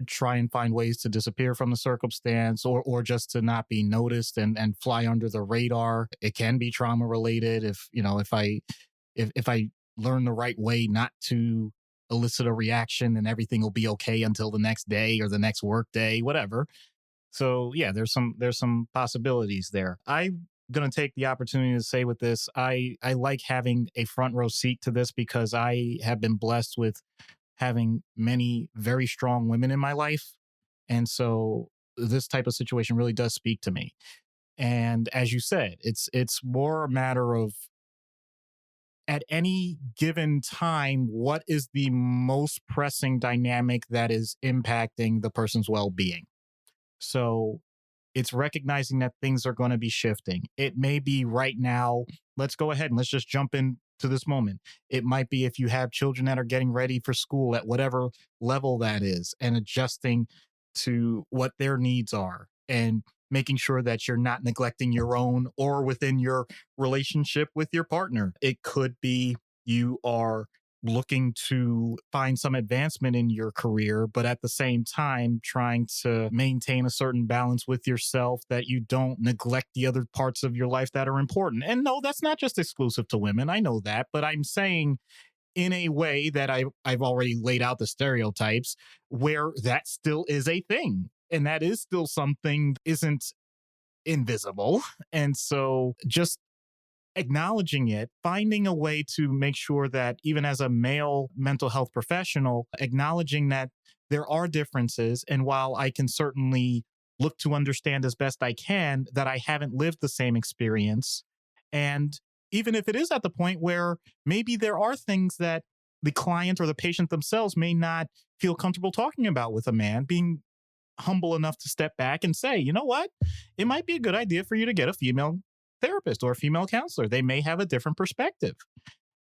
try and find ways to disappear from the circumstance, or just to not be noticed and fly under the radar. It can be trauma related. If I learn the right way not to elicit a reaction, then everything will be okay until the next day or the next work day, whatever. So yeah, there's some possibilities there. I'm going to take the opportunity to say with this, I like having a front row seat to this, because I have been blessed with having many very strong women in my life. And so this type of situation really does speak to me. And as you said, it's more a matter of, at any given time, what is the most pressing dynamic that is impacting the person's well-being? So it's recognizing that things are going to be shifting. It may be right now, let's go ahead and let's just jump into this moment. It might be if you have children that are getting ready for school at whatever level that is, and adjusting to what their needs are, and making sure that you're not neglecting your own or within your relationship with your partner. It could be you are looking to find some advancement in your career, but at the same time trying to maintain a certain balance with yourself that you don't neglect the other parts of your life that are important. And no, that's not just exclusive to women. I know that, but I'm saying in a way that I've already laid out the stereotypes where that still is a thing. And that is still something that isn't invisible. And so just acknowledging it, finding a way to make sure that even as a male mental health professional, acknowledging that there are differences. And while I can certainly look to understand as best I can that I haven't lived the same experience. And even if it is at the point where maybe there are things that the client or the patient themselves may not feel comfortable talking about with a man, being humble enough to step back and say, you know what, it might be a good idea for you to get a female therapist or a female counselor. They may have a different perspective,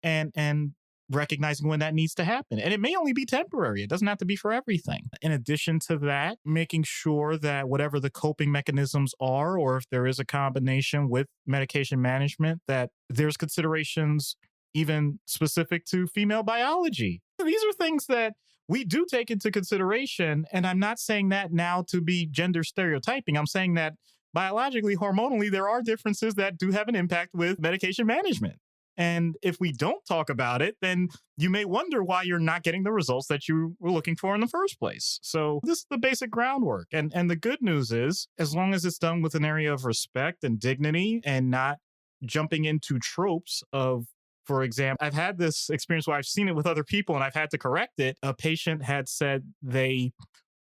and recognizing when that needs to happen. And it may only be temporary. It doesn't have to be for everything. In addition to that, making sure that whatever the coping mechanisms are, or if there is a combination with medication management, that there's considerations even specific to female biology. These are things that we do take into consideration. And I'm not saying that now to be gender stereotyping. I'm saying that biologically, hormonally, there are differences that do have an impact with medication management. And if we don't talk about it, then you may wonder why you're not getting the results that you were looking for in the first place. So this is the basic groundwork. And the good news is, as long as it's done with an area of respect and dignity and not jumping into tropes of, for example, I've had this experience where I've seen it with other people and I've had to correct it. A patient had said they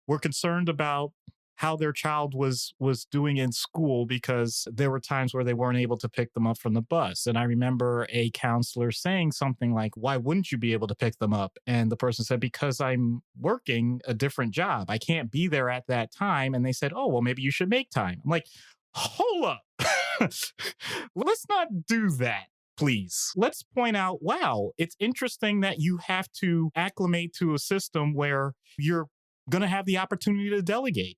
were concerned about how their child was doing in school because there were times where they weren't able to pick them up from the bus. And I remember a counselor saying something like, why wouldn't you be able to pick them up? And the person said, because I'm working a different job. I can't be there at that time. And they said, oh, well, maybe you should make time. I'm like, hold up. Let's not do that. Please. Let's point out, wow, it's interesting that you have to acclimate to a system where you're going to have the opportunity to delegate.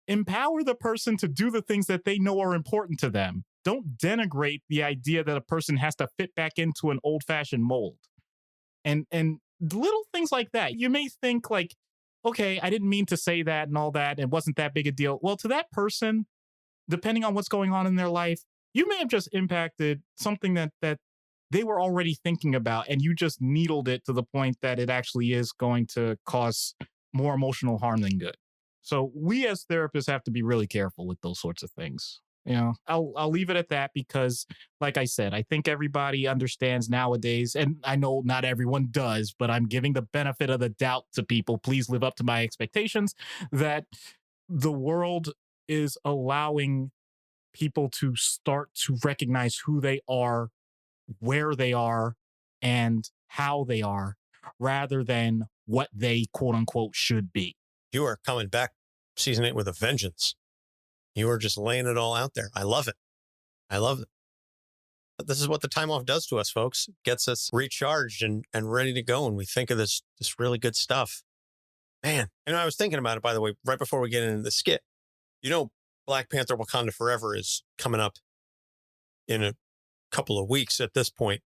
Empower the person to do the things that they know are important to them. Don't denigrate the idea that a person has to fit back into an old-fashioned mold. And little things like that. You may think like, okay, I didn't mean to say that and all that. It wasn't that big a deal. Well, to that person, depending on what's going on in their life, you may have just impacted something that they were already thinking about, and you just needled it to the point that it actually is going to cause more emotional harm than good. So we as therapists have to be really careful with those sorts of things. You know, I'll leave it at that because, like I said, I think everybody understands nowadays, and I know not everyone does, but I'm giving the benefit of the doubt to people. Please live up to my expectations that the world is allowing people to start to recognize who they are, where they are, and how they are, rather than what they quote unquote should be. You are coming back season 8 with a vengeance. You are just laying it all out there. I love it. I love it. But this is what the time off does to us, folks. It gets us recharged and ready to go. And we think of this really good stuff. Man, and I was thinking about it, by the way, right before we get into the skit. You know, Black Panther Wakanda Forever is coming up in a couple of weeks at this point.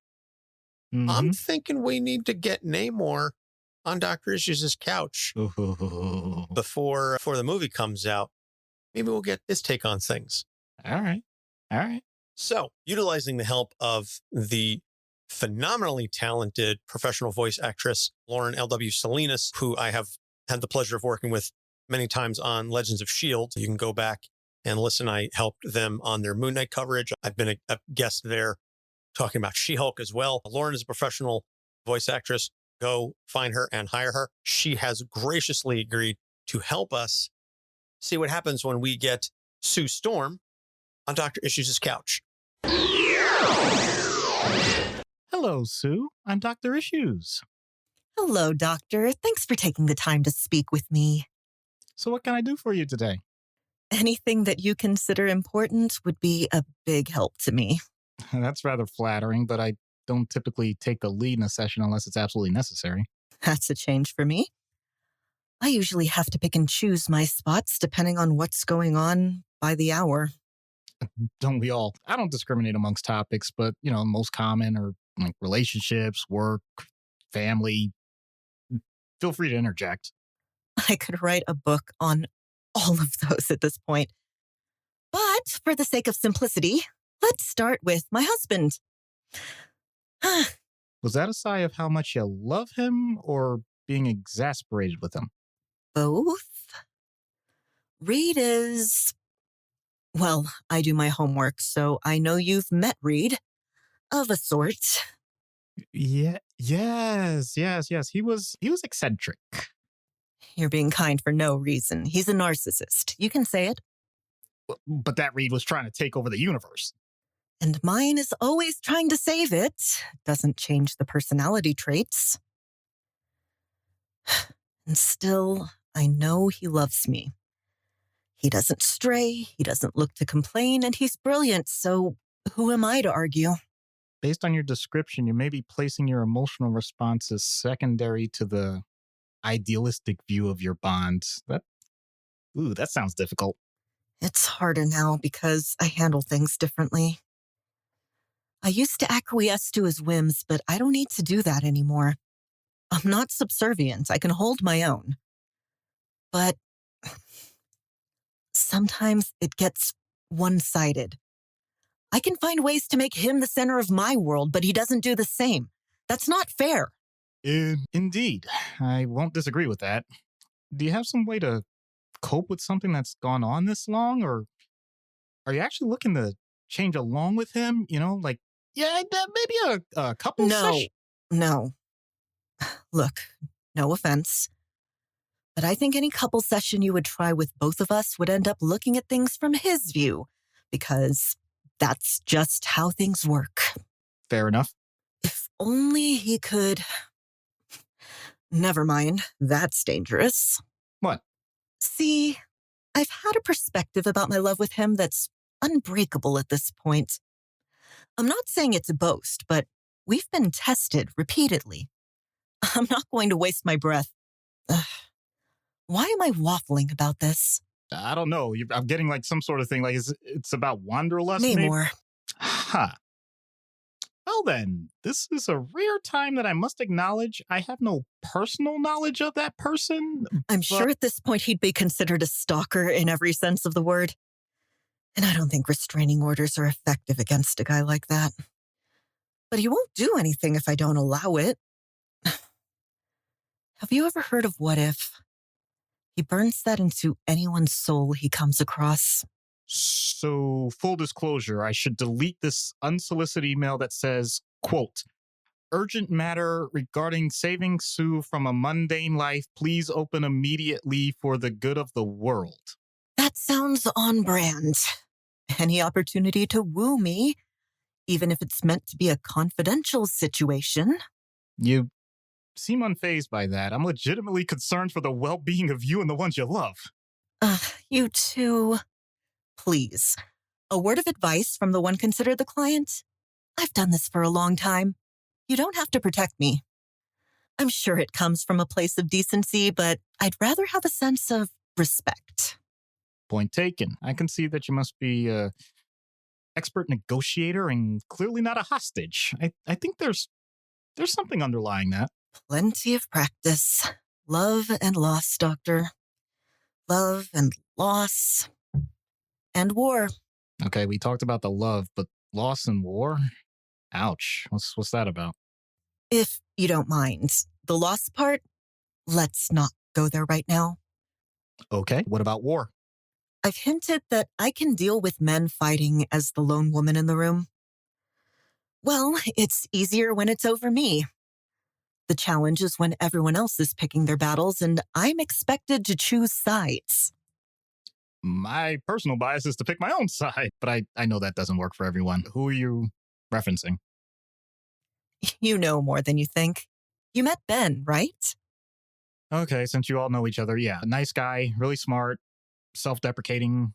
Mm-hmm. I'm thinking we need to get Namor on Dr. Issues' couch before the movie comes out. Maybe we'll get his take on things. All right. So, utilizing the help of the phenomenally talented professional voice actress, Lauren L.W. Salinas, who I have had the pleasure of working with many times on Legends of S.H.I.E.L.D. You can go back and listen. I helped them on their Moon Knight coverage. I've been a guest there talking about She-Hulk as well. Lauren is a professional voice actress. Go find her and hire her. She has graciously agreed to help us see what happens when we get Sue Storm on Dr. Issues' couch. Hello, Sue. I'm Dr. Issues. Hello, Doctor. Thanks for taking the time to speak with me. So what can I do for you today? Anything that you consider important would be a big help to me. That's rather flattering, but I don't typically take the lead in a session unless it's absolutely necessary. That's a change for me. I usually have to pick and choose my spots depending on what's going on by the hour. Don't we all? I don't discriminate amongst topics, but, most common are like relationships, work, family. Feel free to interject. I could write a book on all of those at this point. But for the sake of simplicity, let's start with my husband. Was that a sigh of how much you love him or being exasperated with him? Both. Reed is... Well, I do my homework, so I know you've met Reed. Of a sort. Yeah, yes. He was eccentric. You're being kind for no reason. He's a narcissist. You can say it. But that Reed was trying to take over the universe. And mine is always trying to save it. Doesn't change the personality traits. And still, I know he loves me. He doesn't stray, he doesn't look to complain, and he's brilliant, so who am I to argue? Based on your description, you may be placing your emotional responses secondary to the idealistic view of your bond. That sounds difficult. It's harder now because I handle things differently. I used to acquiesce to his whims, but I don't need to do that anymore. I'm not subservient. I can hold my own. But sometimes it gets one-sided. I can find ways to make him the center of my world, but he doesn't do the same. That's not fair. Indeed. I won't disagree with that. Do you have some way to cope with something that's gone on this long, or are you actually looking to change along with him? Maybe a couple sessions? No. Look, no offense, but I think any couple session you would try with both of us would end up looking at things from his view, because that's just how things work. Fair enough. If only he could... Never mind, that's dangerous. What? See, I've had a perspective about my love with him that's unbreakable at this point. I'm not saying it to boast, but we've been tested repeatedly. I'm not going to waste my breath. Why am I waffling about this? I don't know. I'm getting like some sort of thing. Like it's about wanderlust. Maybe more. Well then, this is a rare time that I must acknowledge I have no personal knowledge of that person. I'm sure at this point he'd be considered a stalker in every sense of the word. And I don't think restraining orders are effective against a guy like that. But he won't do anything if I don't allow it. Have you ever heard of what if? He burns that into anyone's soul he comes across. So, full disclosure, I should delete this unsolicited email that says, quote, urgent matter regarding saving Sue from a mundane life. Please open immediately for the good of the world. That sounds on brand. Any opportunity to woo me, even if it's meant to be a confidential situation. You seem unfazed by that. I'm legitimately concerned for the well-being of you and the ones you love. You too. Please, a word of advice from the one considered the client. I've done this for a long time. You don't have to protect me. I'm sure it comes from a place of decency, but I'd rather have a sense of respect. Point taken. I can see that you must be an expert negotiator and clearly not a hostage. I think there's something underlying that. Plenty of practice. Love and loss, Doctor. Love and loss. And war. Okay, we talked about the love, but loss and war? Ouch. What's that about? If you don't mind, the loss part, let's not go there right now. Okay, what about war? I've hinted that I can deal with men fighting as the lone woman in the room. Well, it's easier when it's over me. The challenge is when everyone else is picking their battles and I'm expected to choose sides. My personal bias is to pick my own side, but I know that doesn't work for everyone. Who are you referencing? You know more than you think. You met Ben, right? Okay, since you all know each other, yeah. Nice guy, really smart, self-deprecating.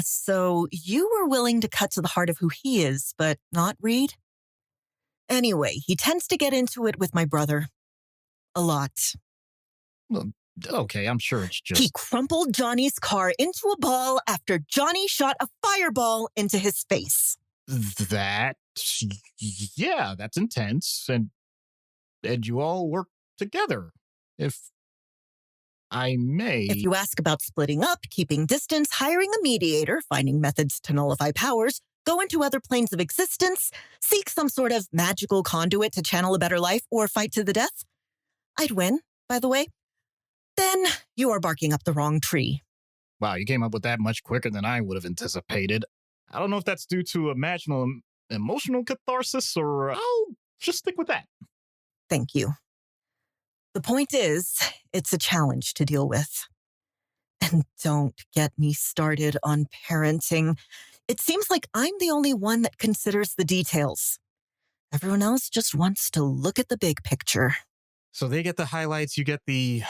So you were willing to cut to the heart of who he is, but not Reed? Anyway, he tends to get into it with my brother. A lot. Well, okay, I'm sure it's just... He crumpled Johnny's car into a ball after Johnny shot a fireball into his face. Yeah, that's intense. And and you all work together, if I may. If you ask about splitting up, keeping distance, hiring a mediator, finding methods to nullify powers, go into other planes of existence, seek some sort of magical conduit to channel a better life, or fight to the death, I'd win, by the way. Then you are barking up the wrong tree. Wow, you came up with that much quicker than I would have anticipated. I don't know if that's due to imaginal emotional catharsis, or I'll just stick with that. Thank you. The point is, it's a challenge to deal with. And don't get me started on parenting. It seems like I'm the only one that considers the details. Everyone else just wants to look at the big picture. So they get the highlights, you get the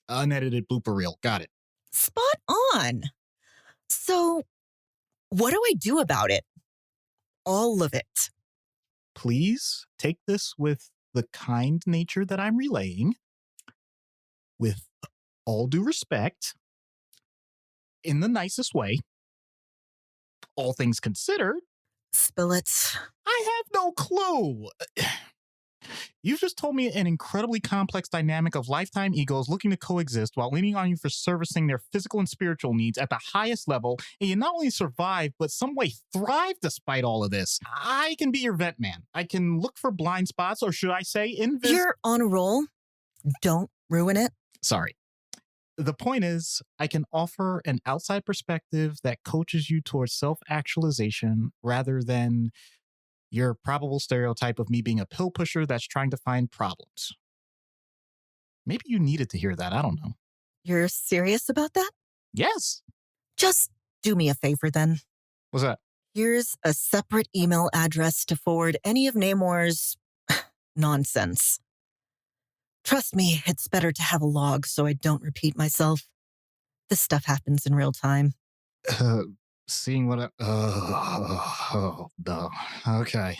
unedited blooper reel. Got it. Spot on. So, what do I do about it? All of it. Please take this with the kind nature that I'm relaying, with all due respect, in the nicest way. All things considered. Spill it. I have no clue. You've just told me an incredibly complex dynamic of lifetime egos looking to coexist while leaning on you for servicing their physical and spiritual needs at the highest level, and you not only survive, but some way thrive despite all of this. I can be your vent man. I can look for blind spots, or should I say You're on a roll. Don't ruin it. Sorry. The point is, I can offer an outside perspective that coaches you towards self-actualization rather than your probable stereotype of me being a pill pusher that's trying to find problems. Maybe you needed to hear that. I don't know. You're serious about that? Yes. Just do me a favor then. What's that? Here's a separate email address to forward any of Namor's nonsense. Trust me, it's better to have a log so I don't repeat myself. This stuff happens in real time. Seeing what I... no. Okay.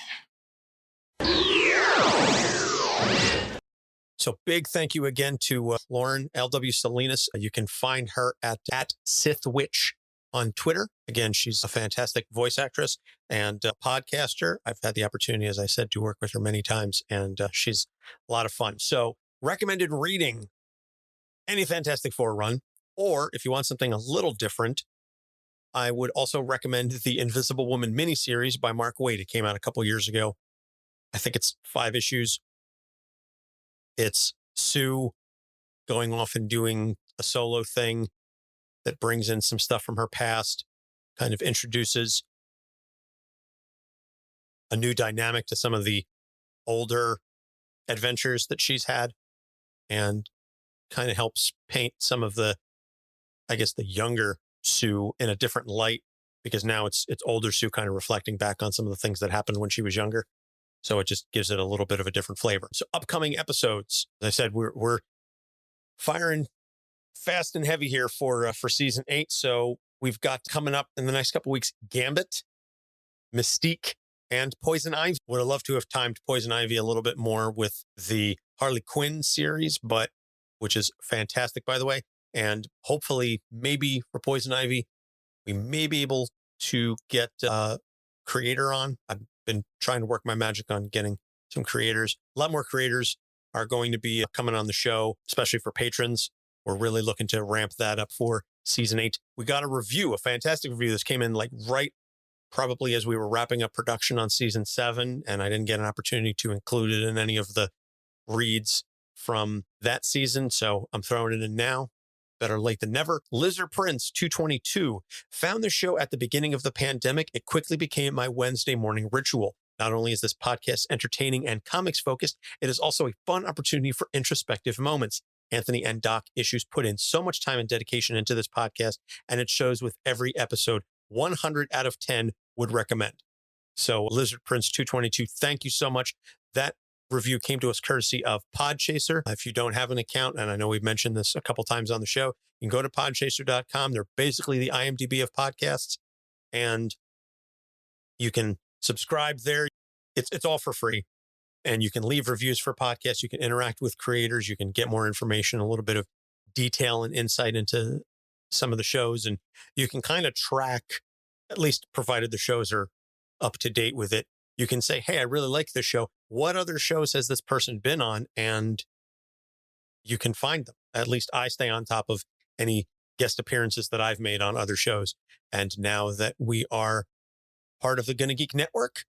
So big thank you again to Lauren L.W. Salinas. You can find her at SithWitch on Twitter. Again, she's a fantastic voice actress and podcaster. I've had the opportunity, as I said, to work with her many times, and she's a lot of fun. So recommended reading, any Fantastic Four run, or if you want something a little different, I would also recommend the Invisible Woman miniseries by Mark Waid. It came out a couple years ago. I think it's 5 issues. It's Sue going off and doing a solo thing that brings in some stuff from her past, kind of introduces a new dynamic to some of the older adventures that she's had, and kind of helps paint some of the, I guess, the younger Sue in a different light, because now it's older Sue kind of reflecting back on some of the things that happened when she was younger. So it just gives it a little bit of a different flavor. So upcoming episodes, as I said, we're firing fast and heavy here for season 8. So we've got coming up in the next couple weeks, Gambit, Mystique, and Poison Ivy. Would have loved to have timed Poison Ivy a little bit more with the Harley Quinn series, but which is fantastic, by the way. And hopefully, maybe for Poison Ivy, we may be able to get a creator on. I've been trying to work my magic on getting some creators. A lot more creators are going to be coming on the show, especially for patrons. We're really looking to ramp that up for season 8. We got a review, a fantastic review. This came in like right probably as we were wrapping up production on season 7, and I didn't get an opportunity to include it in any of the reads from that season, so I'm throwing it in now. Better late than never. Lizard Prince 222 found the show at the beginning of the pandemic. It quickly became my Wednesday morning ritual. Not only is this podcast entertaining and comics focused, it is also a fun opportunity for introspective moments. Anthony and Doc Issues put in so much time and dedication into this podcast, and it shows with every episode. 100 out of 10 would recommend. So Lizard Prince 222, thank you so much. That review came to us courtesy of Podchaser. If you don't have an account, and I know we've mentioned this a couple times on the show, you can go to podchaser.com. They're basically the IMDb of podcasts, and you can subscribe there. It's all for free, and you can leave reviews for podcasts. You can interact with creators. You can get more information, a little bit of detail and insight into some of the shows, and you can kind of track, at least provided the shows are up to date with it. You can say, hey, I really like this show. what other shows has this person been on? And you can find them. At least I stay on top of any guest appearances that I've made on other shows. And now that we are part of the Gonna Geek Network,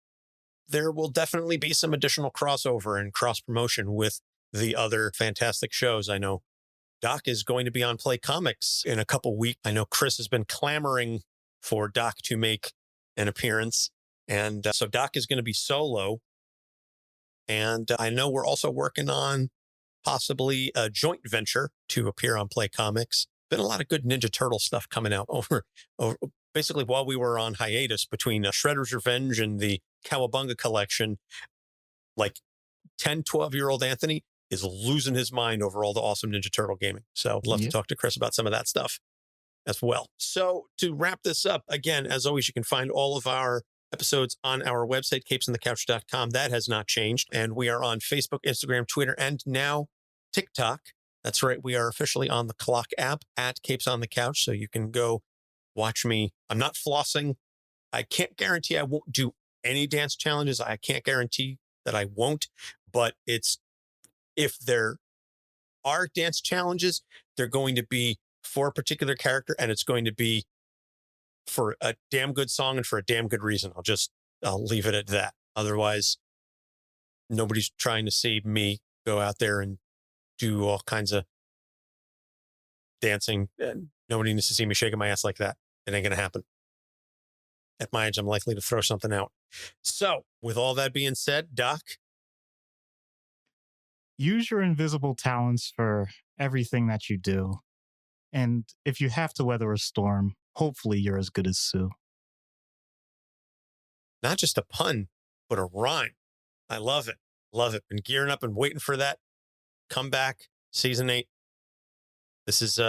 there will definitely be some additional crossover and cross promotion with the other fantastic shows. I know Doc is going to be on Play Comics in a couple weeks. I know Chris has been clamoring for Doc to make an appearance. And so Doc is going to be solo. And I know we're also working on possibly a joint venture to appear on Play Comics. Been a lot of good Ninja Turtle stuff coming out over basically while we were on hiatus between Shredder's Revenge and the Cowabunga collection. Like 10, 12-year-old Anthony is losing his mind over all the awesome Ninja Turtle gaming. So I'd love to talk to Chris about some of that stuff as well. So to wrap this up, again, as always, you can find all of our episodes on our website, capesonthecouch.com. That has not changed. And we are on Facebook, Instagram, Twitter, and now TikTok. That's right. We are officially on the Clock app at Capes on the Couch. So you can go watch me. I'm not flossing. I can't guarantee I won't do any dance challenges. I can't guarantee that I won't, but if there are dance challenges, they're going to be for a particular character, and it's going to be for a damn good song and for a damn good reason. I'll leave it at that. Otherwise, nobody's trying to see me go out there and do all kinds of dancing. Nobody needs to see me shaking my ass like that. It ain't going to happen. At my age, I'm likely to throw something out. So with all that being said, Doc, use your invisible talents for everything that you do. And if you have to weather a storm, hopefully you're as good as Sue. not just a pun, but a rhyme. I love it. Love it. Been gearing up and waiting for that comeback. Season 8. This is,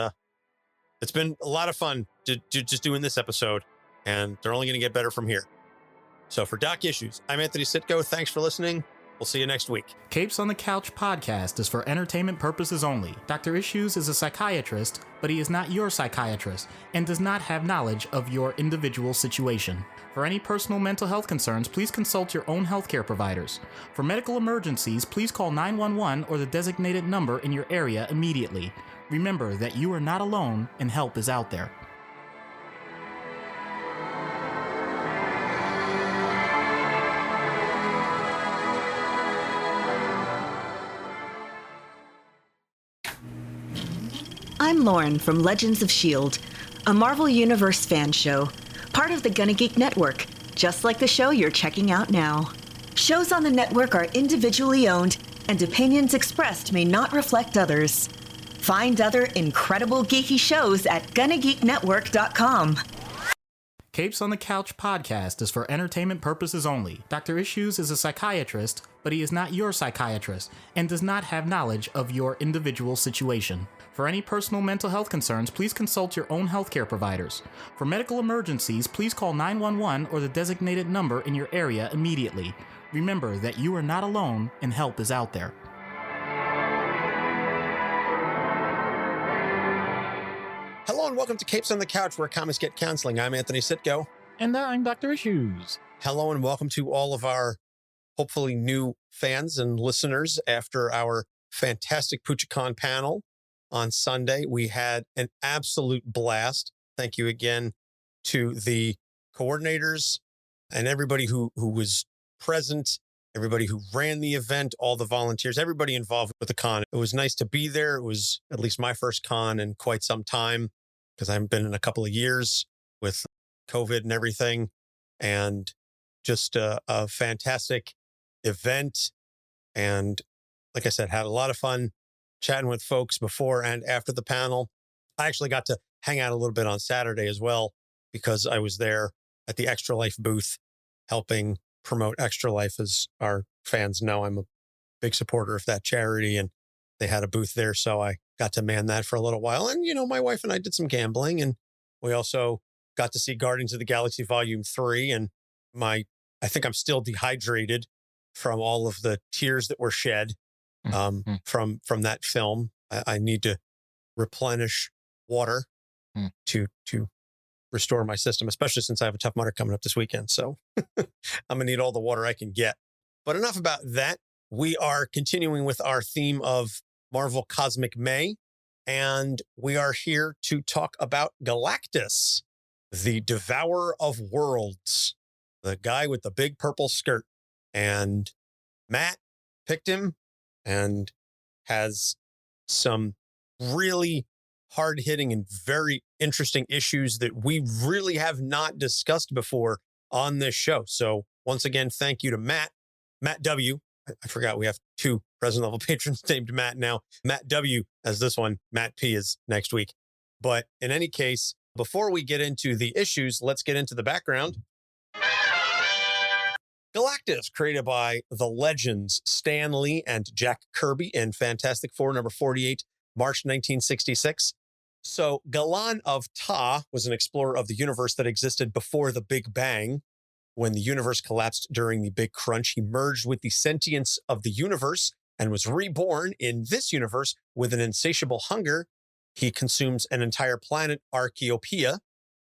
it's been a lot of fun just doing this episode, and they're only going to get better from here. So for Doc Issues, I'm Anthony Sitko. Thanks for listening. We'll see you next week. Capes on the Couch podcast is for entertainment purposes only. Dr. Issues is a psychiatrist, but he is not your psychiatrist and does not have knowledge of your individual situation. For any personal mental health concerns, please consult your own healthcare providers. For medical emergencies, please call 911 or the designated number in your area immediately. Remember that you are not alone and help is out there. I'm Lauren from Legends of S.H.I.E.L.D., a Marvel Universe fan show, part of the Gonna Geek Network, just like the show you're checking out now. Shows on the network are individually owned, and opinions expressed may not reflect others. Find other incredible geeky shows at GonnaGeekNetwork.com. Capes on the Couch podcast is for entertainment purposes only. Dr. Issues is a psychiatrist, but he is not your psychiatrist and does not have knowledge of your individual situation. For any personal mental health concerns, please consult your own healthcare providers. For medical emergencies, please call 911 or the designated number in your area immediately. Remember that you are not alone and help is out there. Hello and welcome to Capes on the Couch, where comics get counseling. I'm Anthony Sitko. And I'm Dr. Issues. Hello and welcome to all of our hopefully new fans and listeners after our fantastic PoochieCon panel on Sunday. We had an absolute blast. Thank you again to the coordinators and everybody who was present, everybody who ran the event, all the volunteers, everybody involved with the con. It was nice to be there. It was at least my first con in quite some time, because I haven't been in a couple of years with COVID and everything. And just a fantastic event. And like I said, had a lot of fun chatting with folks before and after the panel. I actually got to hang out a little bit on Saturday as well, because I was there at the Extra Life booth helping promote Extra Life. As our fans know, I'm a big supporter of that charity, and they had a booth there. So I got to man that for a little while. And, you know, my wife and I did some gambling, and we also got to see Guardians of the Galaxy Volume 3. And I think I'm still dehydrated from all of the tears that were shed from that film. I need to replenish water to restore my system, especially since I have a Tough Mudder coming up this weekend. So I'm gonna need all the water I can get. But enough about that. We are continuing with our theme of Marvel Cosmic May, and we are here to talk about Galactus, the Devourer of Worlds, the guy with the big purple skirt. And Matt picked him and has some really hard-hitting and very interesting issues that we really have not discussed before on this show. So once again, thank you to Matt W. I forgot we have 2 president-level patrons named Matt now. Matt W. as this one. Matt P. is next week. But in any case, before we get into the issues, let's get into the background. Galactus, created by the legends Stan Lee and Jack Kirby in Fantastic Four number 48, March 1966. So Galan of Ta was an explorer of the universe that existed before the Big Bang. When the universe collapsed during the Big Crunch, he merged with the sentience of the universe and was reborn in this universe with an insatiable hunger. He consumes an entire planet, Archaeopia,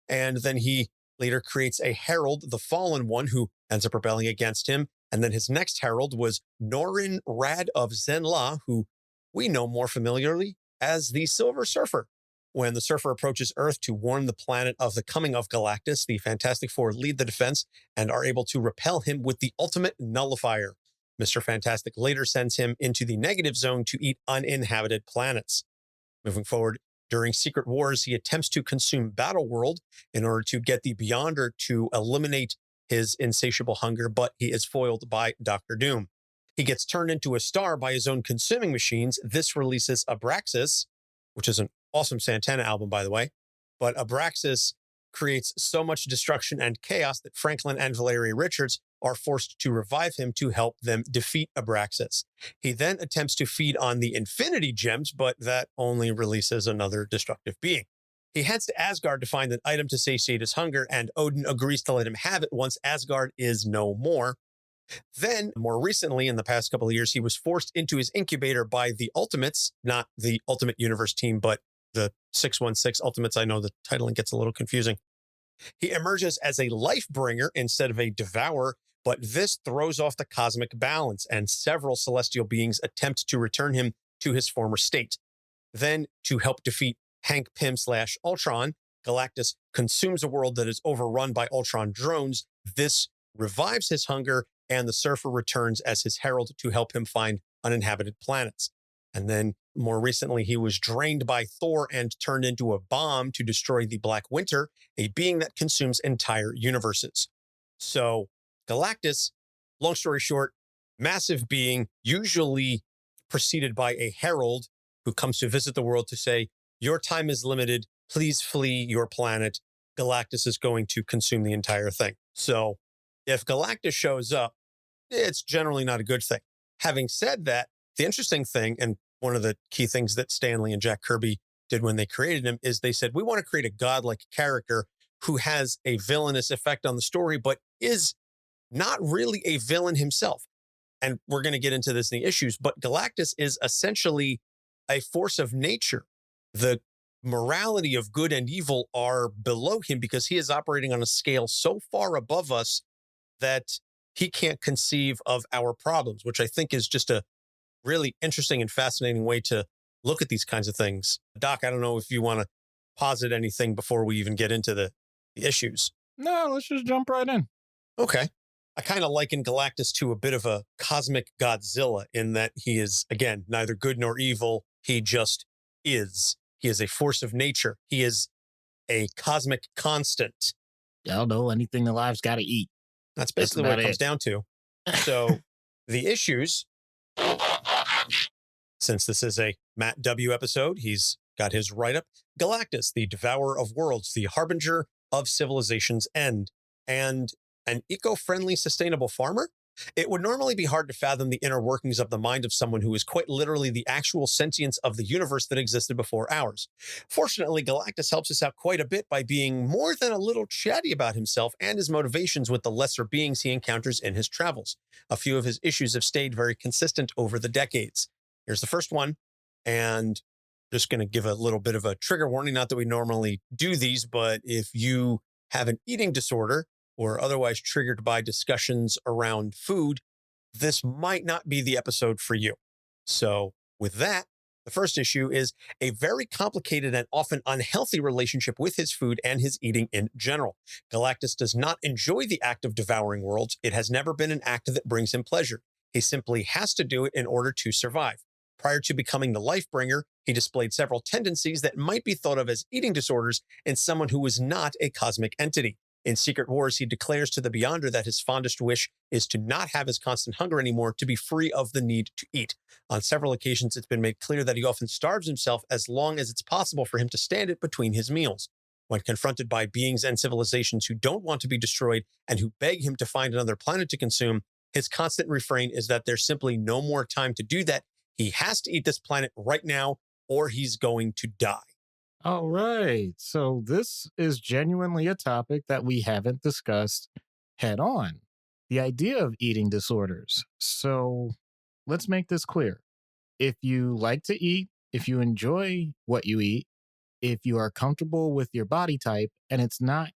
and then he later creates a herald, the Fallen One, who ends up rebelling against him. And then his next herald was Norin Rad of Zenla, who we know more familiarly as the Silver Surfer. When the Surfer approaches Earth to warn the planet of the coming of Galactus, the Fantastic Four lead the defense and are able to repel him with the ultimate nullifier. Mr. Fantastic later sends him into the negative zone to eat uninhabited planets. Moving forward, during Secret Wars, he attempts to consume Battleworld in order to get the Beyonder to eliminate his insatiable hunger, but he is foiled by Doctor Doom. He gets turned into a star by his own consuming machines. This releases Abraxas, which is an awesome Santana album, by the way. But Abraxas creates so much destruction and chaos that Franklin and Valeria Richards are forced to revive him to help them defeat Abraxas. He then attempts to feed on the Infinity Gems, but that only releases another destructive being. He heads to Asgard to find an item to satiate his hunger, and Odin agrees to let him have it once Asgard is no more. Then, more recently, in the past couple of years, he was forced into his incubator by the Ultimates, not the Ultimate Universe team, but the 616 Ultimates. I know the titling gets a little confusing. He emerges as a life bringer instead of a devourer, but this throws off the cosmic balance, and several celestial beings attempt to return him to his former state. Then, to help defeat Hank Pym / Ultron, Galactus consumes a world that is overrun by Ultron drones. This revives his hunger, and the Surfer returns as his herald to help him find uninhabited planets. And then more recently, he was drained by Thor and turned into a bomb to destroy the Black Winter, a being that consumes entire universes. So Galactus, long story short, massive being, usually preceded by a herald who comes to visit the world to say, your time is limited, please flee your planet. Galactus is going to consume the entire thing. So if Galactus shows up, it's generally not a good thing. Having said that, the interesting thing, and one of the key things that Stan Lee and Jack Kirby did when they created him, is they said, we want to create a godlike character who has a villainous effect on the story, but is not really a villain himself. And we're going to get into this in the issues, but Galactus is essentially a force of nature. The morality of good and evil are below him because he is operating on a scale so far above us that he can't conceive of our problems, which I think is just a really interesting and fascinating way to look at these kinds of things. Doc, I don't know if you want to posit anything before we even get into the issues. No, let's just jump right in. Okay. I kind of liken Galactus to a bit of a cosmic Godzilla in that he is, again, neither good nor evil. He just is. He is a force of nature. He is a cosmic constant. Y'all know anything alive's got to eat. That's basically what it comes down to. So the issues, since this is a Matt W. episode, he's got his write-up. Galactus, the Devourer of Worlds, the Harbinger of Civilization's End, and an eco-friendly, sustainable farmer. It would normally be hard to fathom the inner workings of the mind of someone who is quite literally the actual sentience of the universe that existed before ours. Fortunately, Galactus helps us out quite a bit by being more than a little chatty about himself and his motivations with the lesser beings he encounters in his travels. A few of his issues have stayed very consistent over the decades. Here's the first one, and just going to give a little bit of a trigger warning, not that we normally do these, but if you have an eating disorder or otherwise triggered by discussions around food, this might not be the episode for you. So with that, the first issue is a very complicated and often unhealthy relationship with his food and his eating in general. Galactus does not enjoy the act of devouring worlds. It has never been an act that brings him pleasure. He simply has to do it in order to survive. Prior to becoming the Lifebringer, he displayed several tendencies that might be thought of as eating disorders in someone who was not a cosmic entity. In Secret Wars, he declares to the Beyonder that his fondest wish is to not have his constant hunger anymore, to be free of the need to eat. On several occasions, it's been made clear that he often starves himself as long as it's possible for him to stand it between his meals. When confronted by beings and civilizations who don't want to be destroyed and who beg him to find another planet to consume, his constant refrain is that there's simply no more time to do that. He has to eat this planet right now, or he's going to die. All right. So this is genuinely a topic that we haven't discussed head on. The idea of eating disorders. So let's make this clear. If you like to eat, if you enjoy what you eat, if you are comfortable with your body type and it's not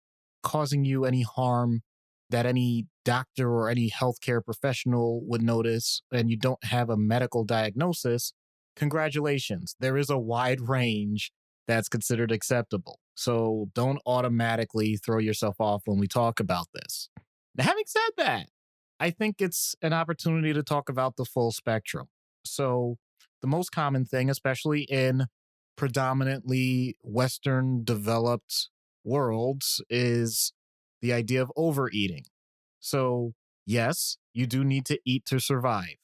causing you any harm that any doctor or any healthcare professional would notice, and you don't have a medical diagnosis, congratulations. There is a wide range that's considered acceptable. So don't automatically throw yourself off when we talk about this. Now, having said that, I think it's an opportunity to talk about the full spectrum. So the most common thing, especially in predominantly Western developed worlds, is the idea of overeating. So yes, you do need to eat to survive.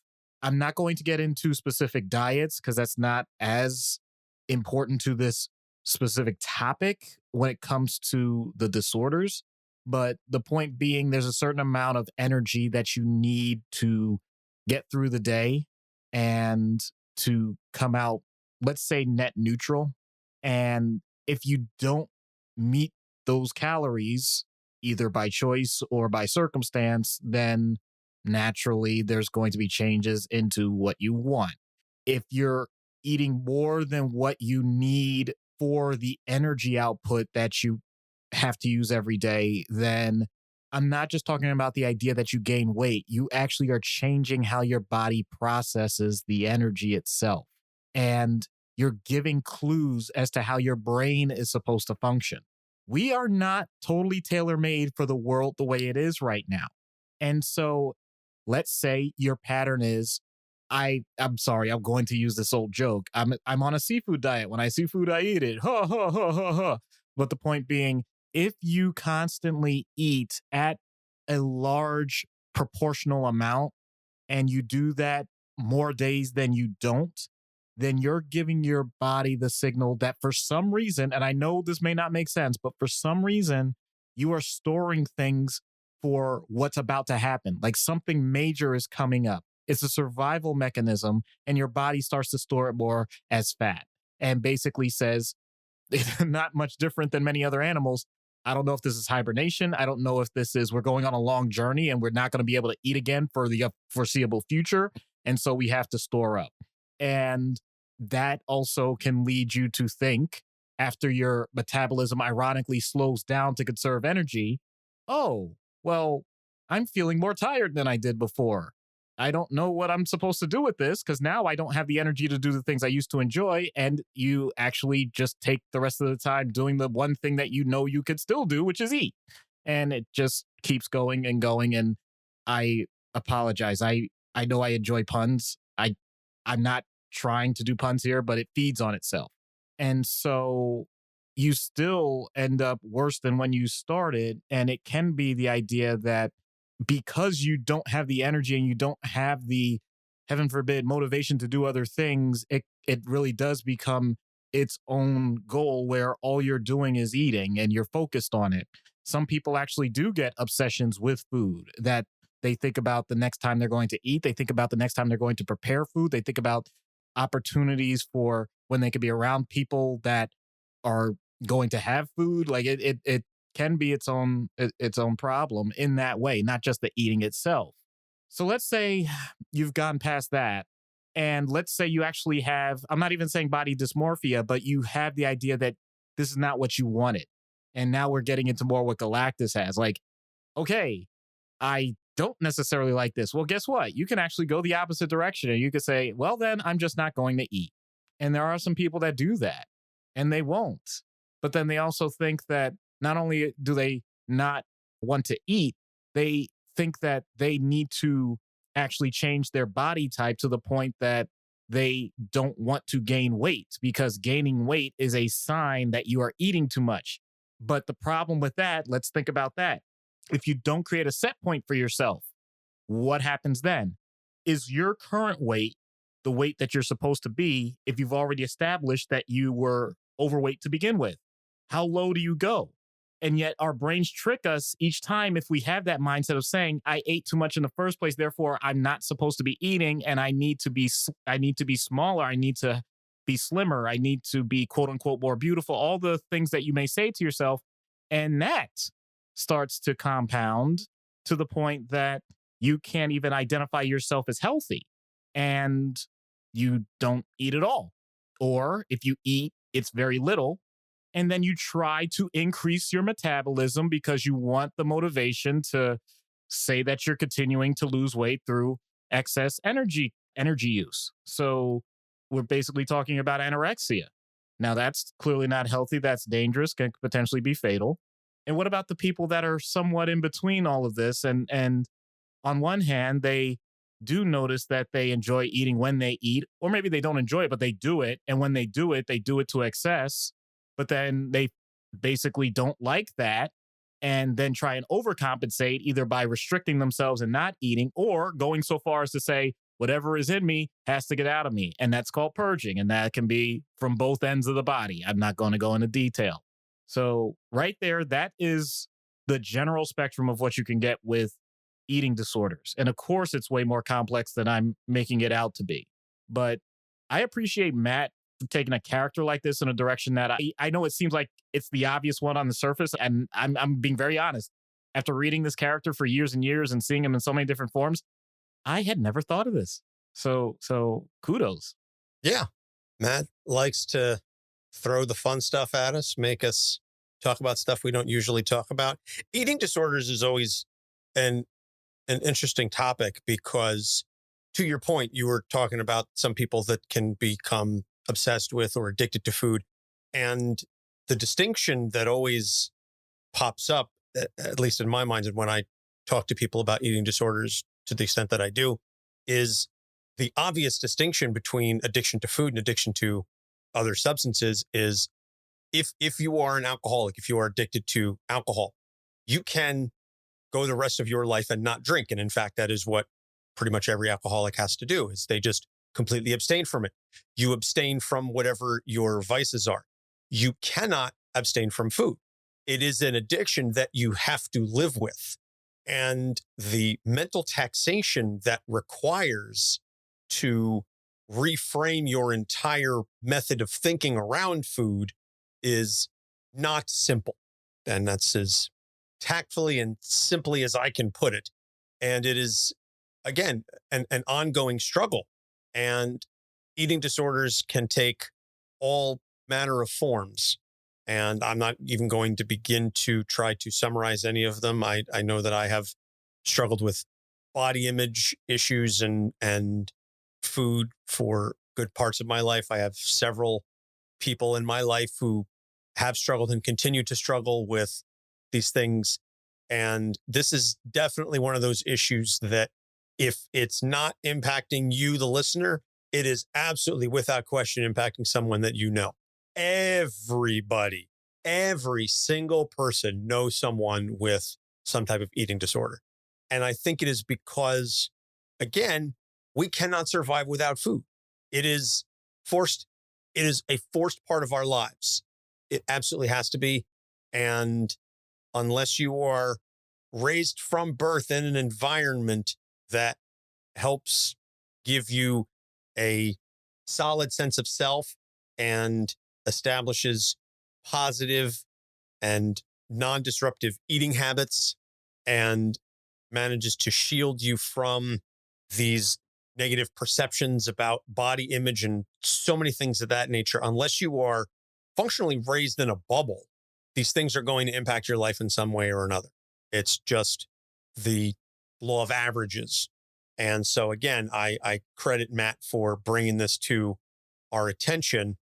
I'm not going to get into specific diets because that's not as important to this specific topic when it comes to the disorders. But the point being, there's a certain amount of energy that you need to get through the day and to come out, let's say, net neutral. And if you don't meet those calories, either by choice or by circumstance, then naturally there's going to be changes into what you want. If you're eating more than what you need for the energy output that you have to use every day, then I'm not just talking about the idea that you gain weight. You actually are changing how your body processes the energy itself. And you're giving clues as to how your brain is supposed to function. We are not totally tailor-made for the world the way it is right now. And so let's say your pattern is, I'm sorry, I'm going to use this old joke. I'm on a seafood diet. When I see food, I eat it. Ha, ha, ha, ha, ha. But the point being, if you constantly eat at a large proportional amount and you do that more days than you don't, then you're giving your body the signal that for some reason, and I know this may not make sense, but for some reason, you are storing things for what's about to happen. Like something major is coming up. It's a survival mechanism, and your body starts to store it more as fat and basically says, not much different than many other animals. I don't know if this is hibernation. I don't know if this is we're going on a long journey and we're not going to be able to eat again for the foreseeable future. And so we have to store up. And that also can lead you to think, after your metabolism ironically slows down to conserve energy, oh, well, I'm feeling more tired than I did before. I don't know what I'm supposed to do with this because now I don't have the energy to do the things I used to enjoy. And you actually just take the rest of the time doing the one thing that you know you could still do, which is eat. And it just keeps going and going. And I apologize. I know I enjoy puns. I'm not trying to do puns here, but it feeds on itself. And so you still end up worse than when you started. And it can be the idea that because you don't have the energy and you don't have the, heaven forbid, motivation to do other things, it really does become its own goal where all you're doing is eating and you're focused on it. Some people actually do get obsessions with food that they think about the next time they're going to eat. They think about the next time they're going to prepare food. They think about opportunities for when they could be around people that are going to have food. Like it can be its own problem in that way, not just the eating itself. So let's say you've gone past that. And let's say you actually have, I'm not even saying body dysmorphia, but you have the idea that this is not what you wanted. And now we're getting into more what Galactus has. Like, okay, I don't necessarily like this. Well, guess what? You can actually go the opposite direction and you could say, well, then I'm just not going to eat. And there are some people that do that and they won't. But then they also think that not only do they not want to eat, they think that they need to actually change their body type to the point that they don't want to gain weight, because gaining weight is a sign that you are eating too much. But the problem with that, let's think about that. If you don't create a set point for yourself, what happens then? Is your current weight the weight that you're supposed to be if you've already established that you were overweight to begin with? How low do you go? And yet our brains trick us each time if we have that mindset of saying, I ate too much in the first place, therefore I'm not supposed to be eating, and I need to be smaller, I need to be slimmer, I need to be quote unquote more beautiful, all the things that you may say to yourself. And that starts to compound to the point that you can't even identify yourself as healthy and you don't eat at all. Or if you eat, it's very little. And then you try to increase your metabolism because you want the motivation to say that you're continuing to lose weight through excess energy use. So we're basically talking about anorexia. Now, that's clearly not healthy. That's dangerous, can potentially be fatal. And what about the people that are somewhat in between all of this? And on one hand, they do notice that they enjoy eating when they eat, or maybe they don't enjoy it, but they do it. And when they do it to excess. But then they basically don't like that and then try and overcompensate either by restricting themselves and not eating, or going so far as to say, whatever is in me has to get out of me. And that's called purging. And that can be from both ends of the body. I'm not going to go into detail. So right there, that is the general spectrum of what you can get with eating disorders. And of course, it's way more complex than I'm making it out to be. But I appreciate Matt taking a character like this in a direction that I know it seems like it's the obvious one on the surface. And I'm being very honest. After reading this character for years and years and seeing him in so many different forms, I had never thought of this. So kudos. Yeah. Matt likes to throw the fun stuff at us, make us talk about stuff we don't usually talk about. Eating disorders is always an interesting topic because, to your point, you were talking about some people that can become obsessed with or addicted to food. And the distinction that always pops up, at least in my mind, and when I talk to people about eating disorders to the extent that I do, is the obvious distinction between addiction to food and addiction to other substances is if you are an alcoholic, if you are addicted to alcohol, you can go the rest of your life and not drink. And in fact, that is what pretty much every alcoholic has to do, is they just completely abstain from it. You abstain from whatever your vices are. You cannot abstain from food. It is an addiction that you have to live with. And the mental taxation that requires to reframe your entire method of thinking around food is not simple. And that's as tactfully and simply as I can put it. And it is, again, an ongoing struggle. And eating disorders can take all manner of forms. And I'm not even going to begin to try to summarize any of them. I know that I have struggled with body image issues and food for good parts of my life. I have several people in my life who have struggled and continue to struggle with these things. And this is definitely one of those issues that if it's not impacting you, the listener, it is absolutely without question impacting someone that you know. Everybody, every single person knows someone with some type of eating disorder. And I think it is because, again, we cannot survive without food. It is forced. It is a forced part of our lives. It absolutely has to be. And unless you are raised from birth in an environment that helps give you a solid sense of self and establishes positive and non-disruptive eating habits and manages to shield you from these negative perceptions about body image and so many things of that nature, unless you are functionally raised in a bubble, these things are going to impact your life in some way or another. It's just the law of averages. And so again, I credit Matt for bringing this to our attention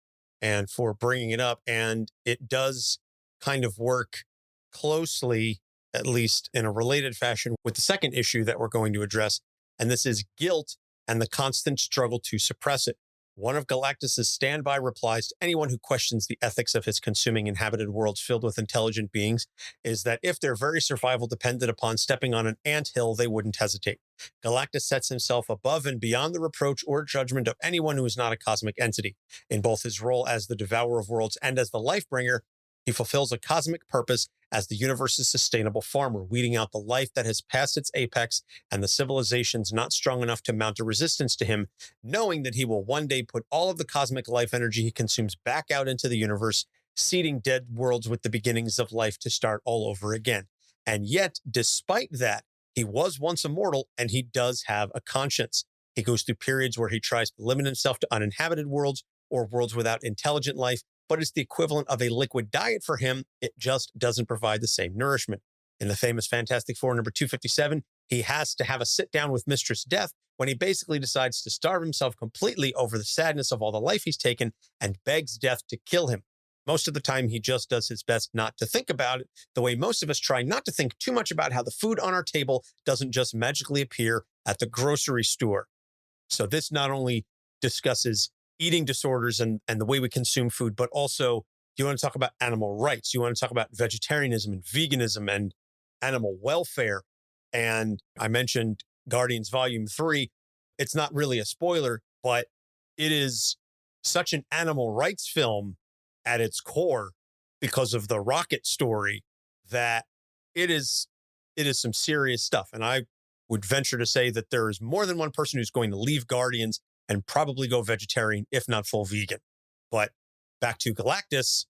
and for bringing it up. And it does kind of work closely, at least in a related fashion, with the second issue that we're going to address. And this is guilt and the constant struggle to suppress it. One of Galactus's standby replies to anyone who questions the ethics of his consuming inhabited worlds filled with intelligent beings is that if their very survival depended upon stepping on an anthill, they wouldn't hesitate. Galactus sets himself above and beyond the reproach or judgment of anyone who is not a cosmic entity. In both his role as the devourer of worlds and as the life-bringer, he fulfills a cosmic purpose as the universe's sustainable farmer, weeding out the life that has passed its apex and the civilizations not strong enough to mount a resistance to him, knowing that he will one day put all of the cosmic life energy he consumes back out into the universe, seeding dead worlds with the beginnings of life to start all over again. And yet, despite that, he was once immortal and he does have a conscience. He goes through periods where he tries to limit himself to uninhabited worlds or worlds without intelligent life, but it's the equivalent of a liquid diet for him. It just doesn't provide the same nourishment. In the famous Fantastic Four number 257, he has to have a sit down with Mistress Death when he basically decides to starve himself completely over the sadness of all the life he's taken and begs Death to kill him. Most of the time, he just does his best not to think about it, the way most of us try not to think too much about how the food on our table doesn't just magically appear at the grocery store. So this not only discusses eating disorders and the way we consume food, but also you want to talk about animal rights. You want to talk about vegetarianism and veganism and animal welfare. And I mentioned Guardians Volume 3. It's not really a spoiler, but it is such an animal rights film at its core because of the rocket story that it is some serious stuff. And I would venture to say that there is more than one person who's going to leave Guardians and probably go vegetarian, if not full vegan. But back to Galactus.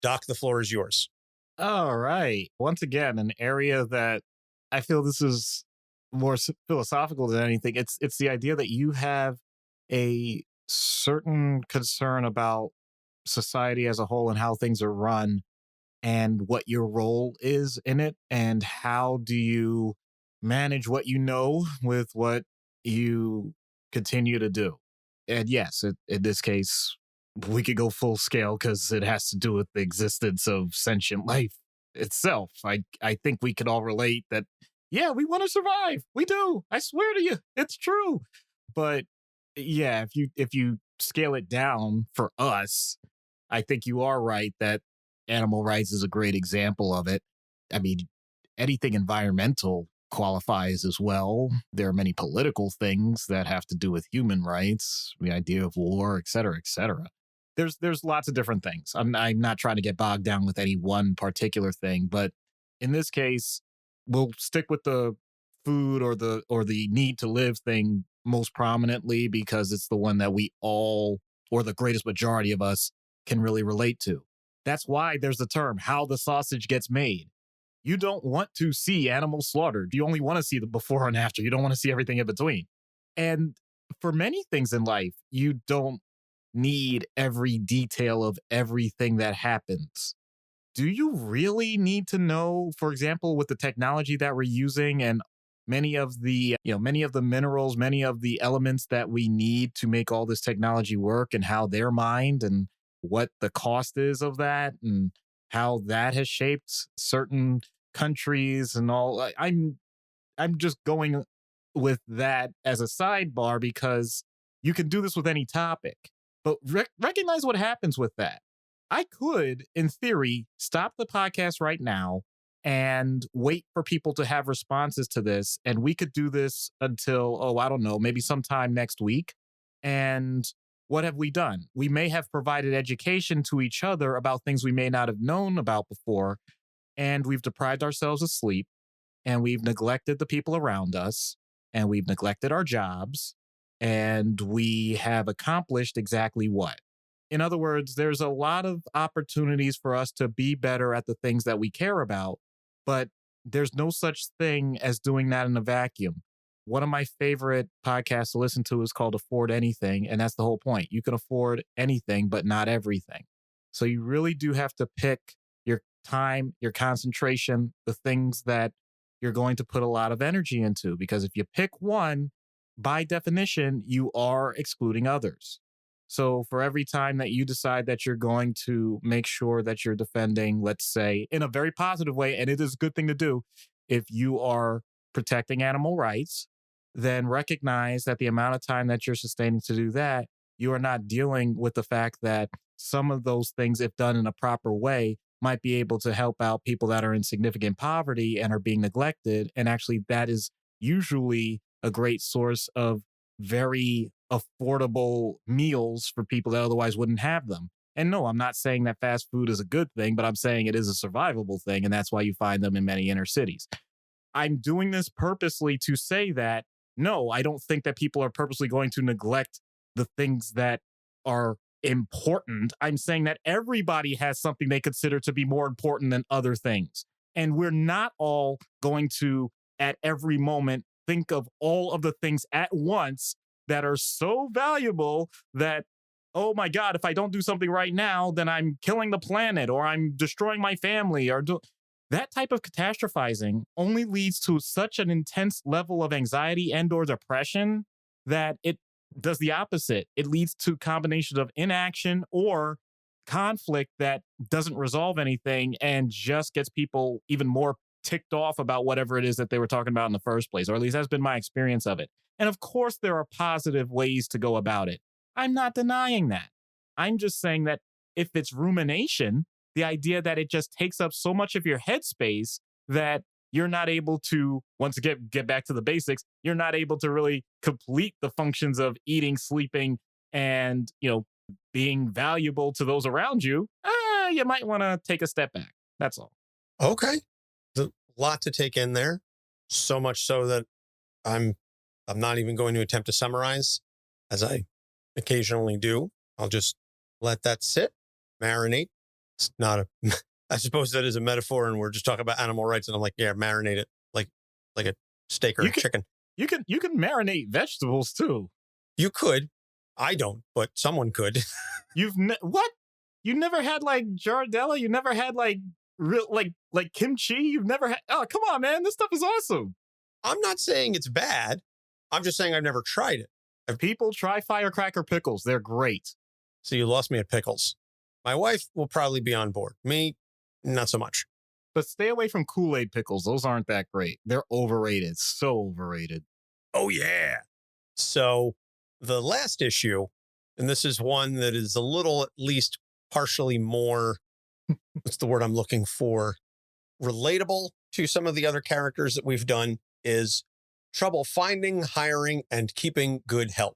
Doc, the floor is yours. All right. Once again, an area that I feel this is more philosophical than anything. It's the idea that you have a certain concern about society as a whole and how things are run and what your role is in it and how do you manage what you know with what you continue to do. And yes, in this case, we could go full scale because it has to do with the existence of sentient life itself. I think we could all relate that, yeah, we want to survive. We do. I swear to you, it's true. But yeah, if you scale it down for us, I think you are right that animal rights is a great example of it. I mean, anything environmental qualifies as well. There are many political things that have to do with human rights, the idea of war, et cetera, et cetera. There's lots of different things. I'm not trying to get bogged down with any one particular thing, but in this case, we'll stick with the food or the need to live thing most prominently because it's the one that we all, or the greatest majority of us, can really relate to. That's why there's the term, how the sausage gets made. You don't want to see animals slaughtered. You only want to see the before and after. You don't want to see everything in between. And for many things in life, you don't need every detail of everything that happens. Do you really need to know, for example, with the technology that we're using and many of the minerals, many of the elements that we need to make all this technology work and how they're mined and what the cost is of that and how that has shaped certain countries and all. I'm just going with that as a sidebar because you can do this with any topic, but recognize what happens with that. I could, in theory, stop the podcast right now and wait for people to have responses to this. And we could do this until, I don't know, maybe sometime next week. And what have we done? We may have provided education to each other about things we may not have known about before. And we've deprived ourselves of sleep. And we've neglected the people around us. And we've neglected our jobs. And we have accomplished exactly what? In other words, there's a lot of opportunities for us to be better at the things that we care about, but there's no such thing as doing that in a vacuum. One of my favorite podcasts to listen to is called Afford Anything, and that's the whole point. You can afford anything, but not everything. So you really do have to pick your time, your concentration, the things that you're going to put a lot of energy into, because if you pick one, by definition, you are excluding others. So for every time that you decide that you're going to make sure that you're defending, let's say, in a very positive way, and it is a good thing to do, if you are protecting animal rights, then recognize that the amount of time that you're sustaining to do that, you are not dealing with the fact that some of those things, if done in a proper way, might be able to help out people that are in significant poverty and are being neglected. And actually, that is usually a great source of very affordable meals for people that otherwise wouldn't have them. And no, I'm not saying that fast food is a good thing, but I'm saying it is a survivable thing. And that's why you find them in many inner cities. I'm doing this purposely to say that, no, I don't think that people are purposely going to neglect the things that are important. I'm saying that everybody has something they consider to be more important than other things. And we're not all going to, at every moment, think of all of the things at once that are so valuable that, oh my God, if I don't do something right now, then I'm killing the planet or I'm destroying my family. That type of catastrophizing only leads to such an intense level of anxiety and or depression that it does the opposite. It leads to combinations of inaction or conflict that doesn't resolve anything and just gets people even more ticked off about whatever it is that they were talking about in the first place, or at least that's been my experience of it. And of course, there are positive ways to go about it. I'm not denying that. I'm just saying that if it's rumination, the idea that it just takes up so much of your headspace that you're not able to, once again, get back to the basics, you're not able to really complete the functions of eating, sleeping, and, being valuable to those around you, you might want to take a step back. That's all. Okay. A lot to take in there. So much so that I'm not even going to attempt to summarize, as I occasionally do. I'll just let that sit, marinate. It's not a, I suppose that is a metaphor, and we're just talking about animal rights, and I'm like, yeah, marinate it like a steak or a chicken. You can marinate vegetables too. You could. I don't, but someone could. What? You never had like giardella? You never had like real like kimchi? You've never had? Oh, come on, man! This stuff is awesome. I'm not saying it's bad. I'm just saying I've never tried it. People try firecracker pickles. They're great. So you lost me at pickles. My wife will probably be on board. Me, not so much. But stay away from Kool-Aid pickles. Those aren't that great. They're overrated. So overrated. Oh, yeah. So the last issue, and this is one that is a little, at least partially more, what's the word I'm looking for, relatable to some of the other characters that we've done, is trouble finding, hiring, and keeping good help.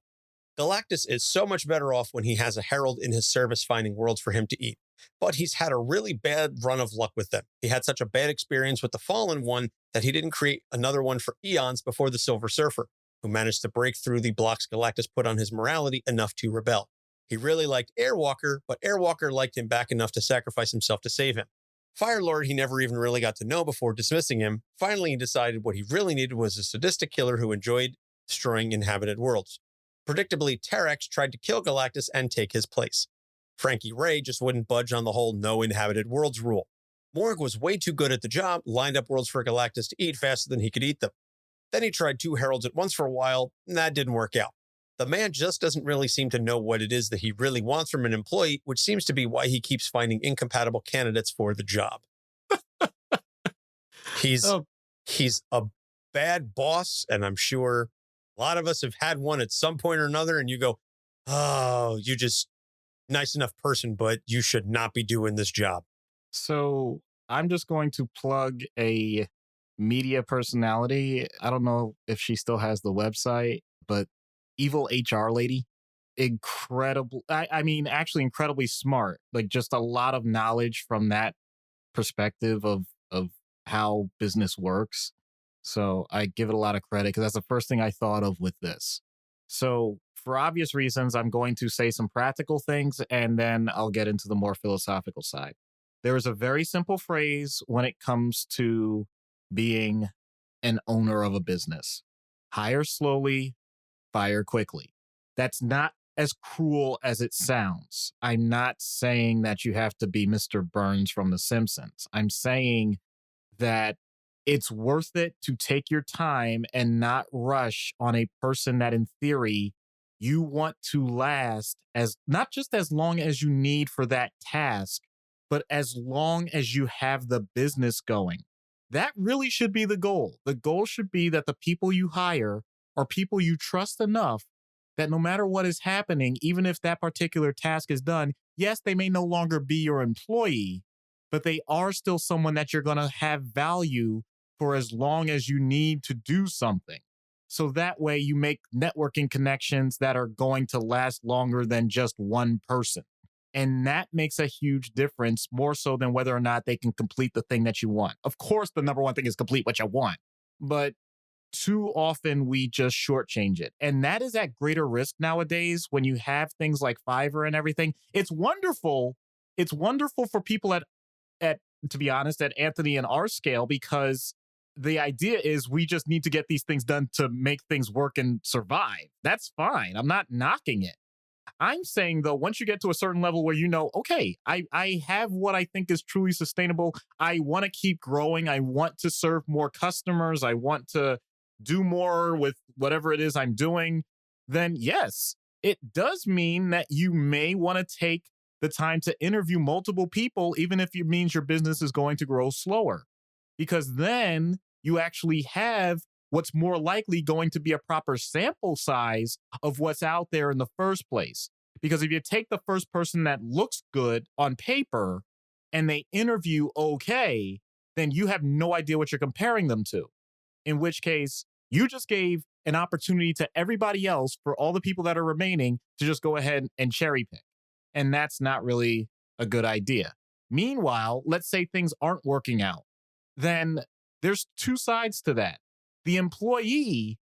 Galactus is so much better off when he has a herald in his service finding worlds for him to eat. But he's had a really bad run of luck with them. He had such a bad experience with the Fallen One that he didn't create another one for eons before the Silver Surfer, who managed to break through the blocks Galactus put on his morality enough to rebel. He really liked Airwalker, but Airwalker liked him back enough to sacrifice himself to save him. Firelord he never even really got to know before dismissing him. Finally, he decided what he really needed was a sadistic killer who enjoyed destroying inhabited worlds. Predictably, Terex tried to kill Galactus and take his place. Frankie Ray just wouldn't budge on the whole no inhabited worlds rule. Morg was way too good at the job, lined up worlds for Galactus to eat faster than he could eat them. Then he tried 2 heralds at once for a while, and that didn't work out. The man just doesn't really seem to know what it is that he really wants from an employee, which seems to be why he keeps finding incompatible candidates for the job. He's a bad boss, and I'm sure a lot of us have had one at some point or another, and you go, oh, you just nice enough person, but you should not be doing this job. So I'm just going to plug a media personality. I don't know if she still has the website, but Evil HR Lady. Incredible. I mean, actually incredibly smart. Like just a lot of knowledge from that perspective of how business works. So I give it a lot of credit because that's the first thing I thought of with this. So for obvious reasons, I'm going to say some practical things and then I'll get into the more philosophical side. There is a very simple phrase when it comes to being an owner of a business. Hire slowly, fire quickly. That's not as cruel as it sounds. I'm not saying that you have to be Mr. Burns from The Simpsons. I'm saying that it's worth it to take your time and not rush on a person that in theory you want to last as not just as long as you need for that task, but as long as you have the business going. That really should be the goal. The goal should be that the people you hire are people you trust enough that no matter what is happening, even if that particular task is done, yes, they may no longer be your employee, but they are still someone that you're going to have value for as long as you need to do something. So that way you make networking connections that are going to last longer than just one person. And that makes a huge difference, more so than whether or not they can complete the thing that you want. Of course, the number one thing is complete what you want, but too often we just shortchange it. And that is at greater risk nowadays when you have things like Fiverr and everything. It's wonderful. It's wonderful for people at to be honest, at Anthony and our scale, because the idea is we just need to get these things done to make things work and survive. That's fine. I'm not knocking it. I'm saying, though, once you get to a certain level where you know, okay, I have what I think is truly sustainable. I want to keep growing. I want to serve more customers. I want to do more with whatever it is I'm doing. Then yes, it does mean that you may want to take the time to interview multiple people, even if it means your business is going to grow slower, because then you actually have what's more likely going to be a proper sample size of what's out there in the first place. Because if you take the first person that looks good on paper and they interview okay, then you have no idea what you're comparing them to. In which case, you just gave an opportunity to everybody else, for all the people that are remaining, to just go ahead and cherry pick. And that's not really a good idea. Meanwhile, let's say things aren't working out. Then there's two sides to that. The employee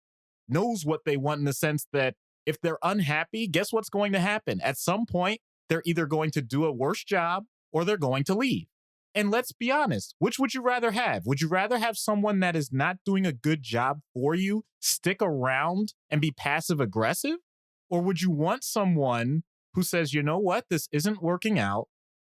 knows what they want in the sense that if they're unhappy, guess what's going to happen? At some point, they're either going to do a worse job or they're going to leave. And let's be honest, which would you rather have? Would you rather have someone that is not doing a good job for you stick around and be passive aggressive? Or would you want someone who says, you know what, this isn't working out.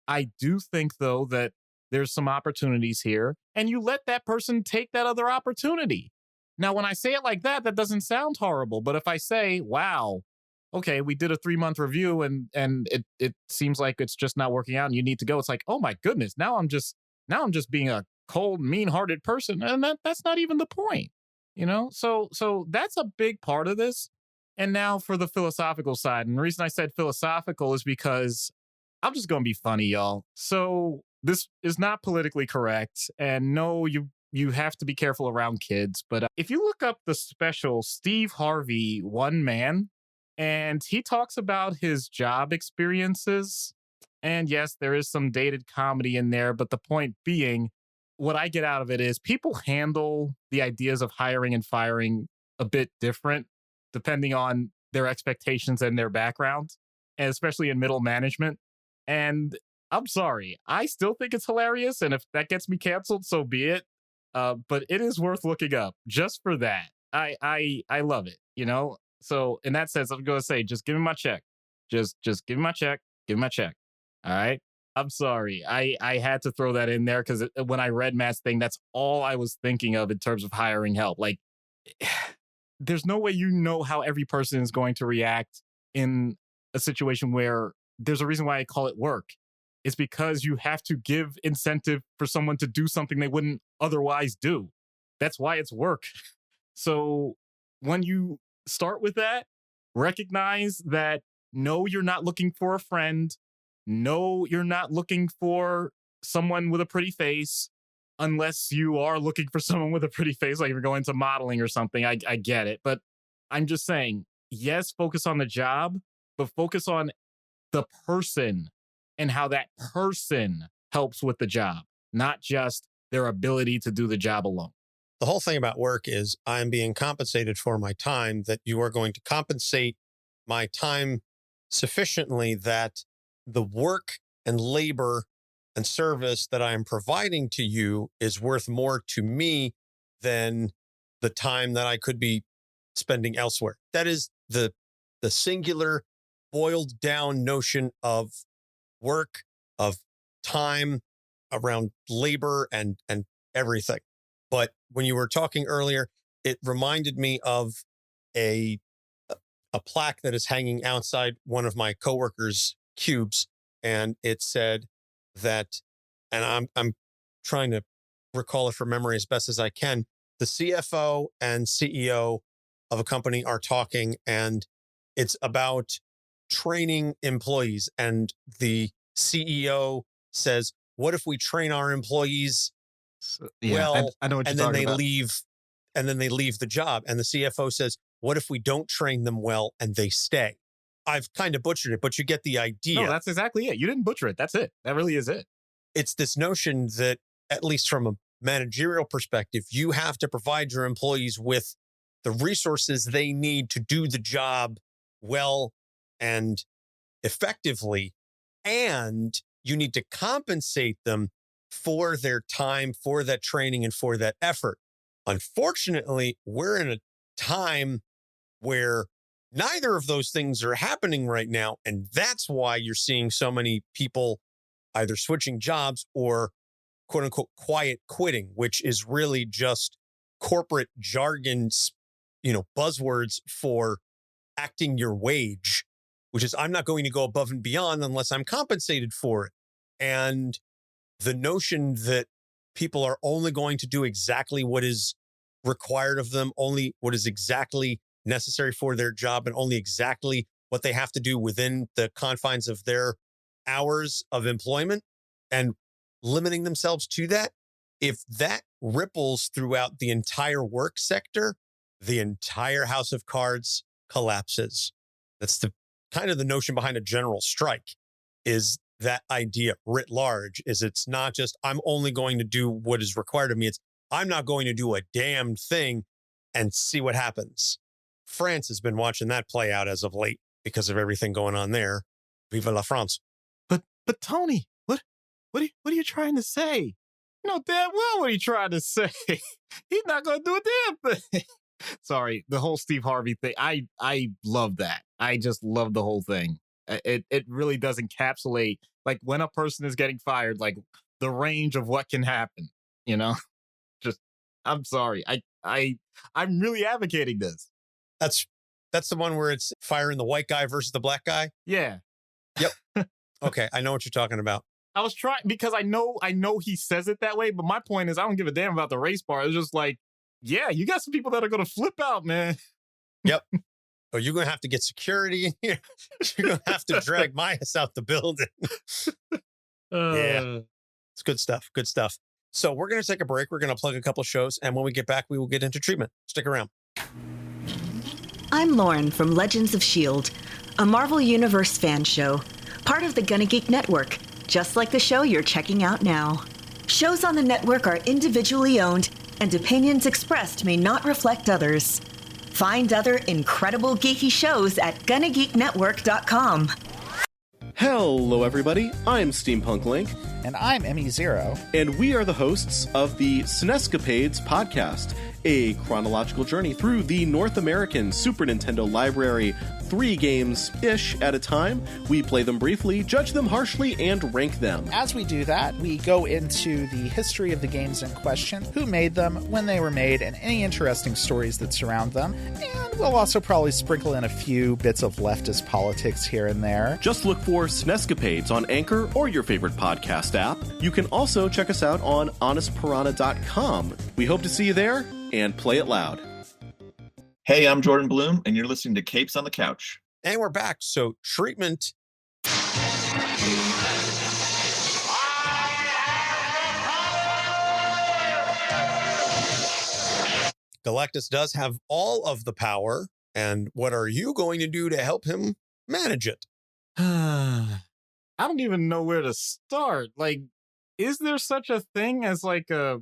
I do think, though, that there's some opportunities here, and you let that person take that other opportunity. Now, when I say it like that, that doesn't sound horrible. But if I say, wow, okay, we did a 3-month review and it seems like it's just not working out and you need to go. It's like, oh my goodness, now I'm just being a cold, mean-hearted person. And that's not even the point, you know? So that's a big part of this. And now for the philosophical side. And the reason I said philosophical is because I'm just going to be funny, y'all. So this is not politically correct. And no, you have to be careful around kids. But if you look up the special Steve Harvey, One Man, and he talks about his job experiences. And yes, there is some dated comedy in there. But the point being, what I get out of it is people handle the ideas of hiring and firing a bit different depending on their expectations and their background, and especially in middle management. And I'm sorry, I still think it's hilarious. And if that gets me canceled, so be it. But it is worth looking up just for that. I love it, you know? So in that sense, I'm going to say, just give me my check. Just give me my check. Give me my check. All right. I'm sorry. I had to throw that in there because when I read Matt's thing, that's all I was thinking of in terms of hiring help. Like, there's no way you know how every person is going to react in a situation where there's a reason why I call it work. It's because you have to give incentive for someone to do something they wouldn't otherwise do. That's why it's work. So when you start with that, recognize that no, you're not looking for a friend. No, you're not looking for someone with a pretty face, unless you are looking for someone with a pretty face, like you're going to modeling or something. I get it. But I'm just saying, yes, focus on the job, but focus on the person and how that person helps with the job, not just their ability to do the job alone. The whole thing about work is I'm being compensated for my time, that you are going to compensate my time sufficiently that the work and labor and service that I am providing to you is worth more to me than the time that I could be spending elsewhere. That is the singular, boiled down notion of work, of time, around labor and everything. But when you were talking earlier, it reminded me of a plaque that is hanging outside one of my coworkers' cubes. And it said that, and I'm trying to recall it from memory as best as I can. The CFO and CEO of a company are talking, and it's about training employees. And the CEO says, what if we train our employees well, I know what you're and then talking they about. leave, and then they leave the job? And the CFO says, what if we don't train them well and they stay? I've kind of butchered it, but you get the idea. No, that's exactly it. You didn't butcher it. That's it. That really is it. It's this notion that, at least from a managerial perspective, you have to provide your employees with the resources they need to do the job well and effectively. And you need to compensate them for their time, for that training, and for that effort. Unfortunately, we're in a time where neither of those things are happening right now. And that's why you're seeing so many people either switching jobs or quote unquote quiet quitting, which is really just corporate jargon, buzzwords for acting your wage, which is I'm not going to go above and beyond unless I'm compensated for it. And the notion that people are only going to do exactly what is required of them, only what is exactly necessary for their job, and only exactly what they have to do within the confines of their hours of employment, and limiting themselves to that. If that ripples throughout the entire work sector, the entire house of cards collapses. That's the kind of the notion behind a general strike, is that idea writ large. Is it's not just I'm only going to do what is required of me. It's I'm not going to do a damn thing and see what happens. France has been watching that play out as of late because of everything going on there. Vive la France. But Tony, what are you trying to say? You know damn well what are you trying to say. He's not going to do a damn thing. Sorry, the whole Steve Harvey thing. I love that. I just love the whole thing. It really does encapsulate like when a person is getting fired, like the range of what can happen. Just I'm sorry. I'm really advocating this. That's the one where it's firing the white guy versus the black guy. Yeah. Yep. Okay, I know what you're talking about. I was trying because I know he says it that way, but my point is I don't give a damn about the race part. It's just like, yeah, you got some people that are going to flip out, man. Yep. Oh, you're going to have to get security in here. You're going to have to drag my ass out the building. Yeah. It's good stuff. Good stuff. So we're going to take a break. We're going to plug a couple shows. And when we get back, we will get into treatment. Stick around. I'm Lauren from Legends of S.H.I.E.L.D., a Marvel Universe fan show, part of the Gonna Geek Network, just like the show you're checking out now. Shows on the network are individually owned, and opinions expressed may not reflect others. Find other incredible geeky shows at GonnaGeekNetwork.com. Hello, everybody. I'm Steampunk Link. And I'm ME0. And we are the hosts of the SNEScapades podcast, a chronological journey through the North American Super Nintendo library, 3 games-ish at a time. We play them briefly, judge them harshly, and rank them. As we do that, we go into the history of the games in question, who made them, when they were made, and any interesting stories that surround them. And we'll also probably sprinkle in a few bits of leftist politics here and there. Just look for SNEScapades on Anchor or your favorite podcast app. You can also check us out on honestpiranha.com. We hope to see you there, and play it loud. Hey, I'm Jordan Bloom, and you're listening to Capes on the Couch. And we're back. So treatment. Galactus does have all of the power. And what are you going to do to help him manage it? I don't even know where to start. Like, is there such a thing as like I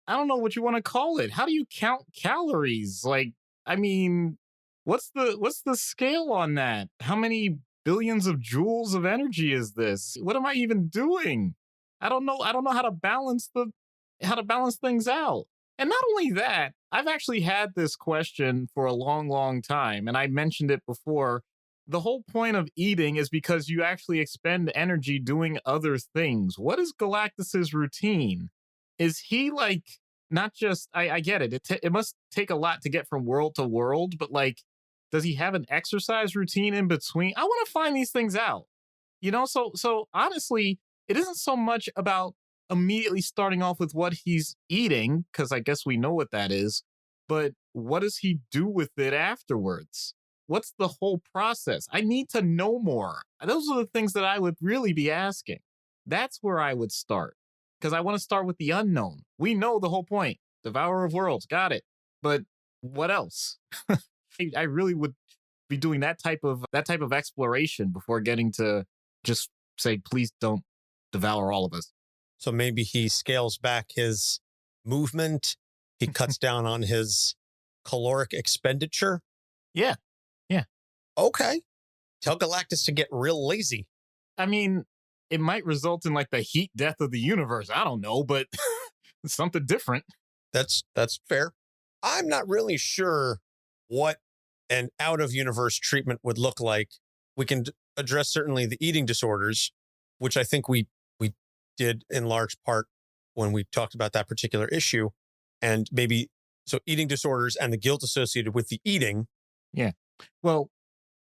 don't know what you want to call it. How do you count calories? Like, I mean, what's the scale on that? How many billions of joules of energy is this? What am I even doing? I don't know how to balance things out. And not only that, I've actually had this question for a long, long time, and I mentioned it before. The whole point of eating is because you actually expend energy doing other things. What is Galactus's routine? Is he like not just, I get it. It must take a lot to get from world to world, but like, does he have an exercise routine in between? I want to find these things out. So honestly, it isn't so much about immediately starting off with what he's eating, because I guess we know what that is, but what does he do with it afterwards? What's the whole process? I need to know more. Those are the things that I would really be asking. That's where I would start, because I want to start with the unknown. We know the whole point. Devourer of worlds, got it. But what else? I really would be doing that type of exploration before getting to just say, please don't devour all of us. So maybe he scales back his movement. He cuts down on his caloric expenditure. Yeah. Okay. Tell Galactus to get real lazy. I mean, it might result in like the heat death of the universe. I don't know, but something different. That's fair. I'm not really sure what an out of universe treatment would look like. We can address certainly the eating disorders, which I think we did in large part when we talked about that particular issue. And maybe so eating disorders and the guilt associated with the eating. Yeah. Well,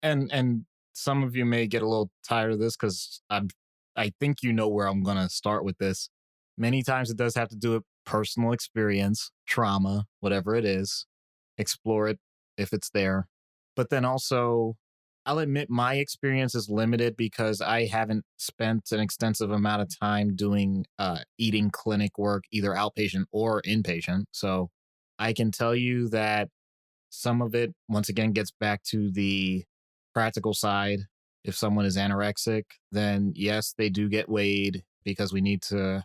and some of you may get a little tired of this because I think you know where I'm going to start with this. Many times it does have to do with personal experience, trauma, whatever it is. Explore it if it's there. But then also, I'll admit my experience is limited because I haven't spent an extensive amount of time doing eating clinic work, either outpatient or inpatient. So I can tell you that some of it, once again, gets back to the practical side. If someone is anorexic, then yes, they do get weighed because we need to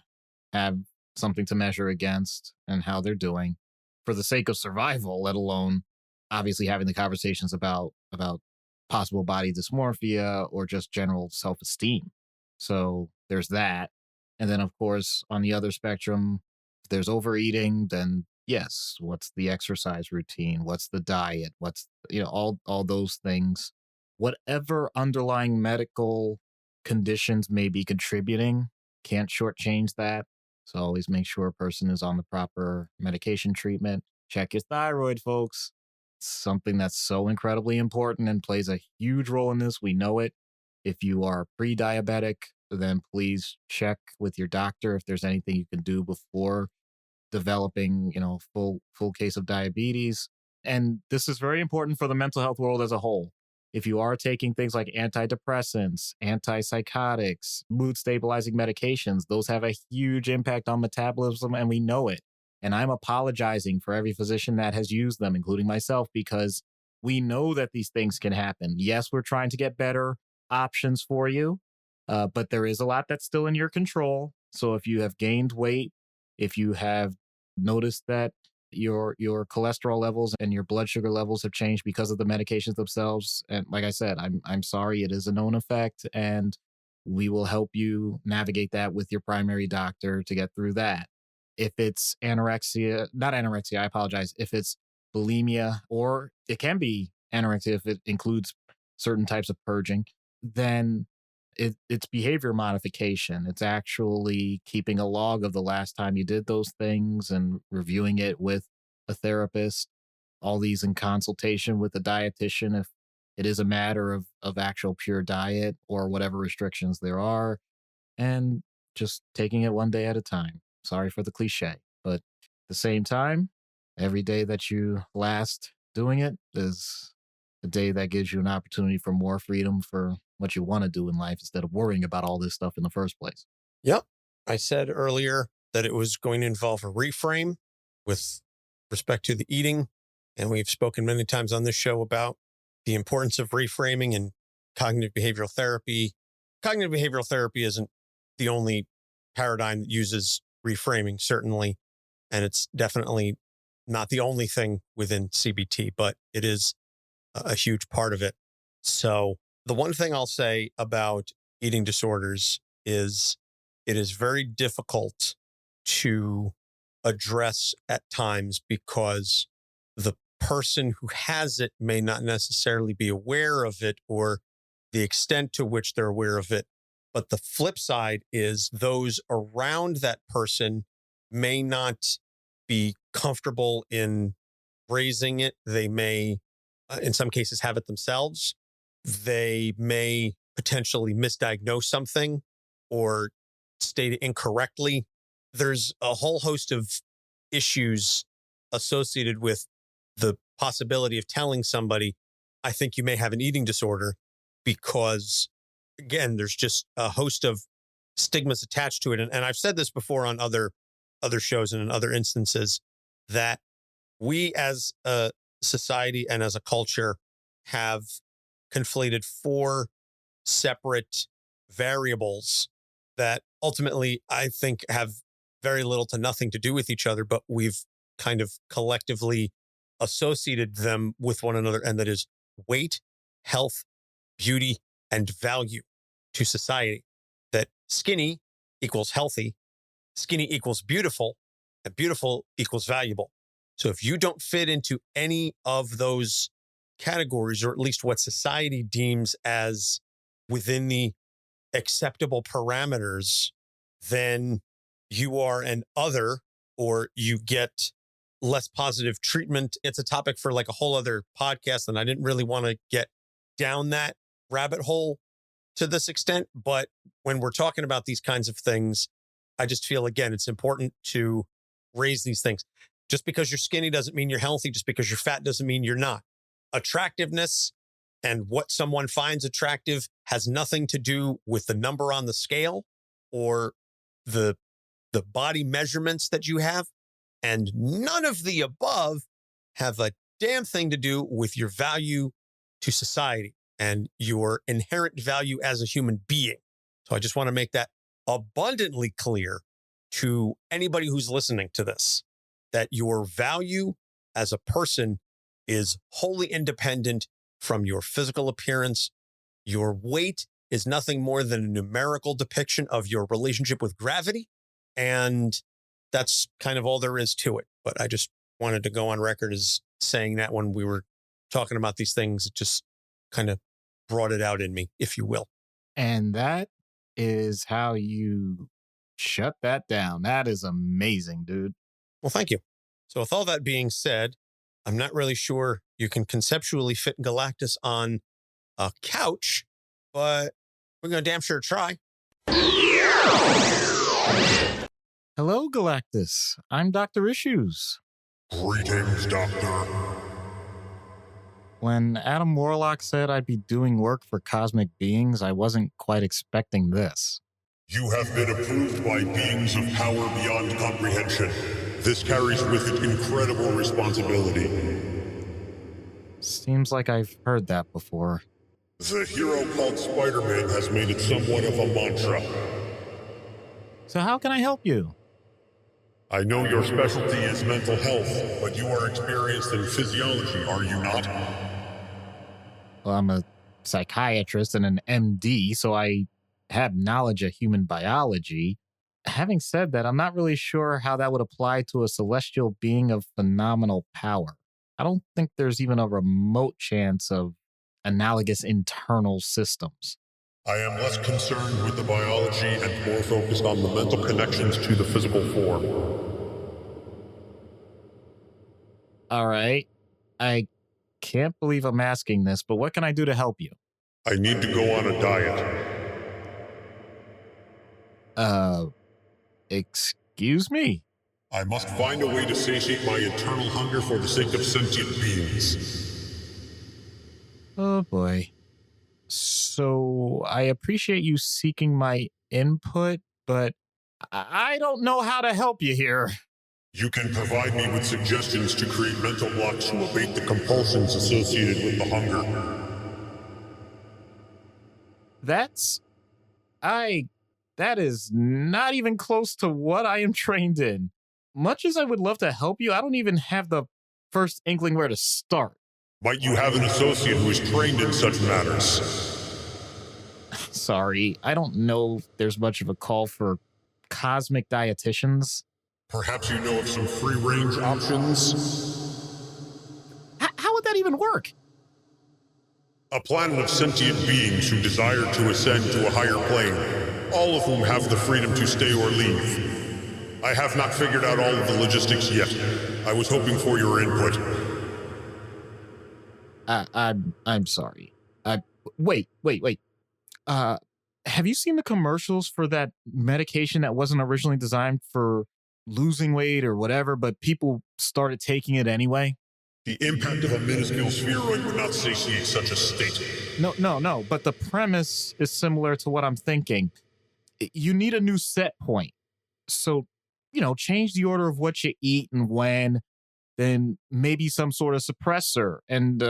have something to measure against and how they're doing for the sake of survival, let alone obviously having the conversations about possible body dysmorphia or just general self-esteem. So there's that. And then, of course, on the other spectrum, if there's overeating, then yes, what's the exercise routine? What's the diet? What's, all those things. Whatever underlying medical conditions may be contributing, can't shortchange that. So always make sure a person is on the proper medication treatment. Check your thyroid, folks. It's something that's so incredibly important and plays a huge role in this. We know it. If you are pre-diabetic, then please check with your doctor if there's anything you can do before developing, full case of diabetes. And this is very important for the mental health world as a whole. If you are taking things like antidepressants, antipsychotics, mood stabilizing medications, those have a huge impact on metabolism, and we know it. And I'm apologizing for every physician that has used them, including myself, because we know that these things can happen. Yes, we're trying to get better options for you, but there is a lot that's still in your control. So if you have gained weight, if you have noticed that your cholesterol levels and your blood sugar levels have changed because of the medications themselves, and like I said, I'm sorry, it is a known effect, and we will help you navigate that with your primary doctor to get through that. If it's not anorexia, I apologize. If it's bulimia, or it can be anorexia if it includes certain types of purging, then it's behavior modification. It's actually keeping a log of the last time you did those things and reviewing it with a therapist, all these in consultation with a dietitian if it is a matter of actual pure diet or whatever restrictions there are, and just taking it one day at a time. Sorry for the cliche, but at the same time, every day that you last doing it is a day that gives you an opportunity for more freedom for what you want to do in life instead of worrying about all this stuff in the first place. Yep. I said earlier that it was going to involve a reframe with respect to the eating. And we've spoken many times on this show about the importance of reframing and cognitive behavioral therapy. Cognitive behavioral therapy isn't the only paradigm that uses reframing, certainly. And it's definitely not the only thing within CBT, but it is a huge part of it. So the one thing I'll say about eating disorders is it is very difficult to address at times because the person who has it may not necessarily be aware of it or the extent to which they're aware of it. But the flip side is those around that person may not be comfortable in raising it. They may, in some cases, have it themselves. They may potentially misdiagnose something or state it incorrectly. There's a whole host of issues associated with the possibility of telling somebody, I think you may have an eating disorder, because, again, there's just a host of stigmas attached to it. And I've said this before on other shows and in other instances, that we as a society and as a culture have conflated 4 separate variables that ultimately I think have very little to nothing to do with each other, but we've kind of collectively associated them with one another. And that is weight, health, beauty, and value to society. That skinny equals healthy, skinny equals beautiful, and beautiful equals valuable. So if you don't fit into any of those categories, or at least what society deems as within the acceptable parameters, then you are an other, or you get less positive treatment. It's a topic for like a whole other podcast, and I didn't really want to get down that rabbit hole to this extent. But when we're talking about these kinds of things, I just feel, again, it's important to raise these things. Just because you're skinny doesn't mean you're healthy. Just because you're fat doesn't mean you're not. Attractiveness and what someone finds attractive has nothing to do with the number on the scale or the body measurements that you have. And none of the above have a damn thing to do with your value to society and your inherent value as a human being. So I just want to make that abundantly clear to anybody who's listening to this, that your value as a person is wholly independent from your physical appearance. Your weight is nothing more than a numerical depiction of your relationship with gravity. And that's kind of all there is to it. But I just wanted to go on record as saying that when we were talking about these things, it just kind of brought it out in me, if you will. And that is how you shut that down. That is amazing, dude. Well, thank you. So with all that being said, I'm not really sure you can conceptually fit Galactus on a couch, but we're going to damn sure try. Hello, Galactus. I'm Dr. Issues. Greetings, Doctor. When Adam Warlock said I'd be doing work for cosmic beings, I wasn't quite expecting this. You have been approved by beings of power beyond comprehension. This carries with it incredible responsibility. Seems like I've heard that before. The hero called Spider-Man has made it somewhat of a mantra. So how can I help you? I know your specialty is mental health, but you are experienced in physiology, are you not? Well, I'm a psychiatrist and an MD, so I have knowledge of human biology. Having said that, I'm not really sure how that would apply to a celestial being of phenomenal power. I don't think there's even a remote chance of analogous internal systems. I am less concerned with the biology and more focused on the mental connections to the physical form. All right. I can't believe I'm asking this, but what can I do to help you? I need to go on a diet. Excuse me? I must find a way to satiate my eternal hunger for the sake of sentient beings. Oh boy. So I appreciate you seeking my input, but I don't know how to help you here. You can provide me with suggestions to create mental blocks to abate the compulsions associated with the hunger. That is not even close to what I am trained in. Much as I would love to help you, I don't even have the first inkling where to start. Might you have an associate who is trained in such matters? Sorry, I don't know if there's much of a call for cosmic dietitians. Perhaps you know of some free-range options? How would that even work? A planet of sentient beings who desire to ascend to a higher plane, all of whom have the freedom to stay or leave. I have not figured out all of the logistics yet. I was hoping for your input. I'm sorry. Wait. Have you seen the commercials for that medication that wasn't originally designed for losing weight or whatever, but people started taking it anyway? The impact of a minuscule spheroid would not satiate such a state. No, but the premise is similar to what I'm thinking. You need a new set point. So, change the order of what you eat and when, then maybe some sort of suppressor. And,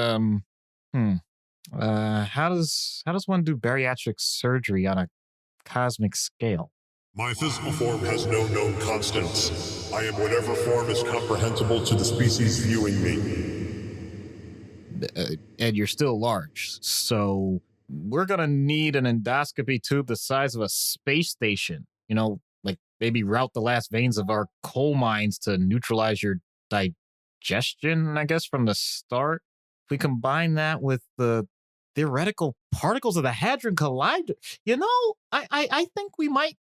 how does one do bariatric surgery on a cosmic scale? My physical form has no known constants. I am whatever form is comprehensible to the species viewing me. And you're still large, so we're gonna need an endoscopy tube the size of a space station. Like maybe route the last veins of our coal mines to neutralize your digestion, I guess, from the start. If we combine that with the theoretical particles of the Hadron Collider, I think we might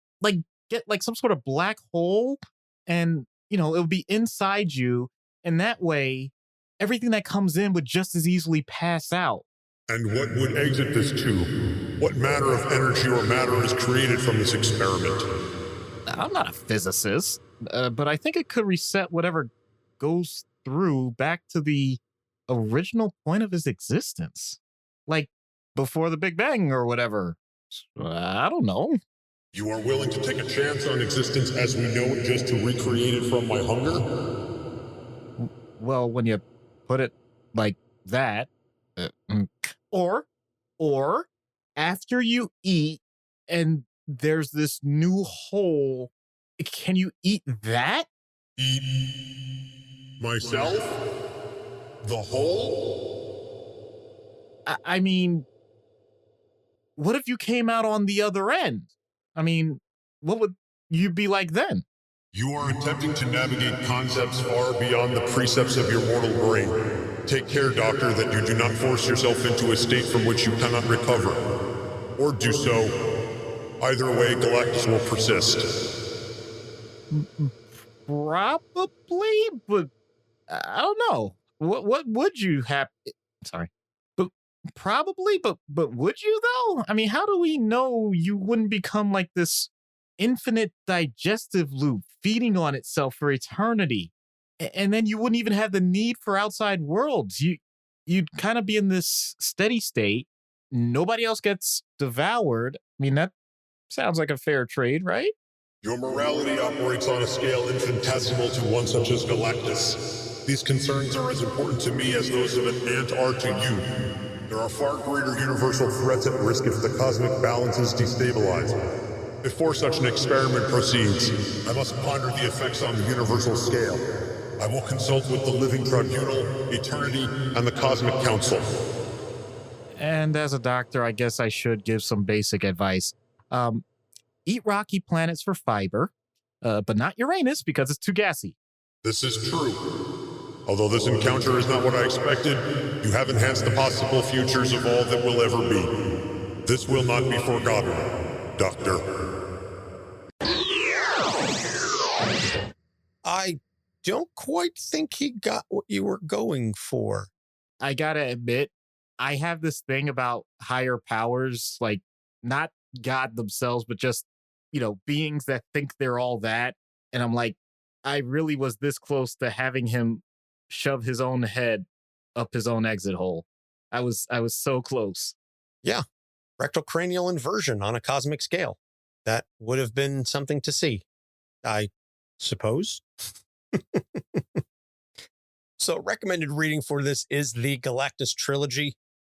get some sort of black hole, and it'll be inside you, and that way everything that comes in would just as easily pass out. And what would exit this tube? What matter of energy or matter is created from this experiment? I'm not a physicist, but I think it could reset whatever goes through back to the original point of his existence. Like before the Big Bang or whatever. I don't know. You are willing to take a chance on existence as we know it just to recreate it from my hunger? Well, when you put it like that, or after you eat and there's this new hole, can you eat that? Eat myself? The hole? I mean, what if you came out on the other end? I mean, what would you be like then? You are attempting to navigate concepts far beyond the precepts of your mortal brain. Take care, Doctor, that you do not force yourself into a state from which you cannot recover. Or do so. Either way, Galactus will persist. Probably, but I don't know. What would you have? Sorry. But probably, but would you though? I mean, how do we know you wouldn't become like this infinite digestive loop feeding on itself for eternity? And then you wouldn't even have the need for outside worlds. You'd kind of be in this steady state. Nobody else gets devoured. I mean, that sounds like a fair trade, right? Your morality operates on a scale infinitesimal to one such as Galactus. These concerns are as important to me as those of an ant are to you. There are far greater universal threats at risk if the cosmic balance is destabilized. Before such an experiment proceeds, I must ponder the effects on the universal scale. I will consult with the Living Tribunal, Eternity, and the Cosmic Council. And as a doctor, I guess I should give some basic advice. Eat rocky planets for fiber, but not Uranus because it's too gassy. This is true. Although this encounter is not what I expected, you have enhanced the possible futures of all that will ever be. This will not be forgotten, Doctor. I don't quite think he got what you were going for. I gotta admit, I have this thing about higher powers, like not God themselves, but just, beings that think they're all that. And I'm like, I really was this close to having him shove his own head up his own exit hole. I was so close. Yeah. Rectal cranial inversion on a cosmic scale. That would have been something to see, I suppose. So recommended reading for this is the Galactus trilogy,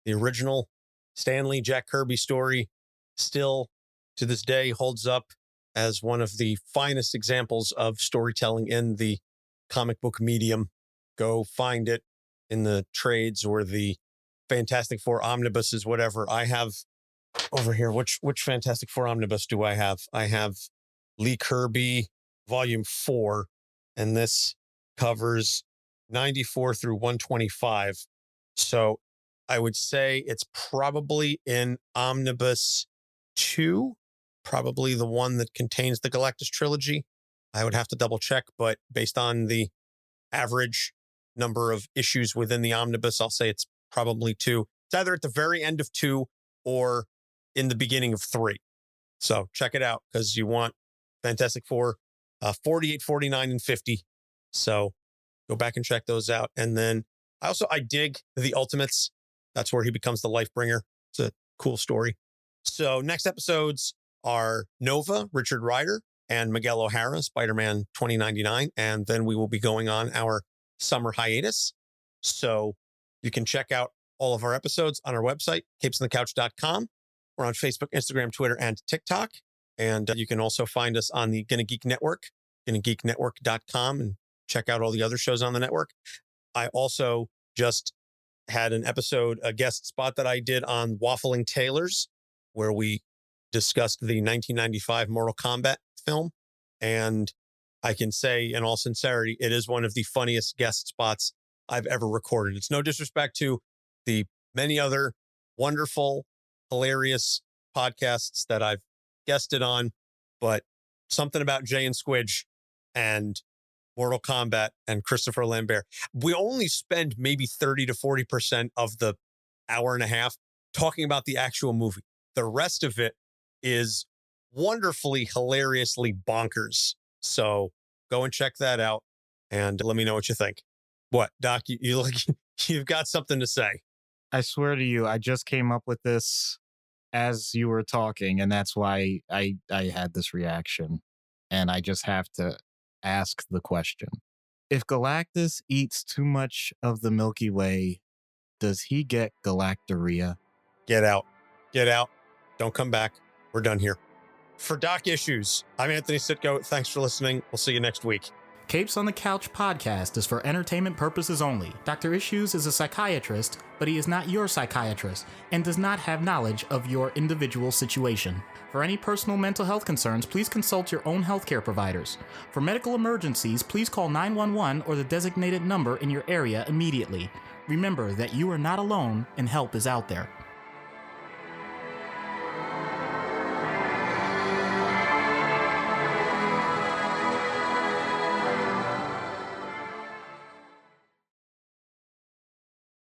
the original Stan Lee, Jack Kirby story. Still to this day holds up as one of the finest examples of storytelling in the comic book medium. Go find it in the trades or the Fantastic Four omnibuses, whatever. I have over here, which Fantastic Four omnibus do I have? I have Lee Kirby Volume 4, and this covers 94 through 125. So I would say it's probably in Omnibus 2, probably the one that contains the Galactus trilogy. I would have to double check, but based on the average number of issues within the omnibus, I'll say it's probably 2. It's either at the very end of 2 or in the beginning of 3. So check it out because you want Fantastic Four 48, 49, and 50. So go back and check those out. And then I dig the Ultimates. That's where he becomes the Lifebringer. It's a cool story. So next episodes are Nova, Richard Rider, and Miguel O'Hara, Spider-Man 2099. And then we will be going on our summer hiatus. So you can check out all of our episodes on our website, capesonthecouch.com. We're on Facebook, Instagram, Twitter, and TikTok. And you can also find us on the Gonna Geek Network, GonnaGeekNetwork.com, and check out all the other shows on the network. I also just had an episode, a guest spot that I did on Waffling Tailors, where we discussed the 1995 Mortal Kombat film. And I can say in all sincerity, it is one of the funniest guest spots I've ever recorded. It's no disrespect to the many other wonderful, hilarious podcasts that I've guested on, but something about Jay and Squidge and Mortal Kombat and Christopher Lambert. We only spend maybe 30 to 40% of the hour and a half talking about the actual movie. The rest of it is wonderfully, hilariously bonkers. So go and check that out and let me know what you think. What, Doc? You've got something to say. I swear to you, I just came up with this as you were talking, and that's why I had this reaction. And I just have to ask the question. If Galactus eats too much of the Milky Way, does he get galactorrhea? Get out. Get out. Don't come back. We're done here. For Doc Issues, I'm Anthony Sitko. Thanks for listening. We'll see you next week. Capes on the Couch podcast is for entertainment purposes only. Dr. Issues is a psychiatrist, but he is not your psychiatrist and does not have knowledge of your individual situation. For any personal mental health concerns, please consult your own healthcare providers. For medical emergencies, please call 911 or the designated number in your area immediately. Remember that you are not alone and help is out there.